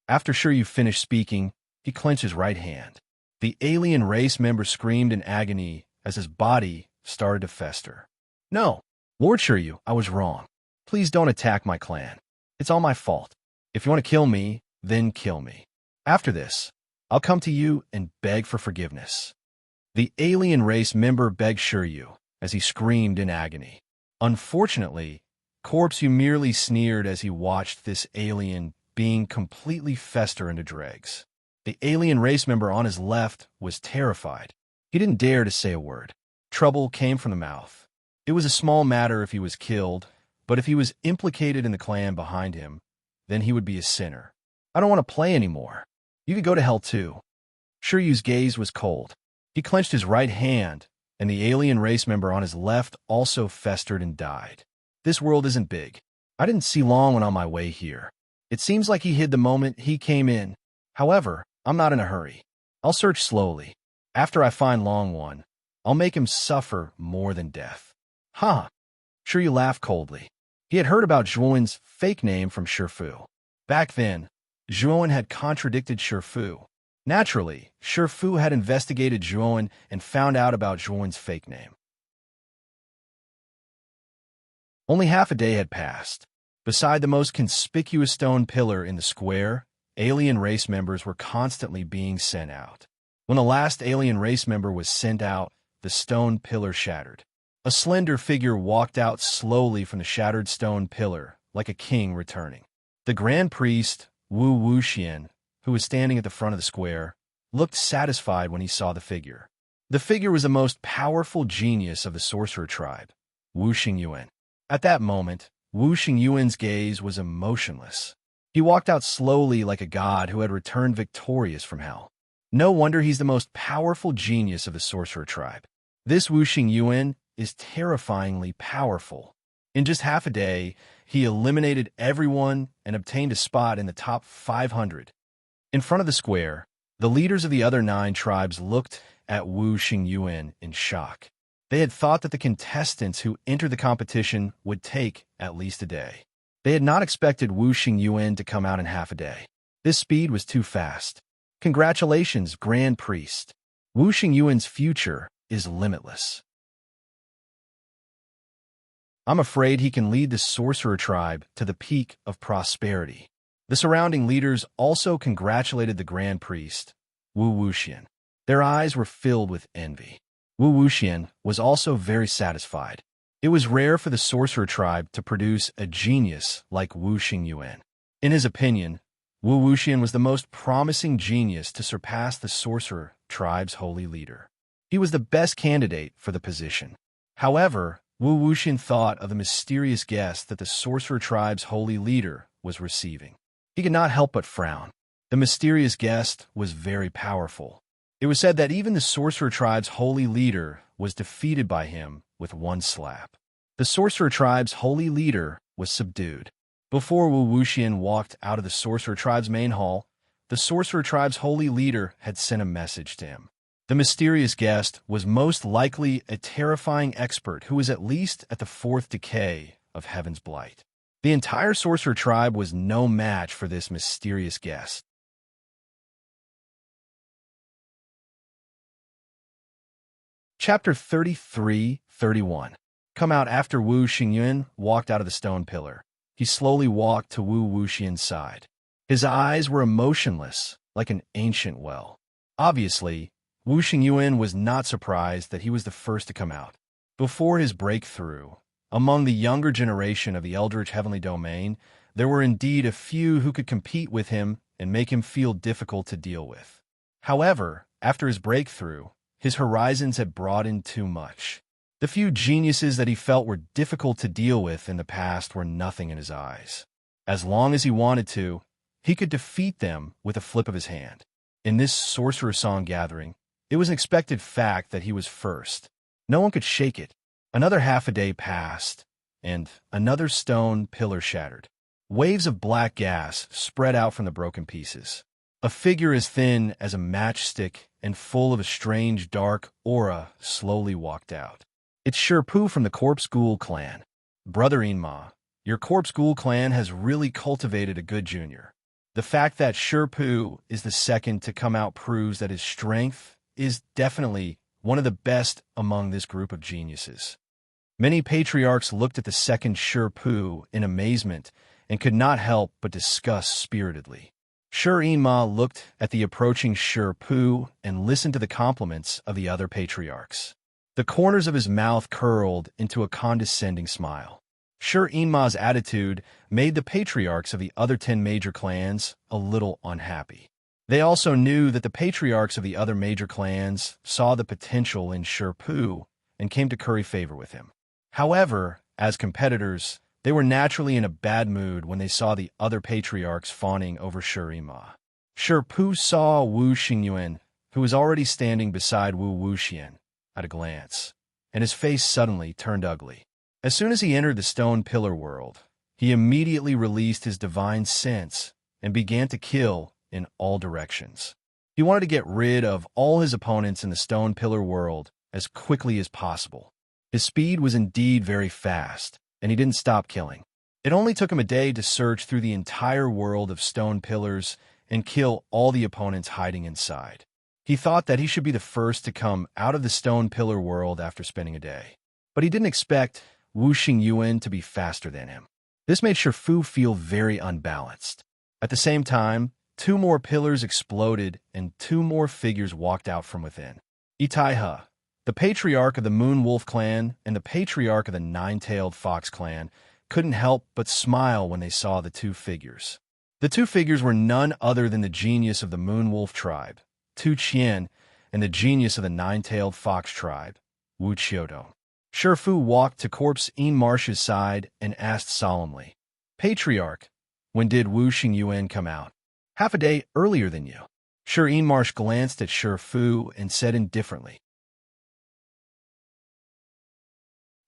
After Shiryu finished speaking, he clenched his right hand. The alien race member screamed in agony as his body started to fester. No, Lord Shiryu, I was wrong. Please don't attack my clan. It's all my fault. If you want to kill me, then kill me. After this, I'll come to you and beg for forgiveness. The alien race member begged Shiryu as he screamed in agony. Unfortunately, Corpse merely sneered as he watched this alien being completely fester into dregs. The alien race member on his left was terrified. He didn't dare to say a word. Trouble came from the mouth. It was a small matter if he was killed, but if he was implicated in the clan behind him, then he would be a sinner. I don't want to play anymore. You could go to hell too. Shiryu's gaze was cold. He clenched his right hand, and the alien race member on his left also festered and died. This world isn't big. I didn't see Long when on my way here. It seems like he hid the moment he came in. However, I'm not in a hurry. I'll search slowly. After I find Long One, I'll make him suffer more than death. Huh. Shiryu laughed coldly. He had heard about Zhuowen's fake name from Shifu. Back then, Zhuowen had contradicted Shifu. Naturally, Shifu had investigated Zhuowen and found out about Zhuowen's fake name. Only half a day had passed. Beside the most conspicuous stone pillar in the square, alien race members were constantly being sent out. When the last alien race member was sent out, the stone pillar shattered. A slender figure walked out slowly from the shattered stone pillar, like a king returning. The Grand Priest, Wu Wuxian, who was standing at the front of the square, looked satisfied when he saw the figure. The figure was the most powerful genius of the sorcerer tribe, Wu Xingyuan. At that moment, Wu Xingyuan's gaze was emotionless. He walked out slowly like a god who had returned victorious from hell. No wonder he's the most powerful genius of the sorcerer tribe. This Wu Xingyuan is terrifyingly powerful. In just half a day, he eliminated everyone and obtained a spot in the top 500. In front of the square, the leaders of the other 9 tribes looked at Wu Xingyuan in shock. They had thought that the contestants who entered the competition would take at least a day. They had not expected Wu Xingyuan to come out in half a day. This speed was too fast. Congratulations, Grand Priest. Wu Xingyuan's future is limitless. I'm afraid he can lead the sorcerer tribe to the peak of prosperity. The surrounding leaders also congratulated the Grand Priest, Wu Wuxian. Their eyes were filled with envy. Wu Wuxian was also very satisfied. It was rare for the sorcerer tribe to produce a genius like Wu Xingyuan. In his opinion, Wu Wuxian was the most promising genius to surpass the sorcerer tribe's holy leader. He was the best candidate for the position. However, Wu Wuxian thought of the mysterious guest that the sorcerer tribe's holy leader was receiving. He could not help but frown. The mysterious guest was very powerful. It was said that even the sorcerer tribe's holy leader was defeated by him with one slap. The sorcerer tribe's holy leader was subdued. Before Wu Wuxian walked out of the sorcerer tribe's main hall, the sorcerer tribe's holy leader had sent a message to him. The mysterious guest was most likely a terrifying expert who was at least at the 4th decay of Heaven's Blight. The entire sorcerer tribe was no match for this mysterious guest. Chapter 33-31. Come out after Wu Xingyuan walked out of the stone pillar. He slowly walked to Wu Wuxian's side. His eyes were emotionless, like an ancient well. Obviously, Wu Xingyuan was not surprised that he was the first to come out. Before his breakthrough, among the younger generation of the Eldritch Heavenly Domain, there were indeed a few who could compete with him and make him feel difficult to deal with. However, after his breakthrough, his horizons had broadened too much. The few geniuses that he felt were difficult to deal with in the past were nothing in his eyes. As long as he wanted to, he could defeat them with a flip of his hand. In this Sorcerer Song gathering, it was an expected fact that he was first. No one could shake it. Another half a day passed, and another stone pillar shattered. Waves of black gas spread out from the broken pieces. A figure as thin as a matchstick and full of a strange dark aura slowly walked out. It's Sherpu from the Corpse Ghoul clan. Brother Inma, your Corpse Ghoul clan has really cultivated a good junior. The fact that Sherpu is the second to come out proves that his strength is definitely one of the best among this group of geniuses. Many patriarchs looked at the second Sherpu in amazement and could not help but discuss spiritedly. Inma looked at the approaching Sherpu and listened to the compliments of the other patriarchs. The corners of his mouth curled into a condescending smile. Inma's attitude made the patriarchs of the other 10 major clans a little unhappy. They also knew that the patriarchs of the other major clans saw the potential in Sherpu and came to curry favor with him. However, as competitors, they were naturally in a bad mood when they saw the other patriarchs fawning over Inma. Sherpu saw Wu Xingyuan, who was already standing beside Wu Wuxian, at a glance, and his face suddenly turned ugly. As soon as he entered the stone pillar world, he immediately released his divine sense and began to kill in all directions. He wanted to get rid of all his opponents in the stone pillar world as quickly as possible. His speed was indeed very fast, and he didn't stop killing. It only took him a day to search through the entire world of stone pillars and kill all the opponents hiding inside. He thought that he should be the first to come out of the stone pillar world after spending a day. But he didn't expect Wu Xingyuan to be faster than him. This made Sherfu feel very unbalanced. At the same time, 2 more pillars exploded and 2 more figures walked out from within. Itaiha, the patriarch of the Moon Wolf clan and the patriarch of the Nine-Tailed Fox clan, couldn't help but smile when they saw the 2 figures. The 2 figures were none other than the genius of the Moon Wolf tribe, Tu Qian, and the genius of the Nine-Tailed Fox tribe, Wu Qiutong. Sherfu walked to Corpse Marsh's side and asked solemnly, "Patriarch, when did Wu Xingyuan come out?" "Half a day earlier than you." Marsh glanced at Sherfu and said indifferently.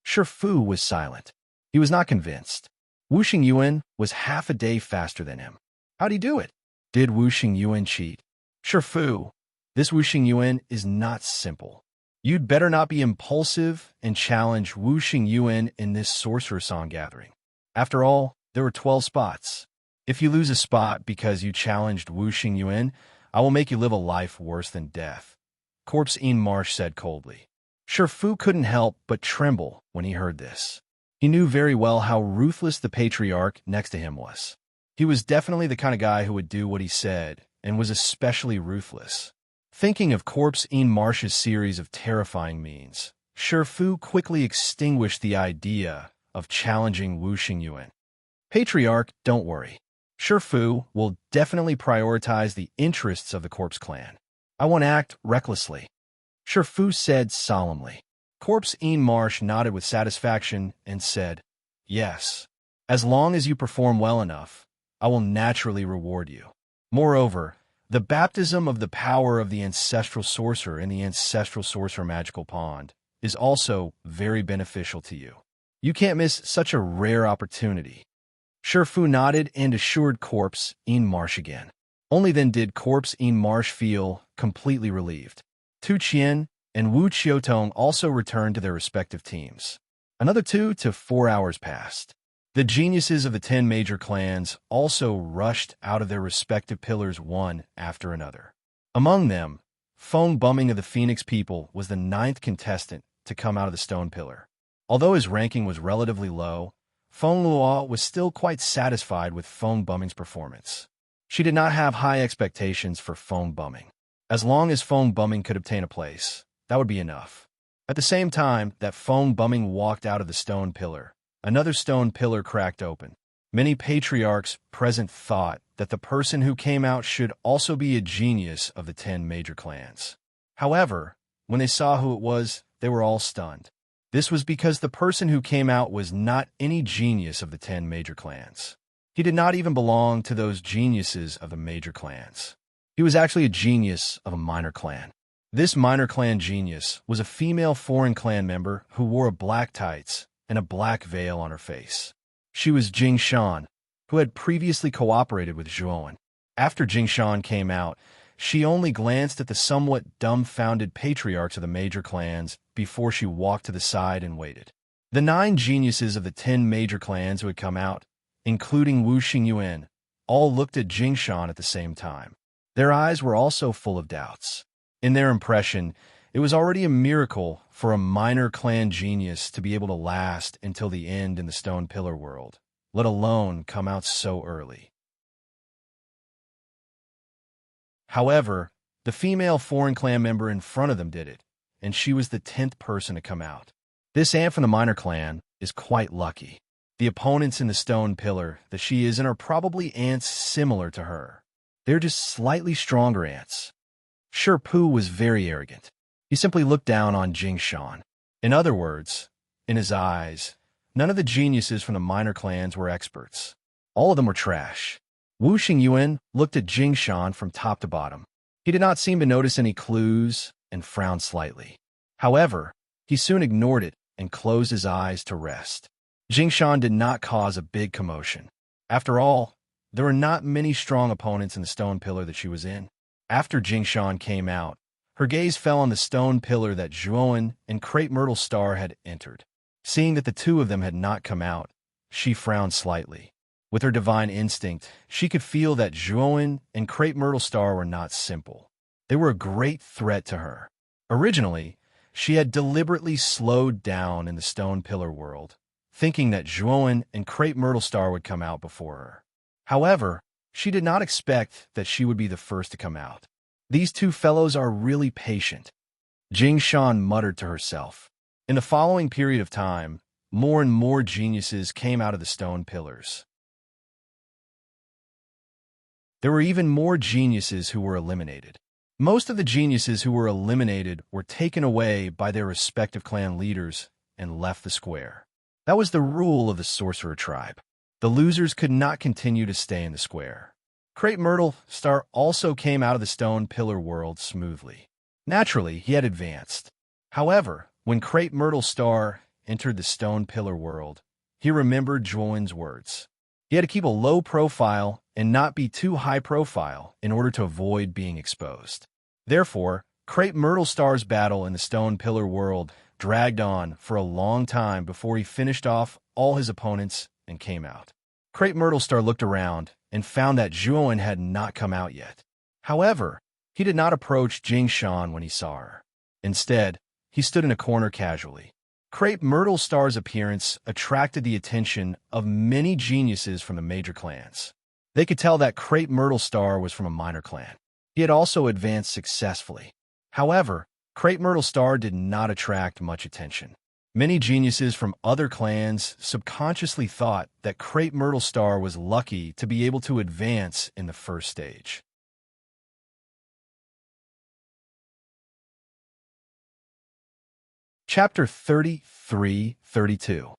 Sherfu was silent. He was not convinced. Wu Xingyuan was half a day faster than him. How'd he do it? Did Wu Xingyuan cheat? Sherfu, this Wu Xingyuan is not simple. You'd better not be impulsive and challenge Wu Xingyuan in this Sorcerer Song gathering. After all, there were 12 spots. If you lose a spot because you challenged Wu Xingyuan, I will make you live a life worse than death, Corpse Marsh said coldly. Sherfu couldn't help but tremble when he heard this. He knew very well how ruthless the patriarch next to him was. He was definitely the kind of guy who would do what he said, and was especially ruthless. Thinking of Corpse Marsh's series of terrifying means, Sherfu quickly extinguished the idea of challenging Wu Xingyuan. Patriarch, don't worry. Sherfu will definitely prioritize the interests of the Corpse clan. I won't act recklessly, Sherfu said solemnly. Corpse Marsh nodded with satisfaction and said, "Yes. As long as you perform well enough, I will naturally reward you. Moreover, the baptism of the power of the Ancestral Sorcerer in the Ancestral Sorcerer Magical Pond is also very beneficial to you. You can't miss such a rare opportunity." Sherfu nodded and assured Corpse Marsh again. Only then did Corpse Marsh feel completely relieved. Tu Qian and Wu Qiutong also returned to their respective teams. Another 2 to 4 hours passed. The geniuses of the 10 major clans also rushed out of their respective pillars one after another. Among them, Feng Bumming of the Phoenix People was the 9th contestant to come out of the stone pillar. Although his ranking was relatively low, Feng Luo was still quite satisfied with Feng Bumming's performance. She did not have high expectations for Feng Bumming. As long as Feng Bumming could obtain a place, that would be enough. At the same time that Feng Bumming walked out of the stone pillar, another stone pillar cracked open. Many patriarchs present thought that the person who came out should also be a genius of the 10 major clans. However, when they saw who it was, they were all stunned. This was because the person who came out was not any genius of the 10 major clans. He did not even belong to those geniuses of the major clans. He was actually a genius of a minor clan. This minor clan genius was a female foreign clan member who wore black tights and a black veil on her face. She was Jing Shan, who had previously cooperated with Zhuowen. After Jing Shan came out, she only glanced at the somewhat dumbfounded patriarchs of the major clans before she walked to the side and waited. The 9 geniuses of the 10 major clans who had come out, including Wu Xingyuan, all looked at Jing Shan at the same time. Their eyes were also full of doubts. In their impression, it was already a miracle for a minor clan genius to be able to last until the end in the Stone Pillar world, let alone come out so early. However, the female foreign clan member in front of them did it, and she was the 10th person to come out. This ant from the minor clan is quite lucky. The opponents in the Stone Pillar that she is in are probably ants similar to her. They're just slightly stronger ants. Pu was very arrogant. He simply looked down on Jing Shan. In other words, in his eyes, none of the geniuses from the minor clans were experts. All of them were trash. Wu Xingyuan looked at Jing Shan from top to bottom. He did not seem to notice any clues and frowned slightly. However, he soon ignored it and closed his eyes to rest. Jing Shan did not cause a big commotion. After all, there were not many strong opponents in the Stone Pillar that she was in. After Jing Shan came out, her gaze fell on the Stone Pillar that Zhuowen and Crepe Myrtle Star had entered. Seeing that the 2 of them had not come out, she frowned slightly. With her divine instinct, she could feel that Zhuowen and Crepe Myrtle Star were not simple. They were a great threat to her. Originally, she had deliberately slowed down in the Stone Pillar world, thinking that Zhuowen and Crepe Myrtle Star would come out before her. However, she did not expect that she would be the first to come out. These 2 fellows are really patient. Jing Shan muttered to herself. In the following period of time, more and more geniuses came out of the Stone Pillars. There were even more geniuses who were eliminated. Most of the geniuses who were eliminated were taken away by their respective clan leaders and left the square. That was the rule of the sorcerer tribe. The losers could not continue to stay in the square. Crepe Myrtle Star also came out of the Stone Pillar world smoothly. Naturally, he had advanced. However, when Crepe Myrtle Star entered the Stone Pillar world, he remembered Zhuowen's words. He had to keep a low profile and not be too high profile in order to avoid being exposed. Therefore, Crepe Myrtle Star's battle in the Stone Pillar world dragged on for a long time before he finished off all his opponents and came out. Crepe Myrtle Star looked around and found that Zhuowen had not come out yet. However, he did not approach Jing Shan when he saw her. Instead, he stood in a corner casually. Crepe Myrtle Star's appearance attracted the attention of many geniuses from the major clans. They could tell that Crepe Myrtle Star was from a minor clan. He had also advanced successfully. However, Crepe Myrtle Star did not attract much attention. Many geniuses from other clans subconsciously thought that Crepe Myrtle Star was lucky to be able to advance in the first stage. Chapter 33-32.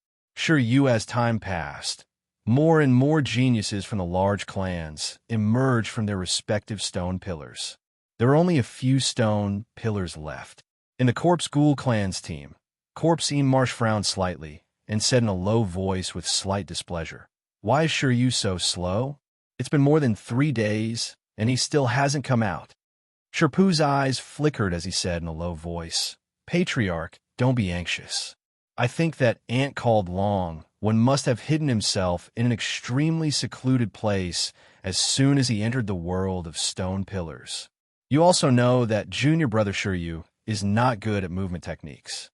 As time passed, more and more geniuses from the large clans emerged from their respective stone pillars. There were only a few stone pillars left. In the Corpse Ghoul clan's team, Corpse Marsh frowned slightly and said in a low voice with slight displeasure, "Why is you so slow? It's been more than 3 days, and he still hasn't come out." Pu's eyes flickered as he said in a low voice, "Patriarch, don't be anxious. I think that ant called Long one must have hidden himself in an extremely secluded place as soon as he entered the world of stone pillars. You also know that junior brother Shiryu is not good at movement techniques.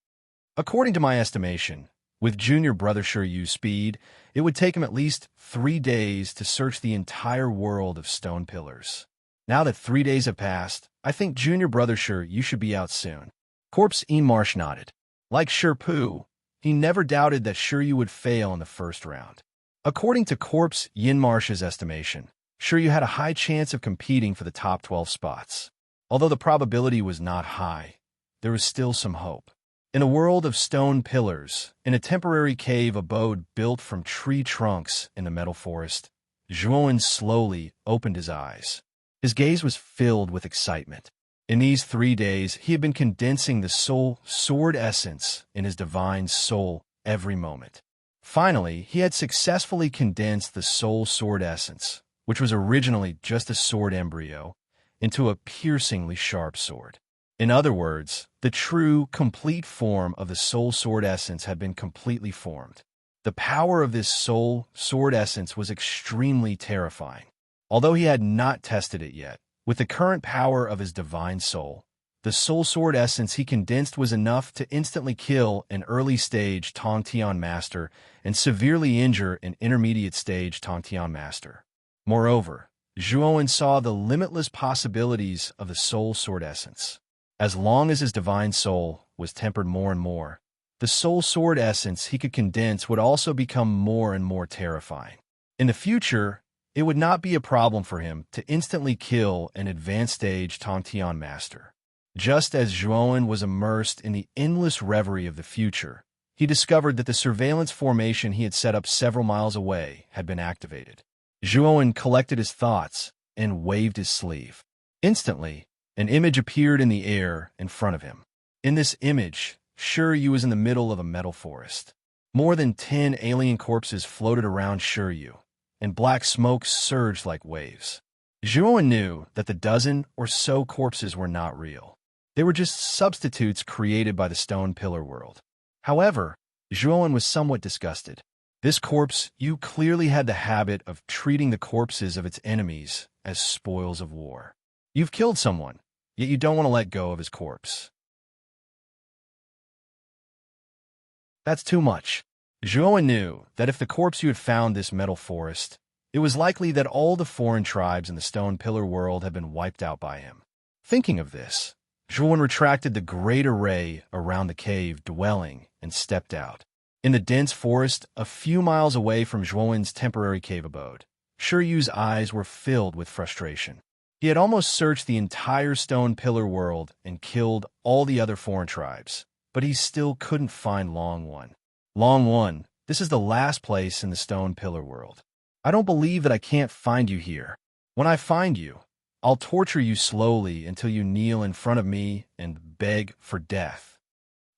According to my estimation, with junior brother Shiryu's speed, it would take him at least 3 days to search the entire world of stone pillars. Now that 3 days have passed, I think junior brother Shiryu should be out soon." Corpse Marsh nodded. Like Pu, he never doubted that Shiryu would fail in the first round. According to Corpse Marsh's estimation, Shiryu had a high chance of competing for the top 12 spots. Although the probability was not high, there was still some hope. In a world of stone pillars, in a temporary cave abode built from tree trunks in the metal forest, Zhuowen slowly opened his eyes. His gaze was filled with excitement. In these 3 days, he had been condensing the soul sword essence in his divine soul every moment. Finally, he had successfully condensed the soul sword essence, which was originally just a sword embryo, into a piercingly sharp sword. In other words, the true, complete form of the soul sword essence had been completely formed. The power of this soul sword essence was extremely terrifying. Although he had not tested it yet, with the current power of his divine soul, the soul sword essence he condensed was enough to instantly kill an early-stage Tongtian master and severely injure an intermediate-stage Tongtian master. Moreover, Zhuowen saw the limitless possibilities of the soul sword essence. As long as his divine soul was tempered more and more, the soul sword essence he could condense would also become more and more terrifying. In the future, it would not be a problem for him to instantly kill an advanced stage Tongtian master. Just as Zhuowen was immersed in the endless reverie of the future, he discovered that the surveillance formation he had set up several miles away had been activated. Zhuowen collected his thoughts and waved his sleeve. Instantly, an image appeared in the air in front of him. In this image, Shiryu was in the middle of a metal forest. More than 10 alien corpses floated around Shiryu, and black smoke surged like waves. Zhuowen knew that the dozen or so corpses were not real. They were just substitutes created by the stone pillar world. However, Zhuowen was somewhat disgusted. This corpse, you clearly had the habit of treating the corpses of its enemies as spoils of war. You've killed someone, yet you don't want to let go of his corpse. That's too much. Zhuowen knew that if the corpse you had found this metal forest, it was likely that all the foreign tribes in the stone pillar world had been wiped out by him. Thinking of this, Zhuowen retracted the great array around the cave dwelling and stepped out. In the dense forest, a few miles away from Zhuowen's temporary cave abode, Shiryu's eyes were filled with frustration. He had almost searched the entire stone pillar world and killed all the other foreign tribes, but he still couldn't find Long One. Long One, this is the last place in the stone pillar world. I don't believe that I can't find you here. When I find you, I'll torture you slowly until you kneel in front of me and beg for death.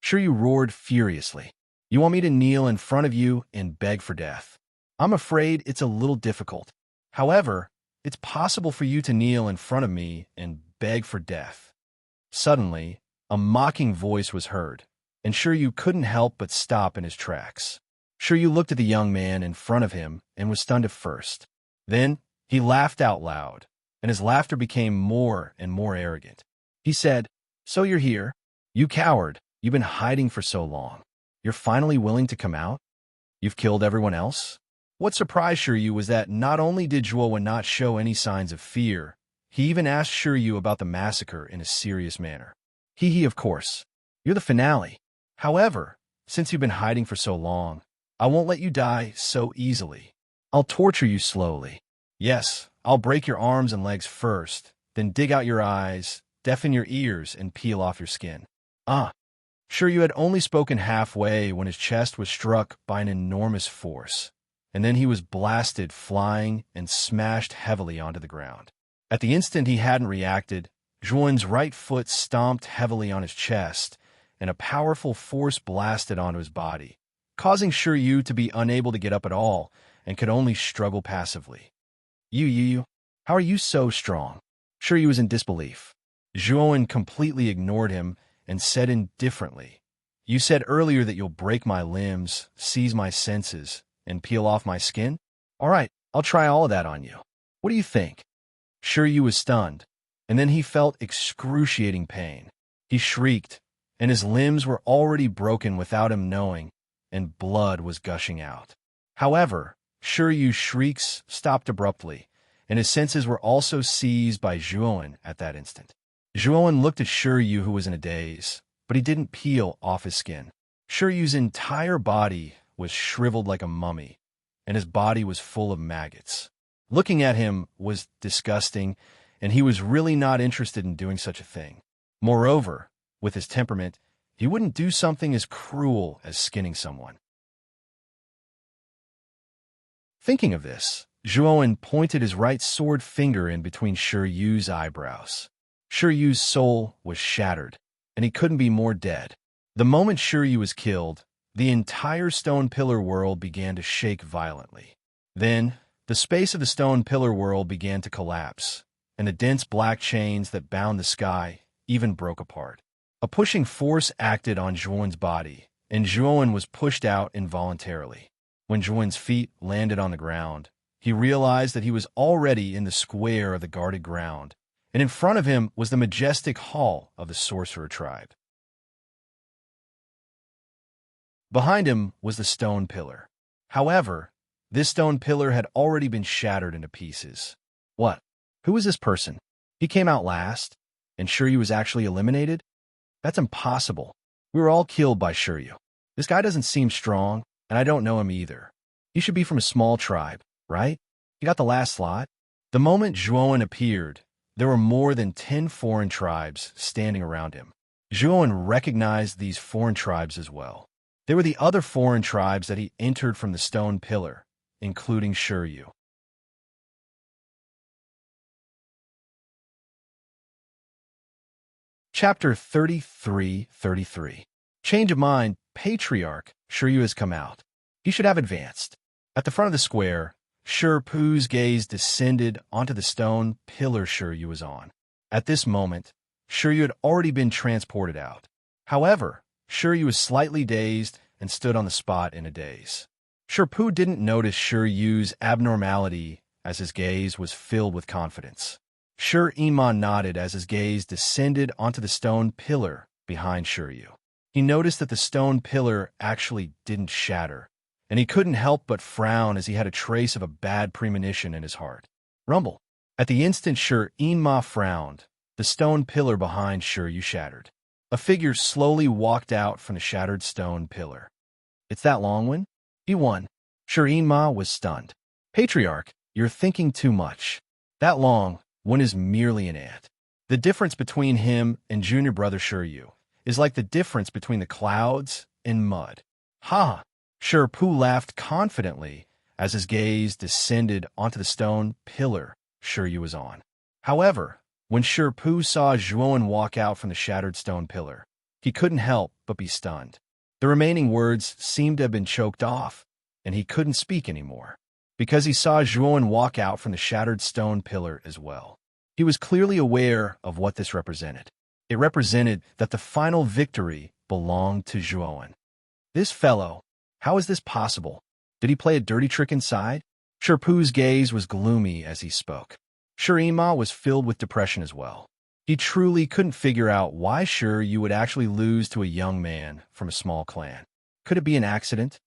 Shiryu roared furiously. You want me to kneel in front of you and beg for death? I'm afraid it's a little difficult. However, it's possible for you to kneel in front of me and beg for death. Suddenly, a mocking voice was heard, and Shiryu couldn't help but stop in his tracks. Shiryu looked at the young man in front of him and was stunned at first. Then, he laughed out loud, and his laughter became more and more arrogant. He said, "So you're here? You coward, you've been hiding for so long. You're finally willing to come out? You've killed everyone else?" What surprised Shiryu was that not only did Zhuowen not show any signs of fear, he even asked Shiryu about the massacre in a serious manner. He, of course. You're the finale. However, since you've been hiding for so long, I won't let you die so easily. I'll torture you slowly. Yes, I'll break your arms and legs first, then dig out your eyes, deafen your ears, and peel off your skin. Shiryu had only spoken halfway when his chest was struck by an enormous force, and then he was blasted flying and smashed heavily onto the ground. At the instant he hadn't reacted, Zhuowen's right foot stomped heavily on his chest, and a powerful force blasted onto his body, causing Shiryu to be unable to get up at all and could only struggle passively. You, how are you so strong? Shiryu was in disbelief. Zhuowen completely ignored him and said indifferently, You said earlier that you'll break my limbs, seize my senses, and peel off my skin? All right, I'll try all of that on you. What do you think? Shiryu was stunned, and then he felt excruciating pain. He shrieked, and his limbs were already broken without him knowing, and blood was gushing out. However, Shiryu's shrieks stopped abruptly, and his senses were also seized by Zhuowen at that instant. Zhuowen looked at Shiryu, who was in a daze, but he didn't peel off his skin. Shiryu's entire body was shriveled like a mummy, and his body was full of maggots. Looking at him was disgusting, and he was really not interested in doing such a thing. Moreover, with his temperament, he wouldn't do something as cruel as skinning someone. Thinking of this, Zhuowen pointed his right sword finger in between Shi Yu's eyebrows. Shi Yu's soul was shattered, and he couldn't be more dead. The moment Shi Yu was killed, the entire stone pillar world began to shake violently. Then, the space of the stone pillar world began to collapse, and the dense black chains that bound the sky even broke apart. A pushing force acted on Zhuowen's body, and Zhuowen was pushed out involuntarily. When Zhuowen's feet landed on the ground, he realized that he was already in the square of the guarded ground, and in front of him was the majestic hall of the sorcerer tribe. Behind him was the stone pillar. However, this stone pillar had already been shattered into pieces. What? Who was this person? He came out last, and Shi Yu was actually eliminated? That's impossible. We were all killed by Shi Yu. This guy doesn't seem strong, and I don't know him either. He should be from a small tribe, right? He got the last slot. The moment Zhuowen appeared, there were more than 10 foreign tribes standing around him. Zhuowen recognized these foreign tribes as well. They were the other foreign tribes that he entered from the stone pillar, including Shi Yu. Chapter 33:33. Change of mind. Patriarch Shi Yu has come out. He should have advanced. At the front of the square, Shi Pu's gaze descended onto the stone pillar Shi Yu was on. At this moment, Shi Yu had already been transported out. However, Shi Yu was slightly dazed and stood on the spot in a daze. Shi Pu didn't notice Shi Yu's abnormality as his gaze was filled with confidence. Shi Iman nodded as his gaze descended onto the stone pillar behind Shi Yu. He noticed that the stone pillar actually didn't shatter, and he couldn't help but frown as he had a trace of a bad premonition in his heart. Rumble. At the instant Shi Iman frowned, the stone pillar behind Shi Yu shattered. A figure slowly walked out from the shattered stone pillar. It's that long one? He won. Shi Iman was stunned. Patriarch, you're thinking too much. That long one is merely an ant. The difference between him and junior brother Shi Yu is like the difference between the clouds and mud. Ha! Shi Pu laughed confidently as his gaze descended onto the stone pillar Shi Yu was on. However, when Shi Pu saw Zhuowen walk out from the shattered stone pillar, he couldn't help but be stunned. The remaining words seemed to have been choked off, and he couldn't speak anymore, because he saw Zhuowen walk out from the shattered stone pillar as well. He was clearly aware of what this represented. It represented that the final victory belonged to Zhuowen. This fellow, how is this possible? Did he play a dirty trick inside? Shi Pu's gaze was gloomy as he spoke. Shi Iman was filled with depression as well. He truly couldn't figure out why Shi Yu would actually lose to a young man from a small clan. Could it be an accident?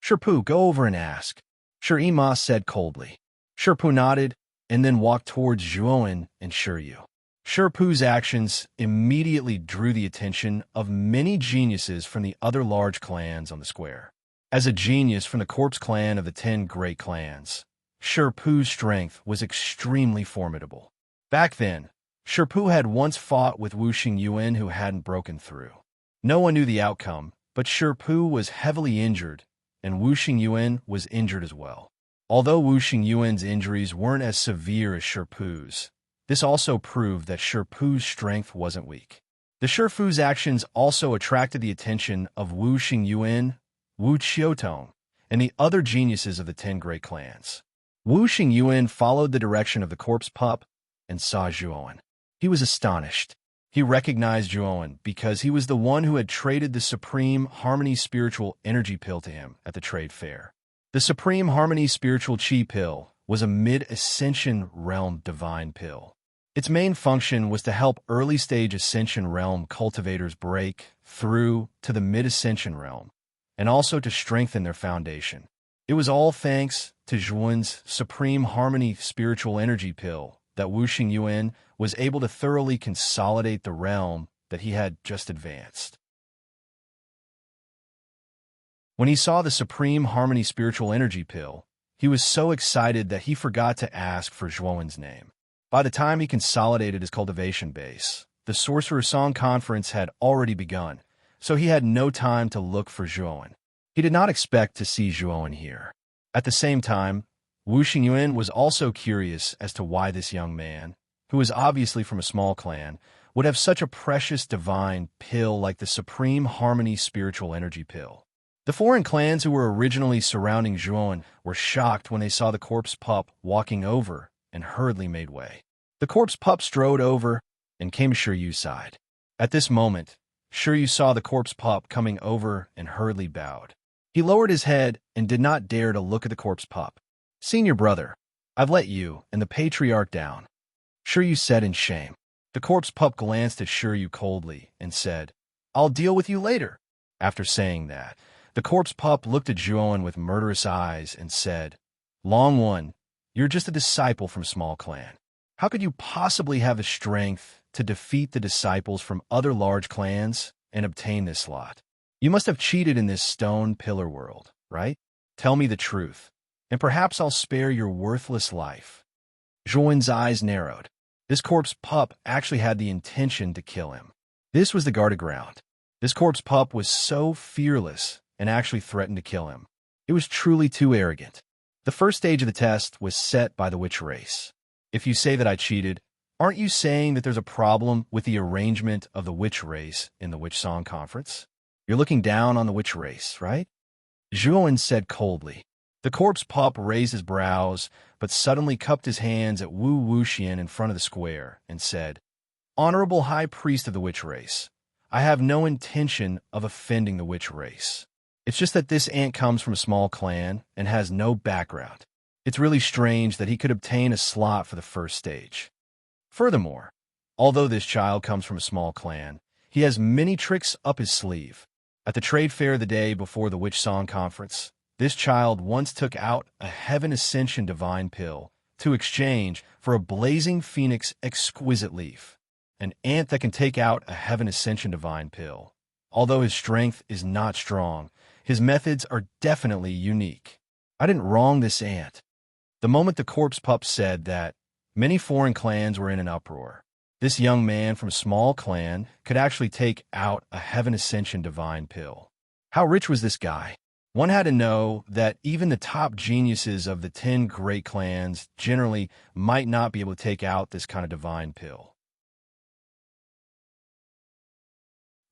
Shi Pu, go over and ask. Shi Iman said coldly. Shi Pu nodded and then walked towards Zhuowen and Shi Yu. Shi Pu's actions immediately drew the attention of many geniuses from the other large clans on the square. As a genius from the corpse clan of the 10 great clans, Shi Pu's strength was extremely formidable. Back then, Shi Pu had once fought with Wu Xingyuan who hadn't broken through. No one knew the outcome, but Shi Pu was heavily injured, and Wu Xingyuan was injured as well. Although Wu Xingyuan's injuries weren't as severe as Shi Pu's, this also proved that Shi Pu's strength wasn't weak. The Shi Pu's actions also attracted the attention of Wu Xingyuan, Wu Qiutong, and the other geniuses of the 10 great clans. Wu Xingyuan followed the direction of the corpse pup and saw Zhuowen. He was astonished. He recognized Zhuowen because he was the one who had traded the Supreme Harmony Spiritual Energy Pill to him at the trade fair. The Supreme Harmony Spiritual Chi Pill was a mid-ascension realm divine pill. Its main function was to help early-stage ascension realm cultivators break through to the mid-ascension realm, and also to strengthen their foundation. It was all thanks to Zhuowen's Supreme Harmony Spiritual Energy Pill that Wu Xingyuan was able to thoroughly consolidate the realm that he had just advanced. When he saw the Supreme Harmony Spiritual Energy Pill, he was so excited that he forgot to ask for Zhuowen's name. By the time he consolidated his cultivation base, the Sorcerer Song Conference had already begun, so he had no time to look for Zhuowen. He did not expect to see Zhuowen here. At the same time, Wu Xingyuan was also curious as to why this young man, who was obviously from a small clan, would have such a precious divine pill like the Supreme Harmony Spiritual Energy Pill. The foreign clans who were originally surrounding Zhuowen were shocked when they saw the corpse pup walking over and hurriedly made way. The corpse pup strode over and came to Shiyu's side. At this moment, Shiyu saw the corpse pup coming over and hurriedly bowed. He lowered his head and did not dare to look at the corpse pup. "Senior brother, I've let you and the patriarch down," Shiryu said in shame. The corpse pup glanced at Shiryu coldly and said, "I'll deal with you later." After saying that, the corpse pup looked at Zhuowen with murderous eyes and said, "Long One, you're just a disciple from small clan. How could you possibly have the strength to defeat the disciples from other large clans and obtain this slot? You must have cheated in this stone pillar world, right? Tell me the truth, and perhaps I'll spare your worthless life." Zhuowen's eyes narrowed. This corpse pup actually had the intention to kill him. This was the guarded ground. This corpse pup was so fearless and actually threatened to kill him. It was truly too arrogant. The first stage of the test was set by the witch race. If you say that I cheated, aren't you saying that there's a problem with the arrangement of the witch race in the Witch Song Conference? You're looking down on the witch race, right? Zhuowen said coldly. The corpse pup raised his brows, but suddenly cupped his hands at Wu Wuxian in front of the square and said, "Honorable High Priest of the witch race, I have no intention of offending the witch race. It's just that this ant comes from a small clan and has no background. It's really strange that he could obtain a slot for the first stage. Furthermore, although this child comes from a small clan, he has many tricks up his sleeve. At the trade fair the day before the Witch Song Conference, this child once took out a Heaven Ascension Divine Pill to exchange for a Blazing Phoenix Exquisite Leaf. An ant that can take out a Heaven Ascension Divine Pill. Although his strength is not strong, his methods are definitely unique. I didn't wrong this ant." The moment the corpse pup said that, many foreign clans were in an uproar. This young man from a small clan could actually take out a Heaven Ascension Divine Pill. How rich was this guy? One had to know that even the top geniuses of the 10 great clans generally might not be able to take out this kind of divine pill.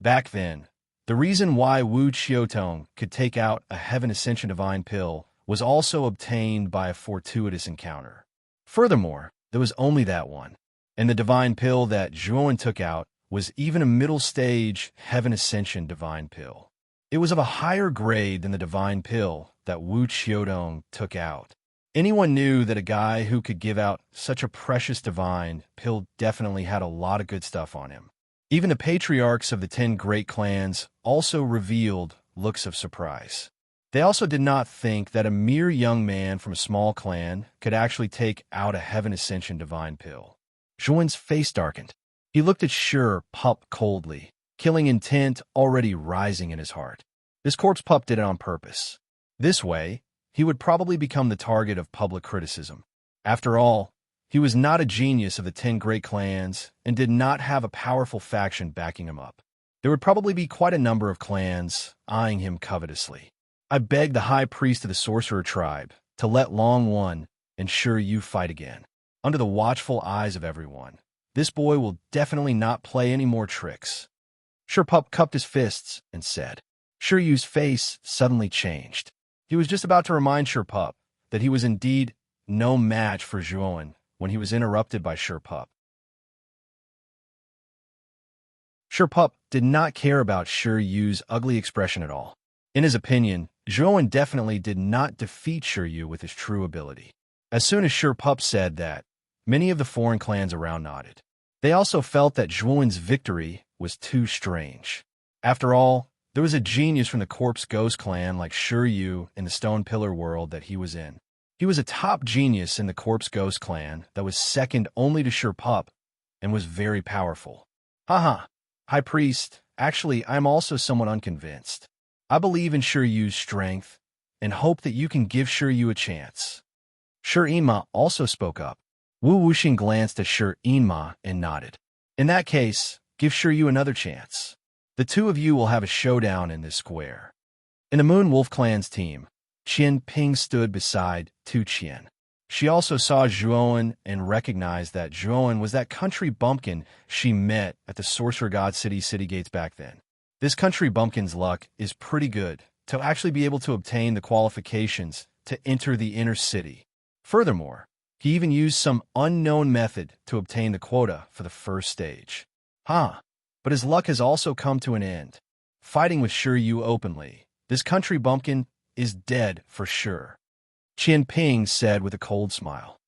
Back then, the reason why Wu Qiutong could take out a Heaven Ascension Divine Pill was also obtained by a fortuitous encounter. Furthermore, there was only that one, and the divine pill that Zhuowen took out was even a middle stage Heaven Ascension Divine Pill. It was of a higher grade than the divine pill that Wu Qiutong took out. Anyone knew that a guy who could give out such a precious divine pill definitely had a lot of good stuff on him. Even the patriarchs of the 10 great clans also revealed looks of surprise. They also did not think that a mere young man from a small clan could actually take out a Heaven Ascension Divine Pill. Zhuowen's face darkened. He looked at Pup coldly, killing intent already rising in his heart. This corpse pup did it on purpose. This way, he would probably become the target of public criticism. After all, he was not a genius of the 10 great clans and did not have a powerful faction backing him up. There would probably be quite a number of clans eyeing him covetously. I beg the high priest of the sorcerer tribe to let Long One and Shiryu fight again. Under the watchful eyes of everyone, this boy will definitely not play any more tricks. Pup cupped his fists and said. Shiryu's face suddenly changed. He was just about to remind Pup that he was indeed no match for Zhuowen when he was interrupted by Pup. Pup did not care about Shiryu's ugly expression at all. In his opinion, Zhuowen definitely did not defeat Shiryu with his true ability. As soon as Pup said that, many of the foreign clans around nodded. They also felt that Zhuowen's victory was too strange. After all, there was a genius from the Corpse Ghost clan like Shiryu in the Stone Pillar world that he was in. He was a top genius in the Corpse Ghost clan that was second only to Pup and was very powerful. Haha, High Priest, actually I'm also somewhat unconvinced. I believe in Shiryu's strength and hope that you can give Shiryu a chance. Shirima also spoke up. Wu Wuxing glanced at Shirima and nodded. In that case, give Shiryu another chance. The two of you will have a showdown in this square. In the Moon Wolf Clan's team, Qian Ping stood beside Tu Qian. She also saw Zhuowen and recognized that Zhuowen was that country bumpkin she met at the Sorcerer God city gates back then. This country bumpkin's luck is pretty good to actually be able to obtain the qualifications to enter the inner city. Furthermore, he even used some unknown method to obtain the quota for the first stage. But his luck has also come to an end. Fighting with Shiryu openly, this country bumpkin is dead for sure, Qian Ping said with a cold smile.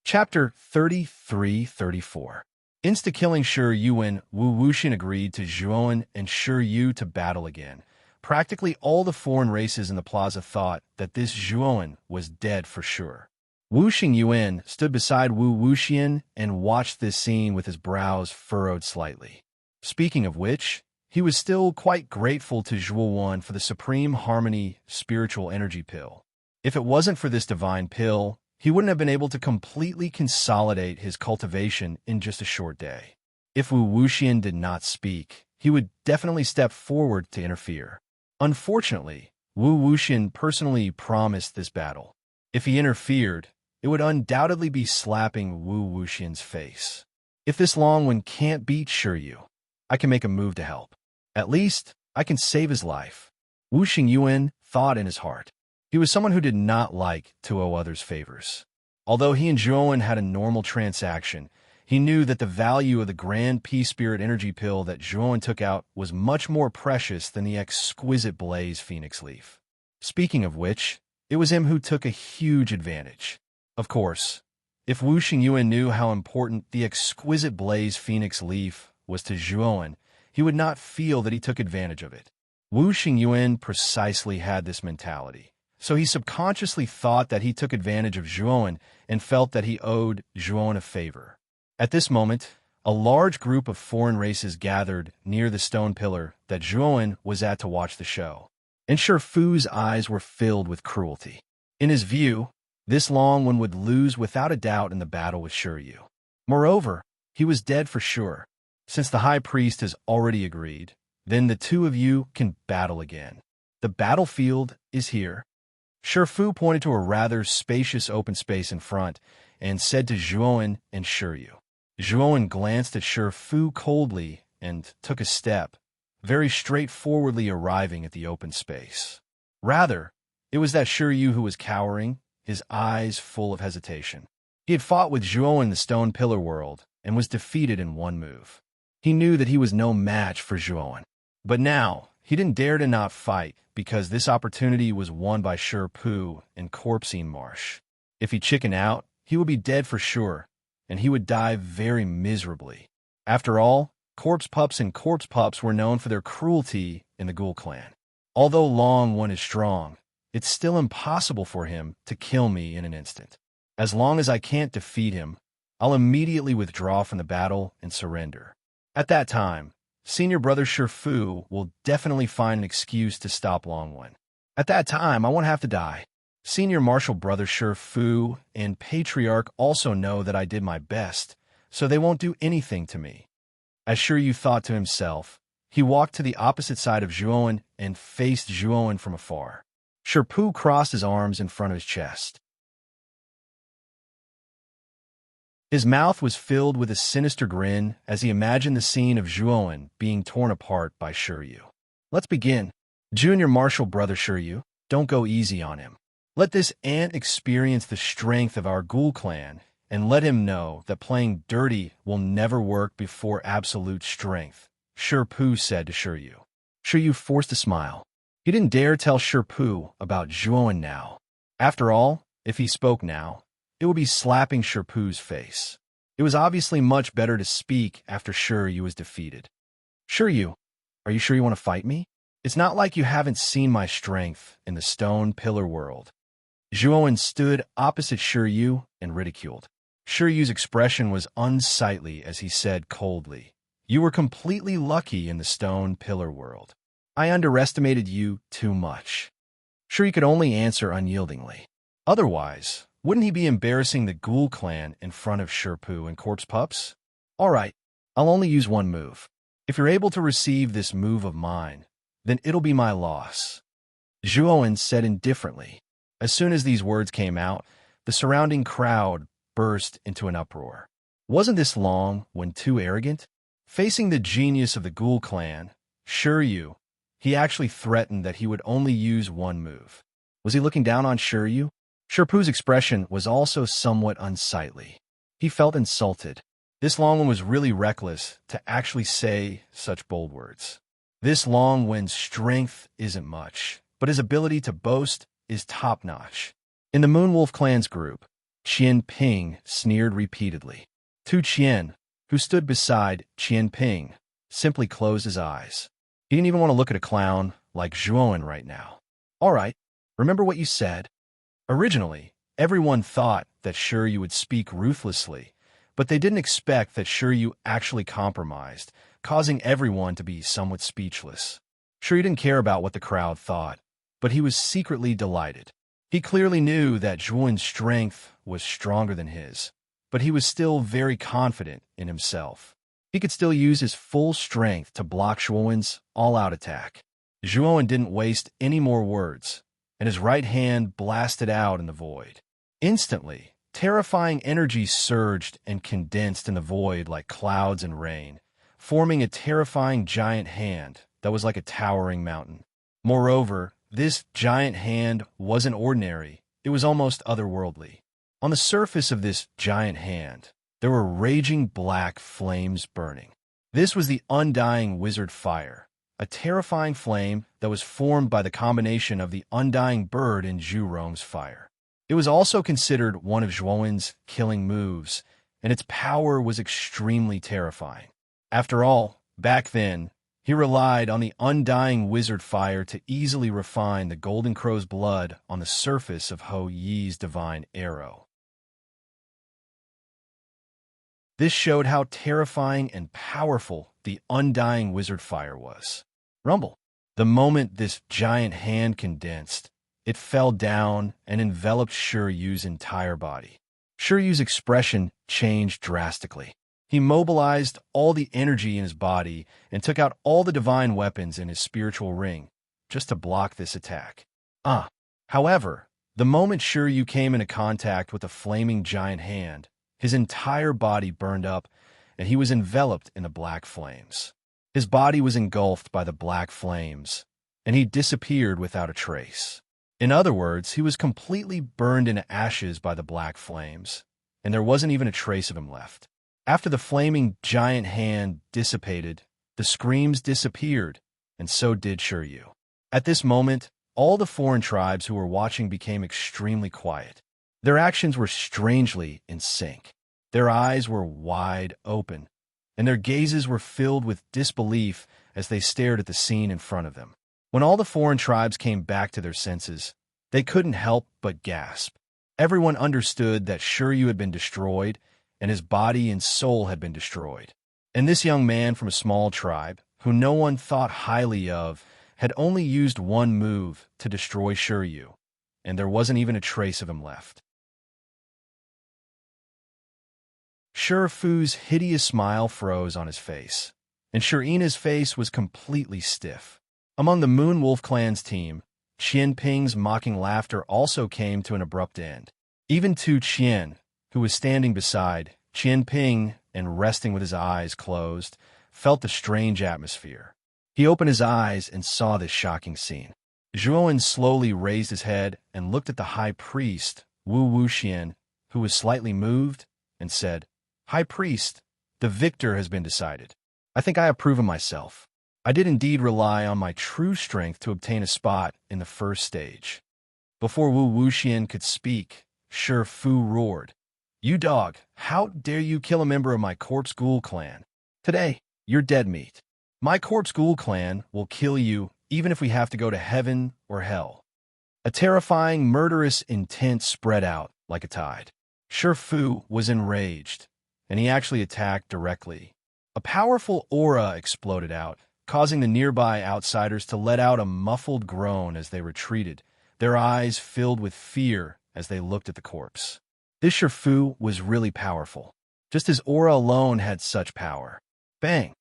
Chapter 33-34. Insta-killing Shiryu and Wu Wuxian agreed to Zhuowen and Shiryu to battle again. Practically all the foreign races in the plaza thought that this Zhuowen was dead for sure. Wu Xingyuan stood beside Wu Wuxian and watched this scene with his brows furrowed slightly. Speaking of which, he was still quite grateful to Zhuowen for the Supreme Harmony spiritual energy pill. If it wasn't for this divine pill, he wouldn't have been able to completely consolidate his cultivation in just a short day. If Wu Wuxian did not speak, he would definitely step forward to interfere. Unfortunately, Wu Wuxian personally promised this battle. If he interfered, it would undoubtedly be slapping Wu Wuxian's face. If this Longwen can't beat Shiryu, I can make a move to help. At least, I can save his life. Wu Xingyuan thought in his heart. He was someone who did not like to owe others favors. Although he and Zhuowen had a normal transaction, he knew that the value of the Grand Peace Spirit energy pill that Zhuowen took out was much more precious than the exquisite Blaze Phoenix Leaf. Speaking of which, it was him who took a huge advantage. Of course, if Wu Xingyuan knew how important the exquisite Blaze Phoenix Leaf was to Zhuowen, he would not feel that he took advantage of it. Wu Xingyuan precisely had this mentality. So he subconsciously thought that he took advantage of Zhuowen and felt that he owed Zhuowen a favor. At this moment, a large group of foreign races gathered near the stone pillar that Zhuowen was at to watch the show. And Shifu's eyes were filled with cruelty. In his view, this Longwen would lose without a doubt in the battle with Shiryu. Moreover, he was dead for sure. Since the High Priest has already agreed, then the two of you can battle again. The battlefield is here. Shifu pointed to a rather spacious open space in front and said to Zhuowen and Shiryu. Zhuowen glanced at Shifu coldly and took a step, very straightforwardly arriving at the open space. Rather, it was that Shiryu who was cowering, his eyes full of hesitation. He had fought with Zhuowen in the Stone Pillar world and was defeated in one move. He knew that he was no match for Zhuowen. But now, he didn't dare to not fight, because this opportunity was won by Shifu in Corpsine Marsh. If he chickened out, he would be dead for sure, and he would die very miserably. After all, corpse pups and corpse pups were known for their cruelty in the Ghoul clan. Although Longwen is strong, it's still impossible for him to kill me in an instant. As long as I can't defeat him, I'll immediately withdraw from the battle and surrender. At that time, Senior Brother Shifu will definitely find an excuse to stop Longwen. At that time, I won't have to die. Senior Martial Brother Shifu and Patriarch also know that I did my best, so they won't do anything to me. As Shiryu thought to himself, he walked to the opposite side of Zhuowen and faced Zhuowen from afar. Shifu crossed his arms in front of his chest. His mouth was filled with a sinister grin as he imagined the scene of Zhuowen being torn apart by Shiryu. Let's begin. Junior Martial Brother Shiryu, don't go easy on him. Let this ant experience the strength of our Ghoul clan, and let him know that playing dirty will never work before absolute strength, Shifu said to Shiryu. Shiryu forced a smile. He didn't dare tell Shifu about Zhuowen now. After all, if he spoke now, it would be slapping Shifu's face. It was obviously much better to speak after Shiryu was defeated. Shiryu, are you sure you want to fight me? It's not like you haven't seen my strength in the Stone Pillar world. Zhuowen stood opposite Shiryu and ridiculed. Shiryu's expression was unsightly as he said coldly, You were completely lucky in the Stone Pillar world. I underestimated you too much. Shiryu could only answer unyieldingly. Otherwise, Wouldn't he be embarrassing the Ghoul clan in front of Sherpu and Corpse Pups? All right, I'll only use one move. If you're able to receive this move of mine, then it'll be my loss. Zhuowen said indifferently. As soon as these words came out, the surrounding crowd burst into an uproar. Wasn't this Long Wen too arrogant? Facing the genius of the Ghoul clan, Shiryu, he actually threatened that he would only use one move. Was he looking down on Shiryu? Sherpu's expression was also somewhat unsightly. He felt insulted. This Long Wen was really reckless to actually say such bold words. This Long Wen's strength isn't much, but his ability to boast is top-notch. In the Moonwolf clan's group, Qian Ping sneered repeatedly. Tu Qian, who stood beside Qian Ping, simply closed his eyes. He didn't even want to look at a clown like Zhuowen right now. All right, remember what you said? Originally, everyone thought that Shiryu would speak ruthlessly, but they didn't expect that Shiryu actually compromised, causing everyone to be somewhat speechless. Shiryu didn't care about what the crowd thought, but he was secretly delighted. He clearly knew that Zhuowen's strength was stronger than his, but he was still very confident in himself. He could still use his full strength to block Zhuowen's all-out attack. Zhuowen didn't waste any more words, and his right hand blasted out in the void. Instantly, terrifying energy surged and condensed in the void like clouds and rain, forming a terrifying giant hand that was like a towering mountain. Moreover, this giant hand wasn't ordinary, it was almost otherworldly. On the surface of this giant hand, there were raging black flames burning. This was the Undying Wizard Fire, a terrifying flame that was formed by the combination of the Undying Bird and Zhu Rong's fire. It was also considered one of Zhuowen's killing moves, and its power was extremely terrifying. After all, back then, he relied on the Undying Wizard Fire to easily refine the Golden Crow's blood on the surface of Ho Yi's divine arrow. This showed how terrifying and powerful the Undying Wizard Fire was. Rumble. The moment this giant hand condensed, it fell down and enveloped Shiryu's entire body. Shiryu's expression changed drastically. He mobilized all the energy in his body and took out all the divine weapons in his spiritual ring, just to block this attack. However, the moment Shiryu came into contact with the flaming giant hand, his entire body burned up, and he was enveloped in the black flames. His body was engulfed by the black flames, and he disappeared without a trace. In other words, he was completely burned into ashes by the black flames, and there wasn't even a trace of him left. After the flaming giant hand dissipated, the screams disappeared, and so did Shiryu. At this moment, all the foreign tribes who were watching became extremely quiet. Their actions were strangely in sync. Their eyes were wide open, and their gazes were filled with disbelief as they stared at the scene in front of them. When all the foreign tribes came back to their senses, they couldn't help but gasp. Everyone understood that Shiryu had been destroyed, and his body and soul had been destroyed. And this young man from a small tribe, who no one thought highly of, had only used one move to destroy Shiryu, and there wasn't even a trace of him left. Shifu's hideous smile froze on his face, and Shireena's face was completely stiff. Among the Moonwolf clan's team, Qian Ping's mocking laughter also came to an abrupt end. Even Tu Qian, who was standing beside Qian Ping and resting with his eyes closed, felt the strange atmosphere. He opened his eyes and saw this shocking scene. Zhuowen slowly raised his head and looked at the high priest, Wu Wuxian, who was slightly moved, and said, "High priest, the victor has been decided. I think I have proven myself. I did indeed rely on my true strength to obtain a spot in the first stage." Before Wu Wuxian could speak, Shifu roared, "You dog, how dare you kill a member of my Corpse Ghoul clan? Today, you're dead meat. My Corpse Ghoul clan will kill you even if we have to go to heaven or hell." A terrifying, murderous intent spread out like a tide. Shifu was enraged, and he actually attacked directly. A powerful aura exploded out, causing the nearby outsiders to let out a muffled groan as they retreated, their eyes filled with fear as they looked at the corpse. This Shifu was really powerful. Just his aura alone had such power. Bang!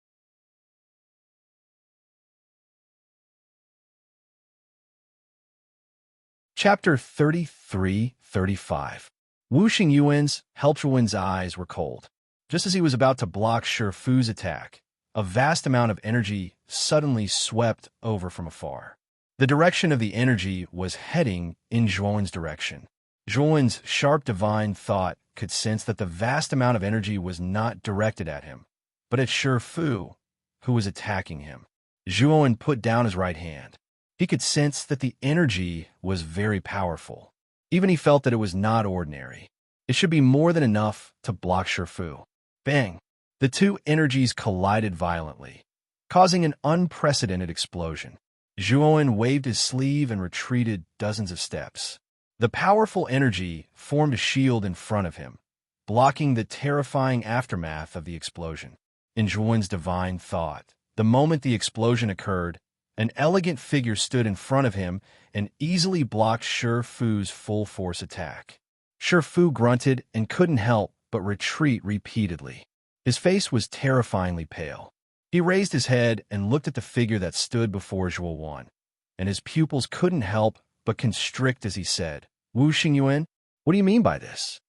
Chapter 33-35. Wu Xingyuan's Helpchuan's eyes were cold. Just as he was about to block Shifu's attack, a vast amount of energy suddenly swept over from afar. The direction of the energy was heading in Zhuowen's direction. Zhuowen's sharp divine thought could sense that the vast amount of energy was not directed at him, but at Shifu, who was attacking him. Zhuowen put down his right hand. He could sense that the energy was very powerful. Even he felt that it was not ordinary. It should be more than enough to block Shifu. Bang! The two energies collided violently, causing an unprecedented explosion. Zhuowen waved his sleeve and retreated dozens of steps. The powerful energy formed a shield in front of him, blocking the terrifying aftermath of the explosion. In Zhuowen's divine thought, the moment the explosion occurred, an elegant figure stood in front of him and easily blocked Shifu's full-force attack. Shifu grunted and couldn't help but retreat repeatedly. His face was terrifyingly pale. He raised his head and looked at the figure that stood before Zhuowen, and his pupils couldn't help but constrict as he said, "Wu Xingyuan, what do you mean by this?"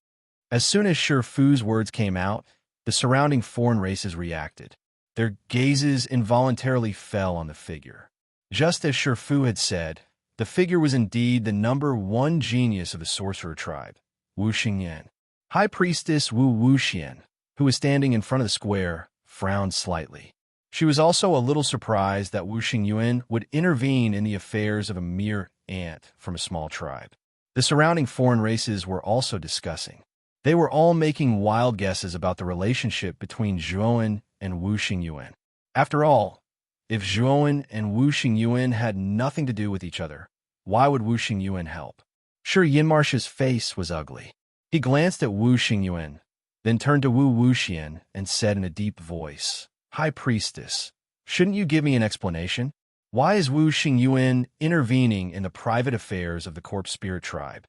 As soon as Shifu's words came out, the surrounding foreign races reacted. Their gazes involuntarily fell on the figure. Just as Shifu had said, the figure was indeed the number one genius of the sorcerer tribe, Wu Xingyan. High Priestess Wu Wuxian, who was standing in front of the square, frowned slightly. She was also a little surprised that Wu Xingyuan would intervene in the affairs of a mere ant from a small tribe. The surrounding foreign races were also discussing. They were all making wild guesses about the relationship between Zhuowen and Wu Xingyuan. After all, if Zhuowen and Wu Xingyuan had nothing to do with each other, why would Wu Xingyuan help? Sure, Yinmarsh's face was ugly. He glanced at Wu Xingyuan, then turned to Wu Wuxian and said in a deep voice, "High Priestess, shouldn't you give me an explanation? Why is Wu Xingyuan intervening in the private affairs of the corpse spirit tribe?"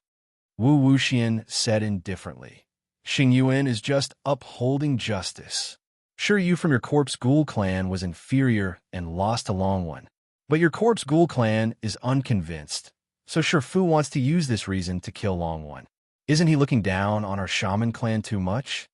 Wu Wuxian said indifferently, "Xingyuan is just upholding justice. Sure, you from your corpse ghoul clan was inferior and lost to Long One, but your corpse ghoul clan is unconvinced, so Shifu wants to use this reason to kill Long One. Isn't he looking down on our shaman clan too much?"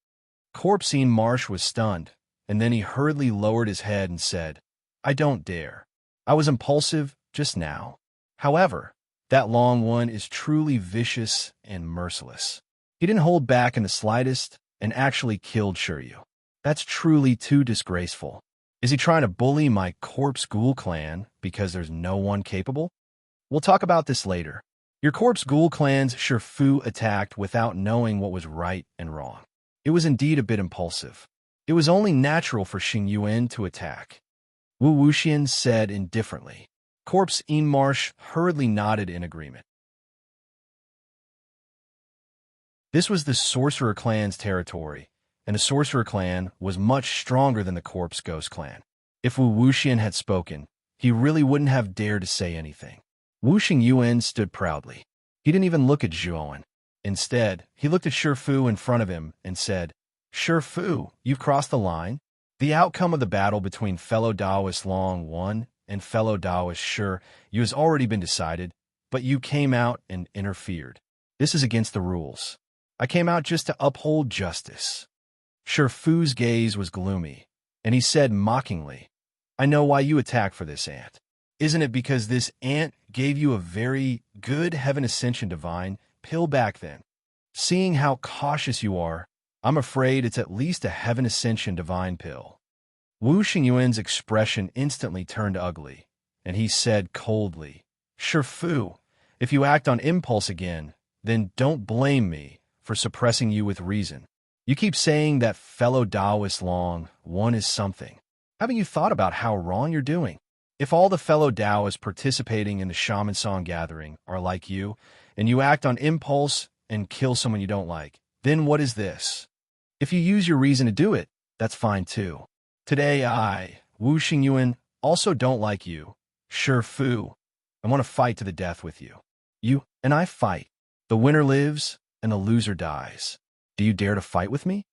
Corpsine Marsh was stunned, and then he hurriedly lowered his head and said, "I don't dare. I was impulsive just now. However, that Long One is truly vicious and merciless. He didn't hold back in the slightest and actually killed Shiryu. That's truly too disgraceful. Is he trying to bully my corpse ghoul clan because there's no one capable? We'll talk about this later. Your corpse ghoul clan's Shifu attacked without knowing what was right and wrong. It was indeed a bit impulsive. It was only natural for Xingyuan to attack." Wu Wuxian said indifferently. Corpse Marsh hurriedly nodded in agreement. This was the Sorcerer clan's territory, and the Sorcerer clan was much stronger than the Corpse Ghost clan. If Wu Wuxian had spoken, he really wouldn't have dared to say anything. Wu Xingyuan stood proudly. He didn't even look at Zhuowen. Instead, he looked at Shifu in front of him and said, "Shifu, you've crossed the line. The outcome of the battle between fellow Taoist Long One and fellow Taoist Shi Yu has already been decided, but you came out and interfered. This is against the rules. I came out just to uphold justice." Shifu's gaze was gloomy, and he said mockingly, "I know why you attack for this ant. Isn't it because this ant gave you a very good Heaven Ascension Divine pill back then? Seeing how cautious you are, I'm afraid it's at least a Heaven Ascension Divine pill." Wu Xingyuan's expression instantly turned ugly, and he said coldly, "Shifu, if you act on impulse again, then don't blame me for suppressing you with reason. You keep saying that fellow Taoist Long One is something. Haven't you thought about how wrong you're doing? If all the fellow Taoists participating in the Shaman Song gathering are like you, and you act on impulse and kill someone you don't like, then what is this? If you use your reason to do it, that's fine too. Today I, Wu Xingyuan, also don't like you, Shifu. I want to fight to the death with you. You and I fight. The winner lives and the loser dies. Do you dare to fight with me?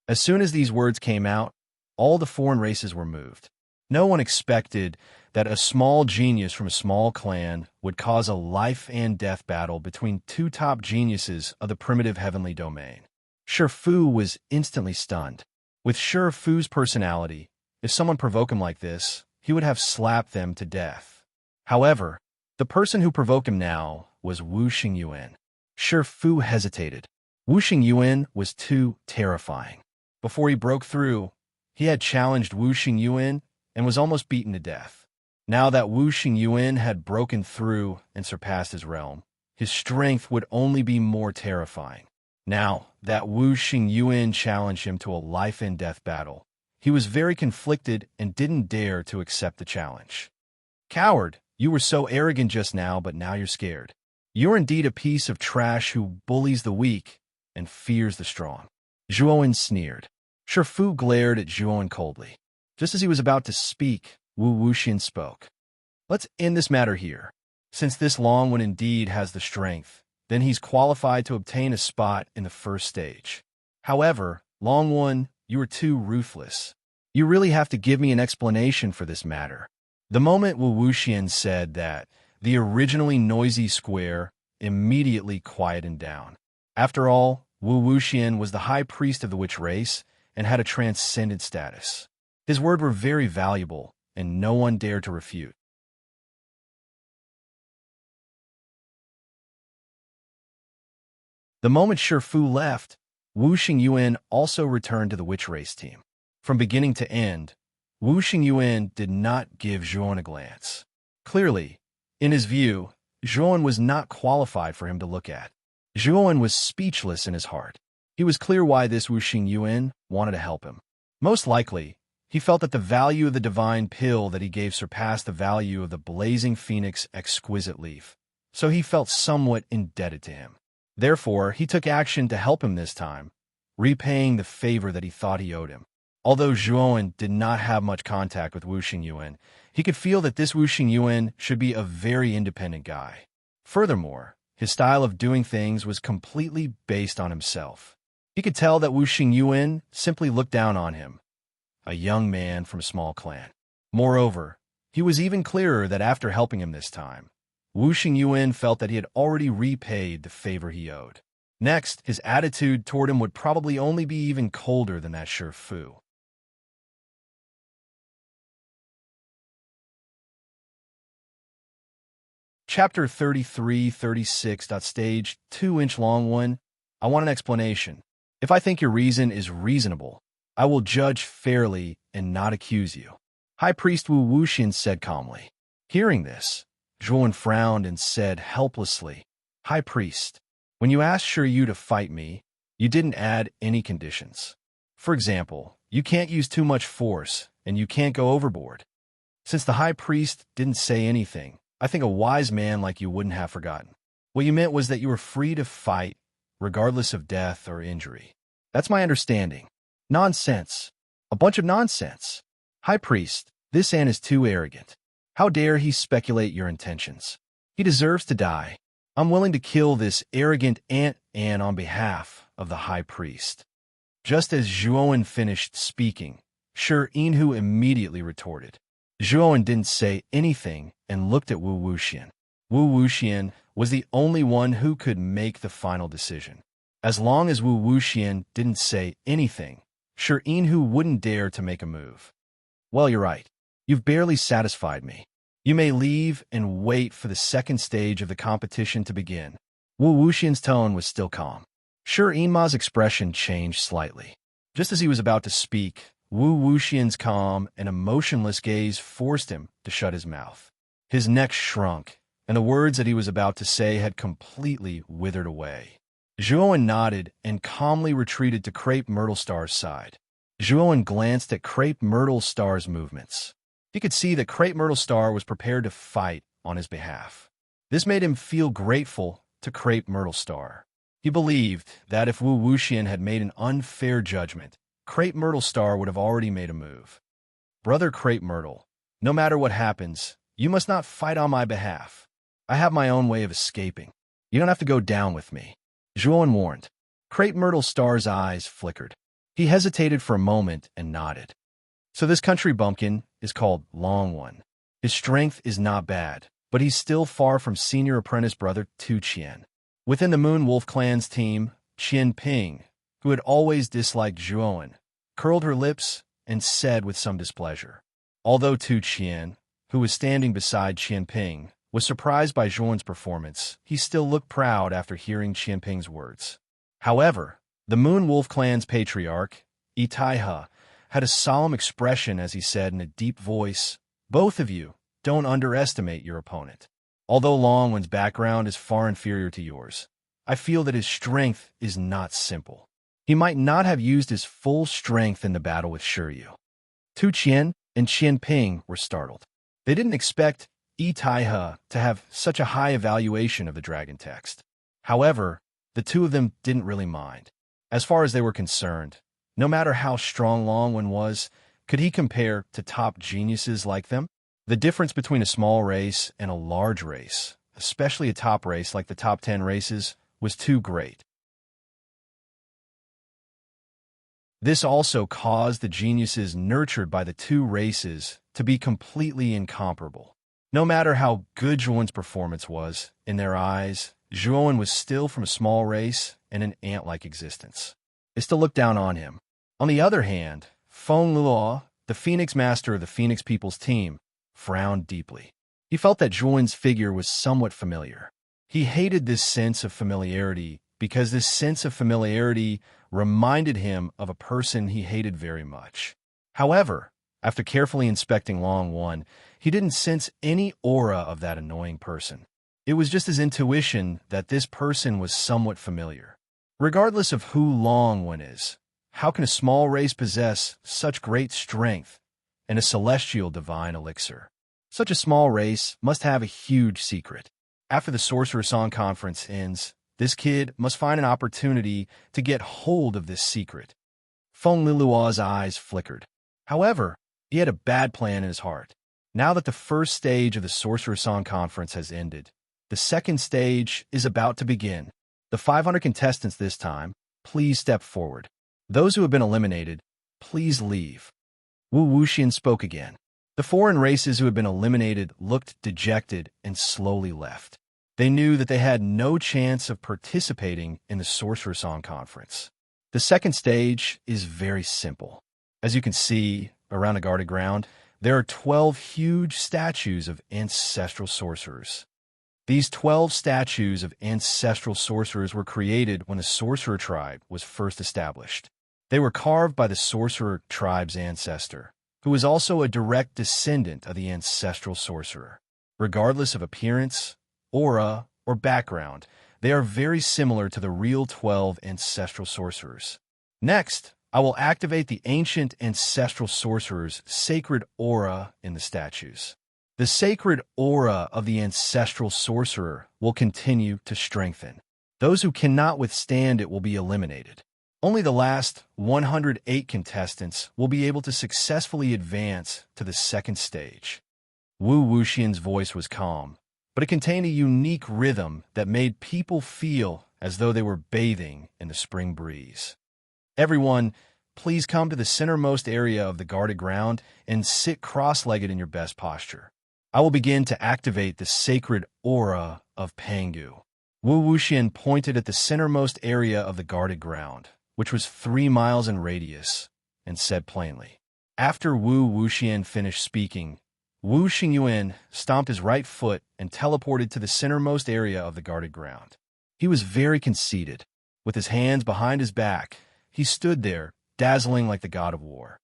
As soon as these words came out, all the foreign races were moved. No one expected that a small genius from a small clan would cause a life and death battle between two top geniuses of the primitive heavenly domain. Shifu was instantly stunned. With Shifu's personality, if someone provoked him like this, he would have slapped them to death. However, the person who provoked him now was Wu Xingyuan. Shifu hesitated. Wu Xingyuan was too terrifying. Before he broke through, he had challenged Wu Xingyuan and was almost beaten to death. Now that Wu Xingyuan had broken through and surpassed his realm, his strength would only be more terrifying. Now that Wu Xingyuan challenged him to a life-and-death battle, he was very conflicted and didn't dare to accept the challenge. Coward, you were so arrogant just now, but now you're scared. You're indeed a piece of trash who bullies the weak and fears the strong. Zhuowen sneered. Shifu glared at Zhuowen coldly. Just as he was about to speak, Wu Wuxian spoke. Let's end this matter here. Since this Long One indeed has the strength, then he's qualified to obtain a spot in the first stage. However, Long One, you are too ruthless. You really have to give me an explanation for this matter. The moment Wu Wuxian said that, the originally noisy square immediately quieted down. After all, Wu Wuxian was the high priest of the witch race and had a transcendent status. His words were very valuable, and no one dared to refute. The moment Shifu left, Wu Xingyuan also returned to the witch race team. From beginning to end, Wu Xingyuan did not give Zhuowen a glance. Clearly, in his view, Zhuowen was not qualified for him to look at. Zhuowen was speechless in his heart. He was clear why this Wu Xingyuan wanted to help him. Most likely, he felt that the value of the divine pill that he gave surpassed the value of the blazing phoenix exquisite leaf, so he felt somewhat indebted to him. Therefore, he took action to help him this time, repaying the favor that he thought he owed him. Although Zhuowen did not have much contact with Wu Xingyuan, he could feel that this Wu Xingyuan should be a very independent guy. Furthermore, his style of doing things was completely based on himself. He could tell that Wu Xingyuan simply looked down on him, a young man from a small clan. Moreover, he was even clearer that after helping him this time, Wu Xingyuan felt that he had already repaid the favor he owed. Next, his attitude toward him would probably only be even colder than that Shifu. Chapter 33-36. Stage 2 Long One. I want an explanation. If I think your reason is reasonable, I will judge fairly and not accuse you. High Priest Wu Wuxian said calmly. Hearing this, Zhuowen frowned and said helplessly, High Priest, when you asked Shiyu to fight me, you didn't add any conditions. For example, you can't use too much force, and you can't go overboard. Since the High Priest didn't say anything, I think a wise man like you wouldn't have forgotten. What you meant was that you were free to fight, regardless of death or injury. That's my understanding. Nonsense. A bunch of nonsense. High Priest, this An is too arrogant. How dare he speculate your intentions? He deserves to die. I'm willing to kill this arrogant An on behalf of the High Priest. Just as Zhuowen finished speaking, Inhu immediately retorted. Zhuowen didn't say anything and looked at Wu Wuxian. Wu Wuxian was the only one who could make the final decision. As long as Wu Wuxian didn't say anything, Inhu wouldn't dare to make a move. Well, you're right. You've barely satisfied me. You may leave and wait for the second stage of the competition to begin. Wu Wuxian's tone was still calm. Inma's expression changed slightly. Just as he was about to speak, Wu Wuxian's calm and emotionless gaze forced him to shut his mouth. His neck shrunk, and the words that he was about to say had completely withered away. Zhuowen nodded and calmly retreated to Crepe Myrtle Star's side. Zhuowen glanced at Crepe Myrtle Star's movements. He could see that Crepe Myrtle Star was prepared to fight on his behalf. This made him feel grateful to Crepe Myrtle Star. He believed that if Wu Wuxian had made an unfair judgment, Crepe Myrtle Star would have already made a move. Brother Crepe Myrtle, no matter what happens, you must not fight on my behalf. I have my own way of escaping. You don't have to go down with me, Zhuan warned. Crepe Myrtle Star's eyes flickered. He hesitated for a moment and nodded. So this country bumpkin is called Long One. His strength is not bad, but he's still far from senior apprentice brother Tu Qian. Within the Moon Wolf clan's team, Qian Ping, who had always disliked Zhuan, curled her lips and said with some displeasure. Although Tu Qian, who was standing beside Qian Ping, was surprised by Zhuan's performance, he still looked proud after hearing Qian Ping's words. However, the Moon Wolf clan's patriarch, Yi Taihe, had a solemn expression as he said in a deep voice, "Both of you, don't underestimate your opponent. Although Long One's background is far inferior to yours, I feel that his strength is not simple. He might not have used his full strength in the battle with Shiryu." Tu Qian and Qian Ping were startled. They didn't expect Yi Taihe to have such a high evaluation of the dragon text. However, the two of them didn't really mind. As far as they were concerned, no matter how strong Long One was, could he compare to top geniuses like them? The difference between a small race and a large race, especially a top race like the top 10 races, was too great. This also caused the geniuses nurtured by the two races to be completely incomparable. No matter how good Zhuan's performance was, in their eyes, Zhuan was still from a small race and an ant-like existence. They still looked down on him. On the other hand, Feng Luo, the Phoenix Master of the Phoenix People's team, frowned deeply. He felt that Zhuan's figure was somewhat familiar. He hated this sense of familiarity because this sense of familiarity reminded him of a person he hated very much. However, after carefully inspecting Long One, he didn't sense any aura of that annoying person. It was just his intuition that this person was somewhat familiar. Regardless of who Long One is, how can a small race possess such great strength and a celestial divine elixir? Such a small race must have a huge secret. After the Sorcerer's Song Conference ends, this kid must find an opportunity to get hold of this secret. Feng Liluo's eyes flickered. However, he had a bad plan in his heart. Now that the first stage of the Sorcerer's Song Conference has ended, the second stage is about to begin. The 500 contestants this time, please step forward. Those who have been eliminated, please leave. Wu Wuxian spoke again. The foreign races who had been eliminated looked dejected and slowly left. They knew that they had no chance of participating in the Sorcerer's Song Conference. The second stage is very simple. As you can see, around the guarded ground, there are 12 huge statues of ancestral sorcerers. These 12 statues of ancestral sorcerers were created when the sorcerer tribe was first established. They were carved by the sorcerer tribe's ancestor, who was also a direct descendant of the ancestral sorcerer. Regardless of appearance, aura, or background, they are very similar to the real 12 ancestral sorcerers. Next, I will activate the ancient ancestral sorcerer's sacred aura in the statues. The sacred aura of the ancestral sorcerer will continue to strengthen. Those who cannot withstand it will be eliminated. Only the last 108 contestants will be able to successfully advance to the second stage. Wu Wuxian's voice was calm, but it contained a unique rhythm that made people feel as though they were bathing in the spring breeze. Everyone, please come to the centermost area of the guarded ground and sit cross-legged in your best posture. I will begin to activate the sacred aura of Pangu. Wu Wuxian pointed at the centermost area of the guarded ground, which was 3 miles in radius, and said plainly. After Wu Wuxian finished speaking, Wu Xingyuan stomped his right foot and teleported to the centermost area of the guarded ground. He was very conceited. With his hands behind his back, he stood there, dazzling like the god of war.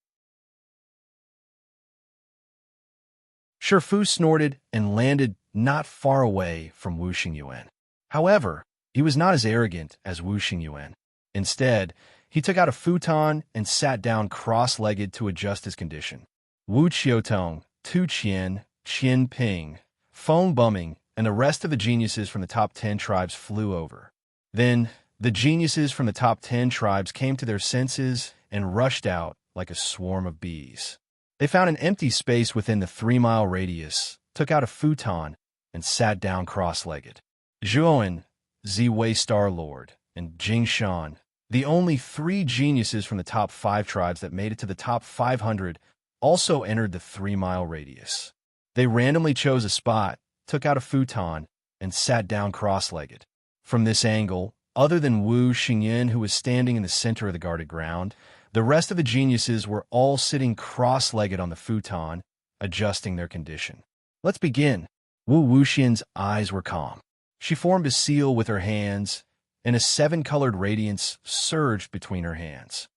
Shifu snorted and landed not far away from Wu Xingyuan. However, he was not as arrogant as Wu Xingyuan. Instead, he took out a futon and sat down cross-legged to adjust his condition. Wu Qiutong, Tu Qian, Qian Ping, Feng Bumming, and the rest of the geniuses from the top 10 tribes flew over. Then, the geniuses from the top 10 tribes came to their senses and rushed out like a swarm of bees. They found an empty space within the 3-mile radius, took out a futon, and sat down cross-legged. Zhuan, Ziwei Star Lord, and Jing Shan, the only 3 geniuses from the top 5 tribes that made it to the top 500, also entered the 3-mile radius. They randomly chose a spot, took out a futon, and sat down cross-legged. From this angle, other than Wu Xingyan, who was standing in the center of the guarded ground, the rest of the geniuses were all sitting cross-legged on the futon, adjusting their condition. Let's begin. Wu Wuxian's eyes were calm. She formed a seal with her hands, and a 7-colored radiance surged between her hands.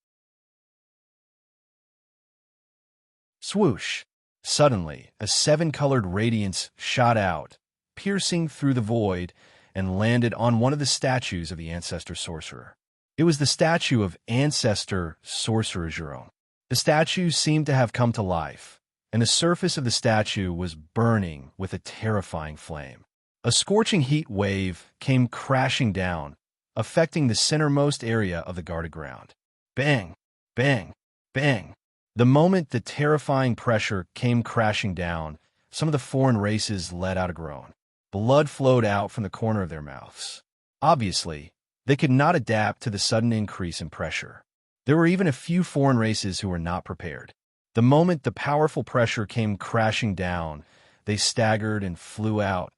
Swoosh! Suddenly, a 7-colored radiance shot out, piercing through the void, and landed on one of the statues of the Ancestor Sorcerer. It was the statue of Ancestor Sorcerer Zhuron. The statue seemed to have come to life, and the surface of the statue was burning with a terrifying flame. A scorching heat wave came crashing down, affecting the centermost area of the guarded ground. Bang! Bang! Bang! The moment the terrifying pressure came crashing down, some of the foreign races let out a groan. Blood flowed out from the corner of their mouths. Obviously, they could not adapt to the sudden increase in pressure. There were even a few foreign races who were not prepared. The moment the powerful pressure came crashing down, they staggered and flew out,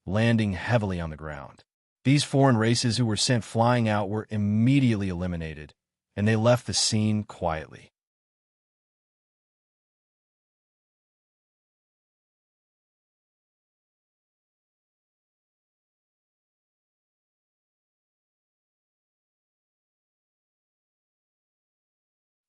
landing heavily on the ground. These foreign races who were sent flying out were immediately eliminated, and they left the scene quietly.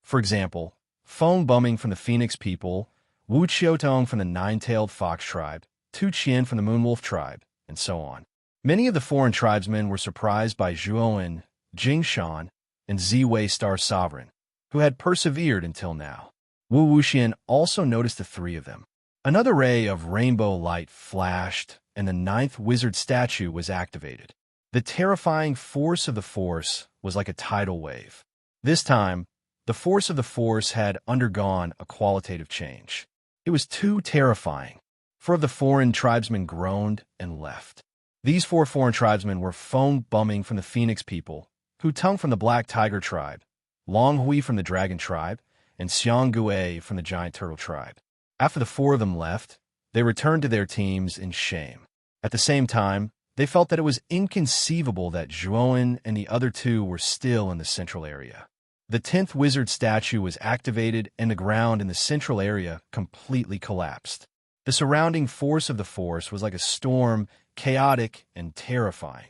For example, Feng Bumming from the Phoenix people, Wu Qiutong from the Nine-Tailed Fox tribe, Tu Qian from the Moonwolf tribe, and so on. Many of the foreign tribesmen were surprised by Zhuon, Jing Shan, and Ziwei Star Sovereign, who had persevered until now. Wu Wuxian also noticed the 3 of them. Another ray of rainbow light flashed, and the 9th wizard statue was activated. The terrifying force of the Force was like a tidal wave. This time, the force of the Force had undergone a qualitative change. It was too terrifying. 4 of the foreign tribesmen groaned and left. These 4 foreign tribesmen were Feng Bumming from the Phoenix people, Hu Tung from the Black Tiger tribe, Long Hui from the Dragon tribe, and Xiang Gui from the Giant Turtle tribe. After the 4 of them left, they returned to their teams in shame. At the same time, they felt that it was inconceivable that Zhuon and the other 2 were still in the central area. The 10th wizard statue was activated, and the ground in the central area completely collapsed. The surrounding force of the Force was like a storm, chaotic and terrifying.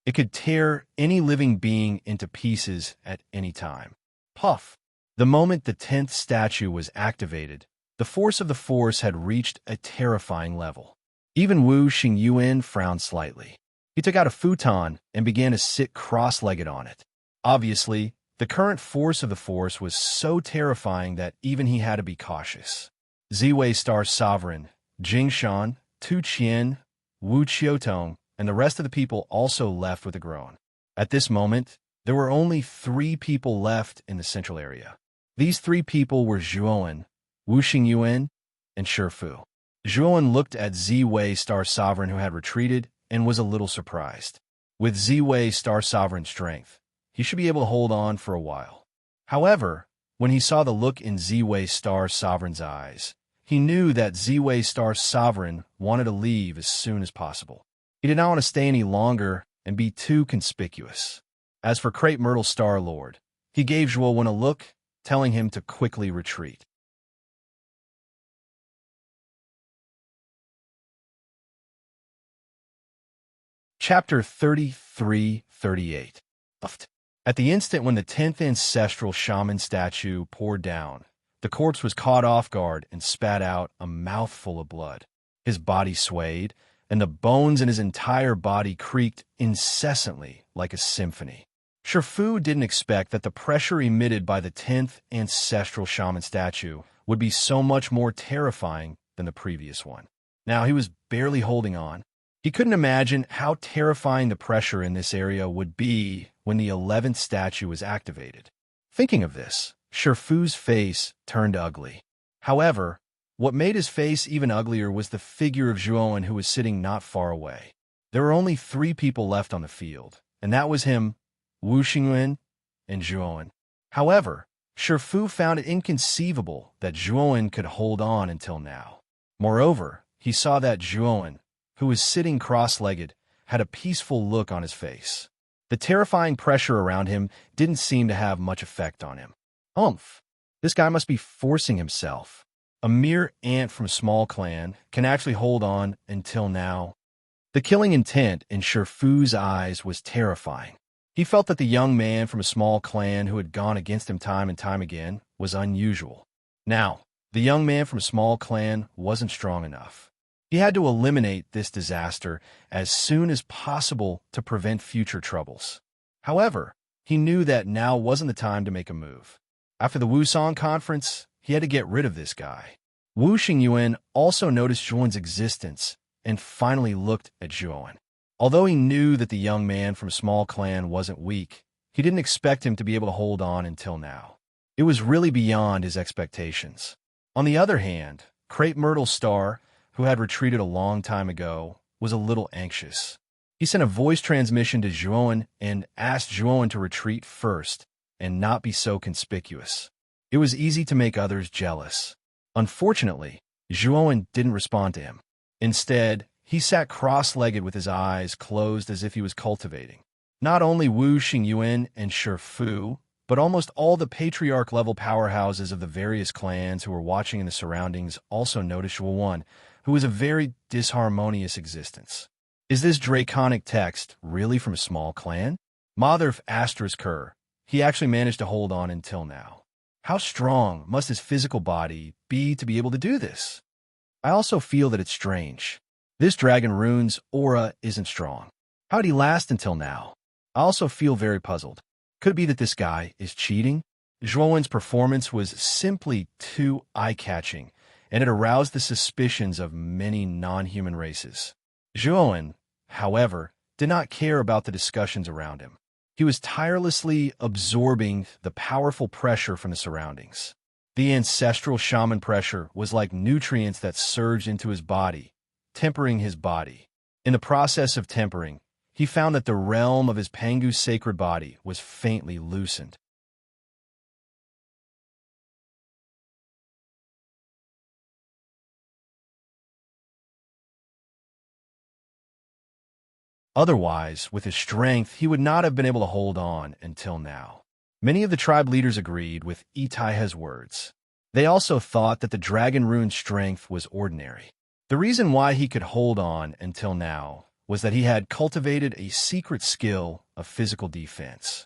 It could tear any living being into pieces at any time. Puff! The moment the 10th statue was activated, the force of the Force had reached a terrifying level. Even Wu Xingyuan frowned slightly. He took out a futon and began to sit cross-legged on it. Obviously, the current force of the Force was so terrifying that even he had to be cautious. Ziwei Star Sovereign, Jing Shan, Tu Qian, Wu Qiutong, and the rest of the people also left with a groan. At this moment, there were only 3 people left in the central area. These 3 people were Zhuon, Wu Xingyuan, and Shifu. Zhuon looked at Ziwei Star Sovereign, who had retreated, and was a little surprised. With Ziwei Star Sovereign's strength, he should be able to hold on for a while. However, when he saw the look in Ziwei Star Sovereign's eyes, he knew that Ziwei Star Sovereign wanted to leave as soon as possible. He did not want to stay any longer and be too conspicuous. As for Crepe Myrtle Star Lord, he gave Zhuon a look, telling him to quickly retreat. Chapter 33-38. At the instant when the 10th ancestral shaman statue poured down, the corpse was caught off guard and spat out a mouthful of blood. His body swayed, and the bones in his entire body creaked incessantly like a symphony. Shifu didn't expect that the pressure emitted by the 10th ancestral shaman statue would be so much more terrifying than the previous one. Now he was barely holding on. He couldn't imagine how terrifying the pressure in this area would be when the 11th statue was activated. Thinking of this, Shifu's face turned ugly. However, What made his face even uglier was the figure of Zhuowen, who was sitting not far away. There were only 3 people left on the field, and that was him, Wu Xingyuan, and Zhuowen. However, Shifu found it inconceivable that Zhuowen could hold on until now. Moreover, he saw that Zhuowen, who was sitting cross-legged, had a peaceful look on his face. The terrifying pressure around him didn't seem to have much effect on him. This guy must be forcing himself. A mere ant from a small clan can actually hold on until now. The killing intent in Shifu's eyes was terrifying. He felt that the young man from a small clan who had gone against him time and time again was unusual. Now, the young man from a small clan wasn't strong enough. He had to eliminate this disaster as soon as possible to prevent future troubles. However, he knew that now wasn't the time to make a move. After the Wusong conference, he had to get rid of this guy. Wu Xingyuan also noticed Zhuowen's existence and finally looked at Zhuowen. Although he knew that the young man from a small clan wasn't weak, he didn't expect him to be able to hold on until now. It was really beyond his expectations. On the other hand, Crepe Myrtle Star, who had retreated a long time ago, was a little anxious. He sent a voice transmission to Zhuowen and asked Zhuowen to retreat first and not be so conspicuous. It was easy to make others jealous. Unfortunately, Zhuowen didn't respond to him. Instead, he sat cross-legged with his eyes closed as if he was cultivating. Not only Wu Xingyuan and Shifu, but almost all the patriarch-level powerhouses of the various clans who were watching in the surroundings also noticed Zhuowen, who was a very disharmonious existence. Is this draconic text really from a small clan? Motherf asterisk her. He actually managed to hold on until now. How strong must his physical body be to be able to do this? I also feel that it's strange. This dragon rune's aura isn't strong. How'd he last until now? I also feel very puzzled. Could it be that this guy is cheating? Zhuowen's performance was simply too eye-catching, and it aroused the suspicions of many non-human races. Zhuowen, however, did not care about the discussions around him. He was tirelessly absorbing the powerful pressure from the surroundings. The ancestral shaman pressure was like nutrients that surged into his body, tempering his body. In the process of tempering, he found that the realm of his Pangu sacred body was faintly loosened. Otherwise, with his strength, he would not have been able to hold on until now. Many of the tribe leaders agreed with Itaiha's words. They also thought that the dragon rune's strength was ordinary. The reason why he could hold on until now was that he had cultivated a secret skill of physical defense.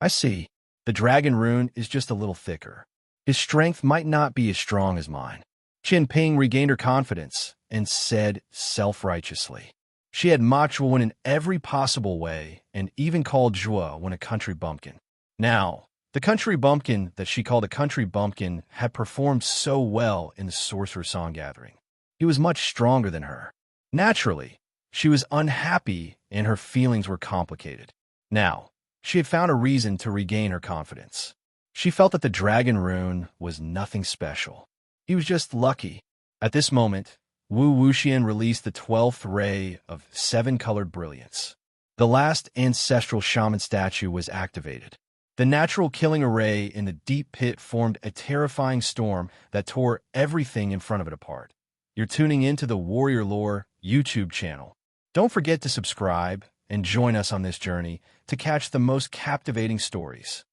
I see. The dragon rune is just a little thicker. His strength might not be as strong as mine. Qin Ping regained her confidence and said self-righteously. She had mocked Zhuowen in every possible way and even called Zhuowen a country bumpkin. Now, the country bumpkin that she called a country bumpkin had performed so well in the Sorcerer Song Gathering. He was much stronger than her. Naturally, she was unhappy and her feelings were complicated. Now, she had found a reason to regain her confidence. She felt that the dragon rune was nothing special. He was just lucky. At this moment, Wu Wuxian released the 12th ray of 7-colored brilliance. The last ancestral shaman statue was activated. The natural killing array in the deep pit formed a terrifying storm that tore everything in front of it apart. You're tuning into the Warrior Lore YouTube channel. Don't forget to subscribe and join us on this journey to catch the most captivating stories.